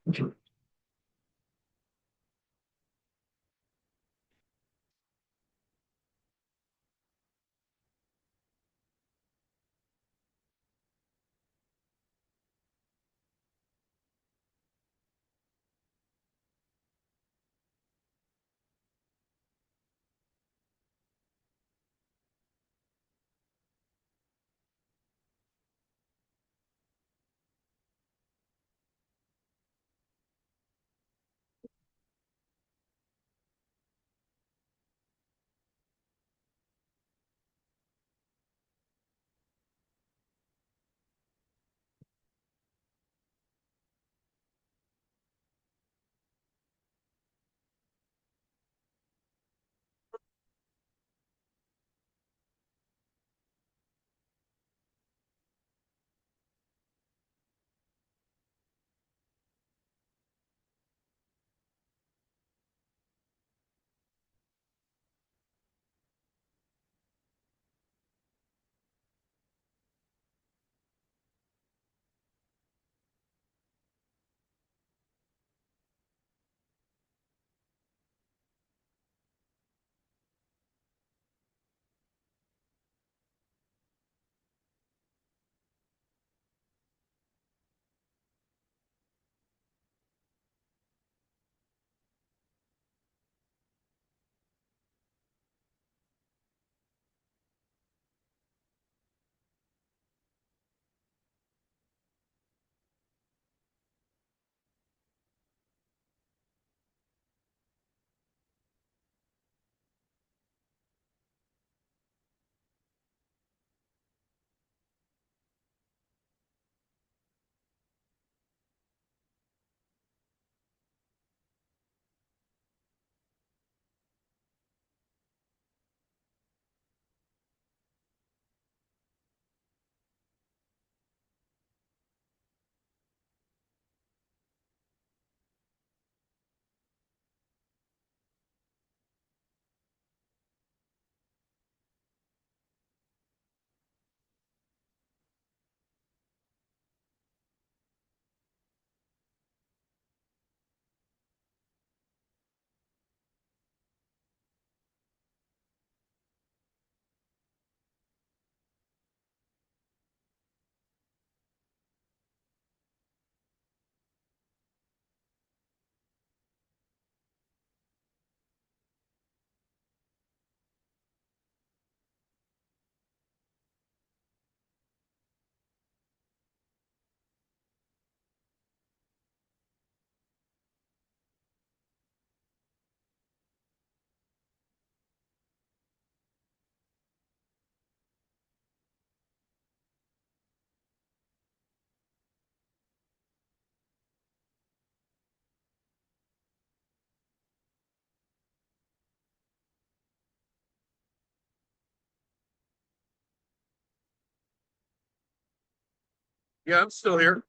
Yeah, I'm still here.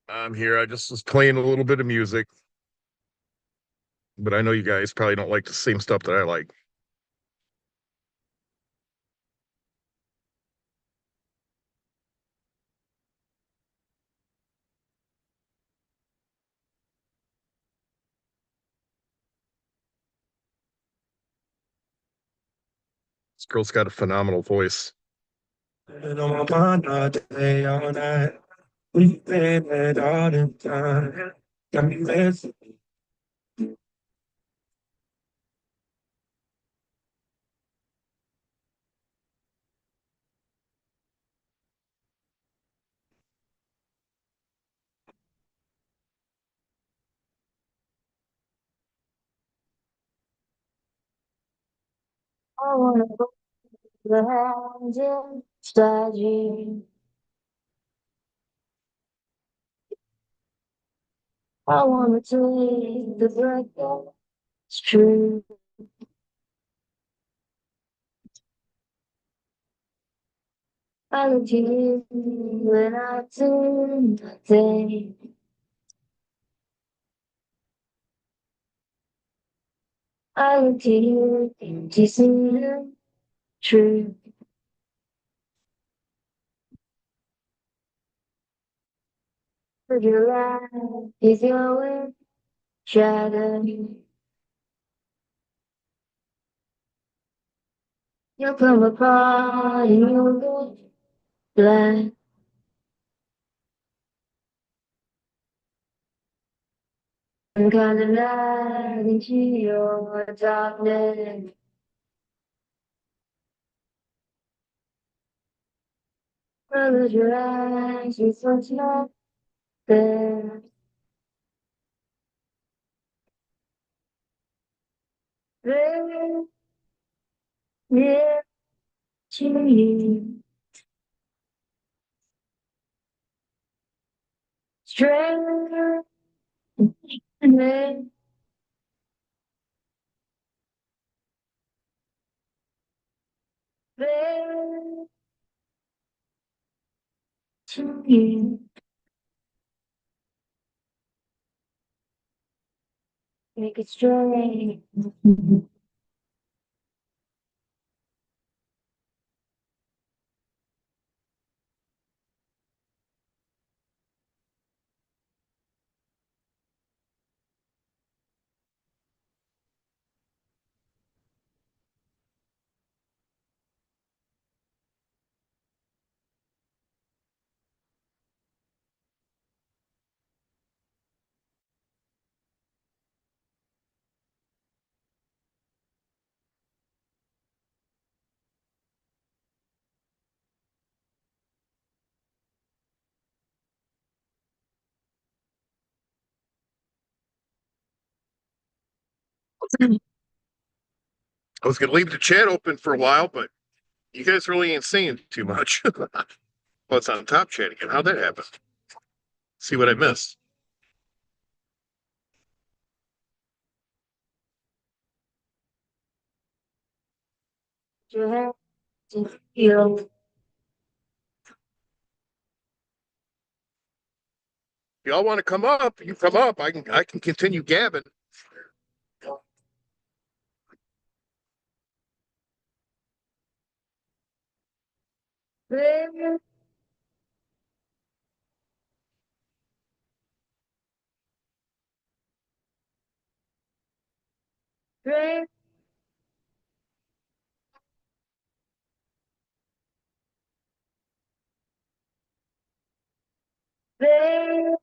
I'm here. I just was playing a little bit of music, but I know you guys probably don't like the same stuff that I like. This girl's got a phenomenal voice. And on my mind all day, all night. We've been at all the time. Got me messing. I wanna put the hands inside you. I wanna take the breath that's true. I look to you when I do nothing. I look to you to see the truth. But your life is your shadow. You'll come apart and you'll go black. I'm kind of light into your darkness. Close your eyes, it's what's not there. Very near to you. Stranger and then very to you. Make it straight. I was gonna leave the chat open for a while, but you guys really ain't saying too much. Well, it's on top chat again. How'd that happen? See what I missed. Your hands to feel. If y'all want to come up, you come up. I can continue gabbing. Very, very, very.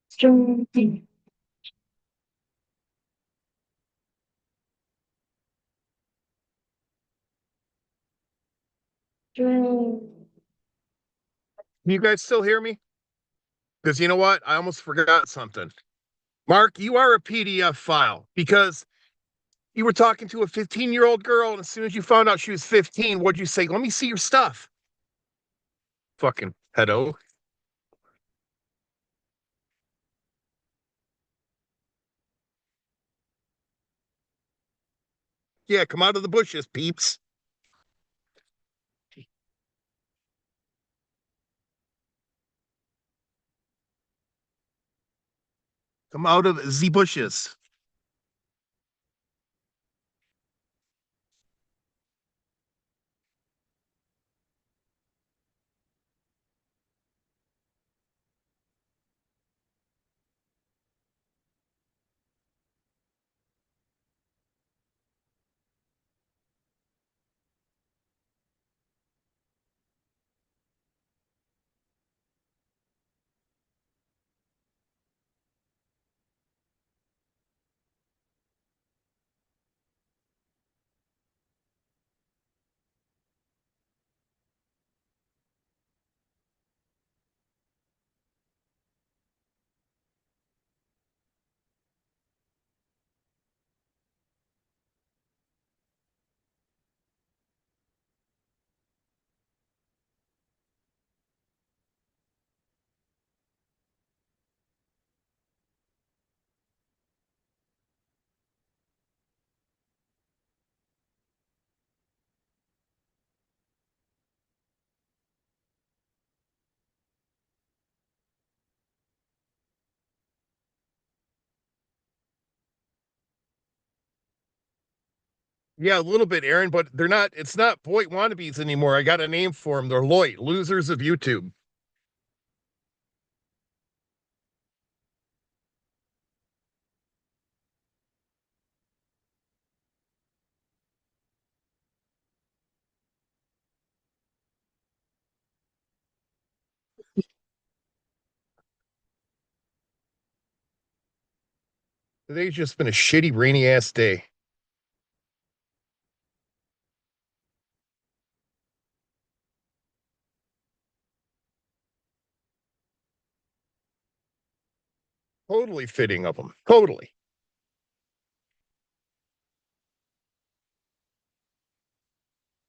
Strong. Can you guys still hear me? Because you know what? I almost forgot something. Mark, you are a PDF file because you were talking to a 15-year-old girl, and as soon as you found out she was 15, what'd you say? Let me see your stuff. Fucking pedo. Yeah, come out of the bushes, peeps. Come out of the bushes. Yeah, a little bit, Aaron, but they're not, it's not Voight wannabes anymore. I got a name for them. They're loyt, losers of YouTube. Today's just been a shitty, rainy ass day. Totally fitting of them. Totally.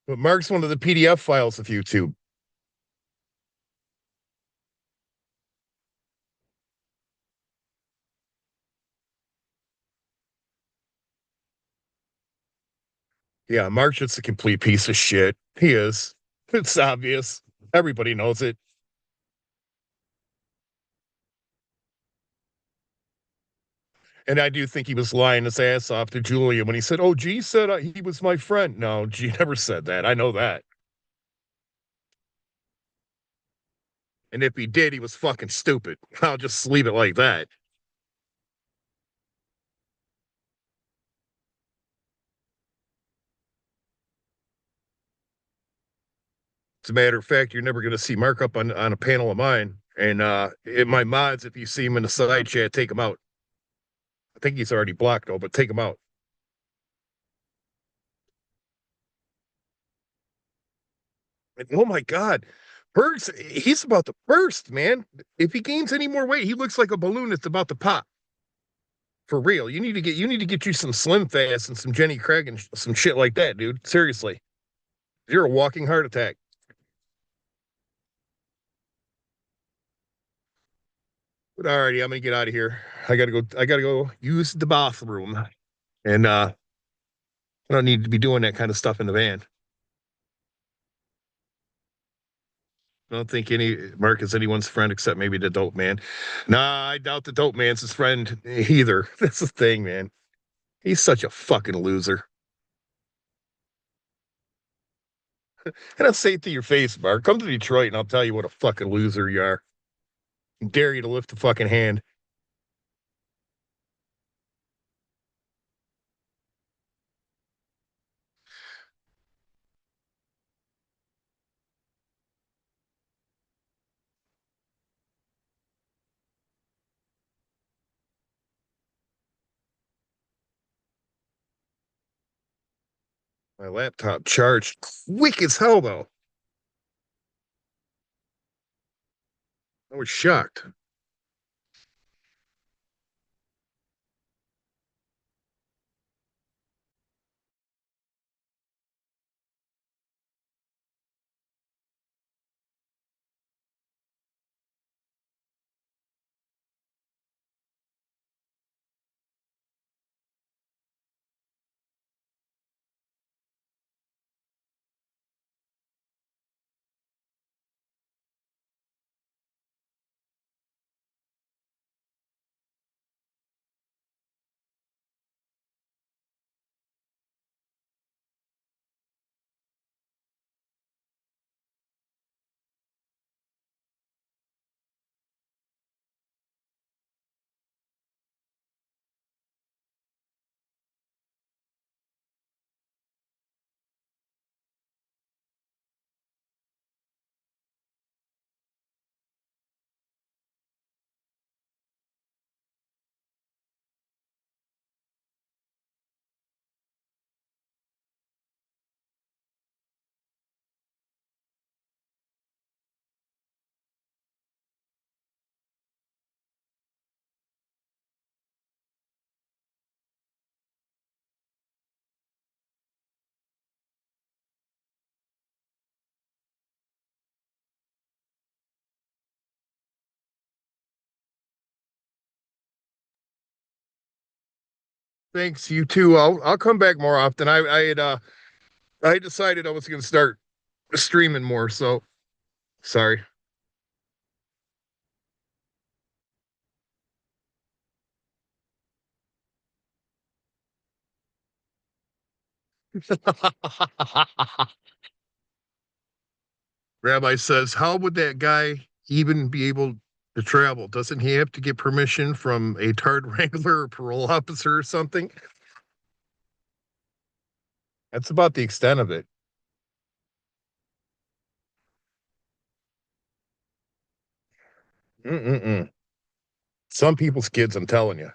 But Mark's one of the PDF files of YouTube. Yeah, Mark's just a complete piece of shit. He is. It's obvious. Everybody knows it. And I do think he was lying his ass off to Julia when he said, "Oh, G said he was my friend." No, G never said that. I know that. And if he did, he was fucking stupid. I'll just leave it like that. As a matter of fact, you're never going to see Mark up on a panel of mine. And in my mods, if you see him in the side chat, take him out. I think he's already blocked though, but take him out. And, oh my God. Berg's, he's about to burst, man. If he gains any more weight, he looks like a balloon that's about to pop. For real. You need to get you some Slim Fast and some Jenny Craig and some shit like that, dude. Seriously. You're a walking heart attack. But alrighty, I'm gonna get out of here. I gotta go use the bathroom. And I don't need to be doing that kind of stuff in the van. I don't think any Mark is anyone's friend except maybe the dope man. Nah, I doubt the dope man's his friend either. That's the thing, man. He's such a fucking loser. And I'll say it to your face, Mark. Come to Detroit and I'll tell you what a fucking loser you are. I dare you to lift a fucking hand. My laptop charged quick as hell, though. I was shocked. Thanks, you too. I'll come back more often. I decided I was gonna start streaming more, so sorry. Rabbi says, how would that guy even be able to travel? Doesn't he have to get permission from a tard wrangler or parole officer or something? That's about the extent of it. Mm-mm-mm. Some people's kids, I'm telling you.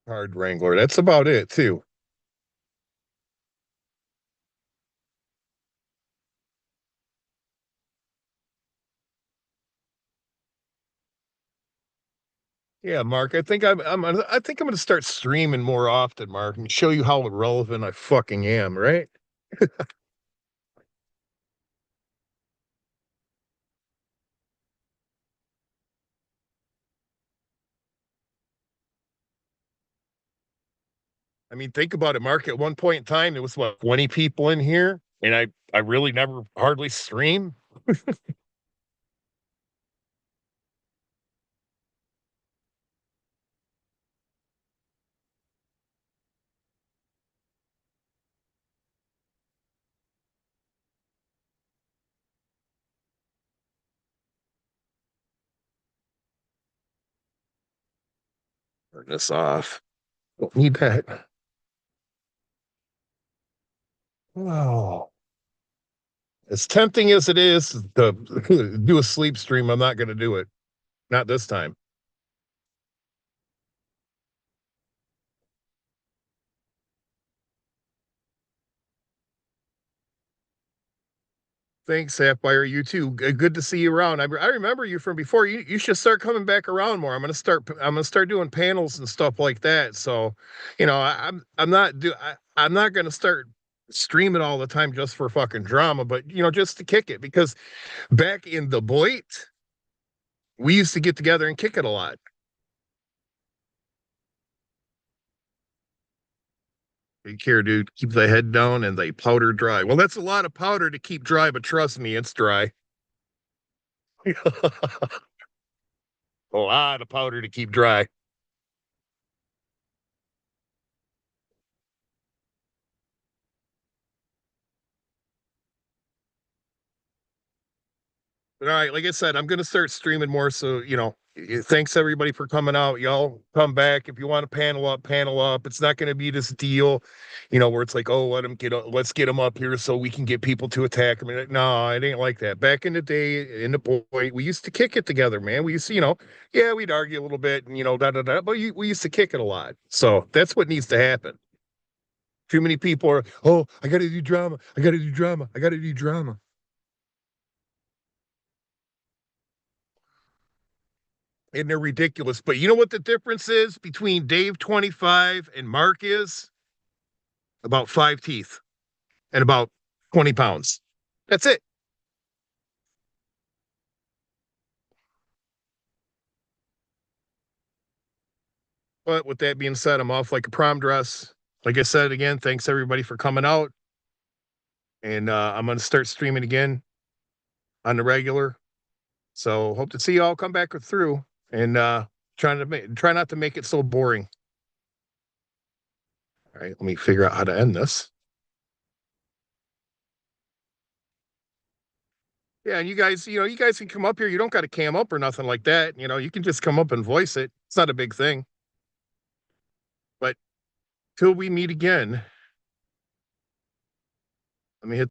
Tard wrangler. That's about it, too. Yeah, Mark. I think I'm gonna start streaming more often, Mark, and show you how irrelevant I fucking am, right? I mean, think about it, Mark. At one point in time, there was what 20 people in here, and I really never hardly stream. Turn this off. Don't need that. Oh, as tempting as it is to do a sleep stream, I'm not going to do it. Not this time. Thanks, Sapphire. You too. Good to see you around. I remember you from before. You should start coming back around more. I'm gonna start doing panels and stuff like that. So, I'm not gonna start streaming all the time just for fucking drama, but just to kick it because back in the Boyd, we used to get together and kick it a lot. Take care, dude. Keep the head down and they powder dry. Well, that's a lot of powder to keep dry, but trust me, it's dry. A lot of powder to keep dry. But all right, like I said, I'm gonna start streaming more. So thanks everybody for coming out. Y'all come back if you want to panel up, panel up. It's not gonna be this deal, where it's like, oh, let's get them up here so we can get people to attack them. No, it ain't like that. Back in the day, in the Boyd, we used to kick it together, man. We used to, yeah, we'd argue a little bit, and da da da, but we used to kick it a lot. So that's what needs to happen. Too many people are, oh, I gotta do drama, I gotta do drama, I gotta do drama. And they're ridiculous. But you know what the difference is between Dave 25 and Mark is? About 5 teeth and about 20 pounds. That's it. But with that being said, I'm off like a prom dress. Like I said again, thanks everybody for coming out. And I'm going to start streaming again on the regular. So hope to see you all come back through and try not to make it so boring. All right, let me figure out how to end this. Yeah, and you guys can come up here. You don't got to cam up or nothing like that. You can just come up and voice it. It's not a big thing. But till we meet again, let me hit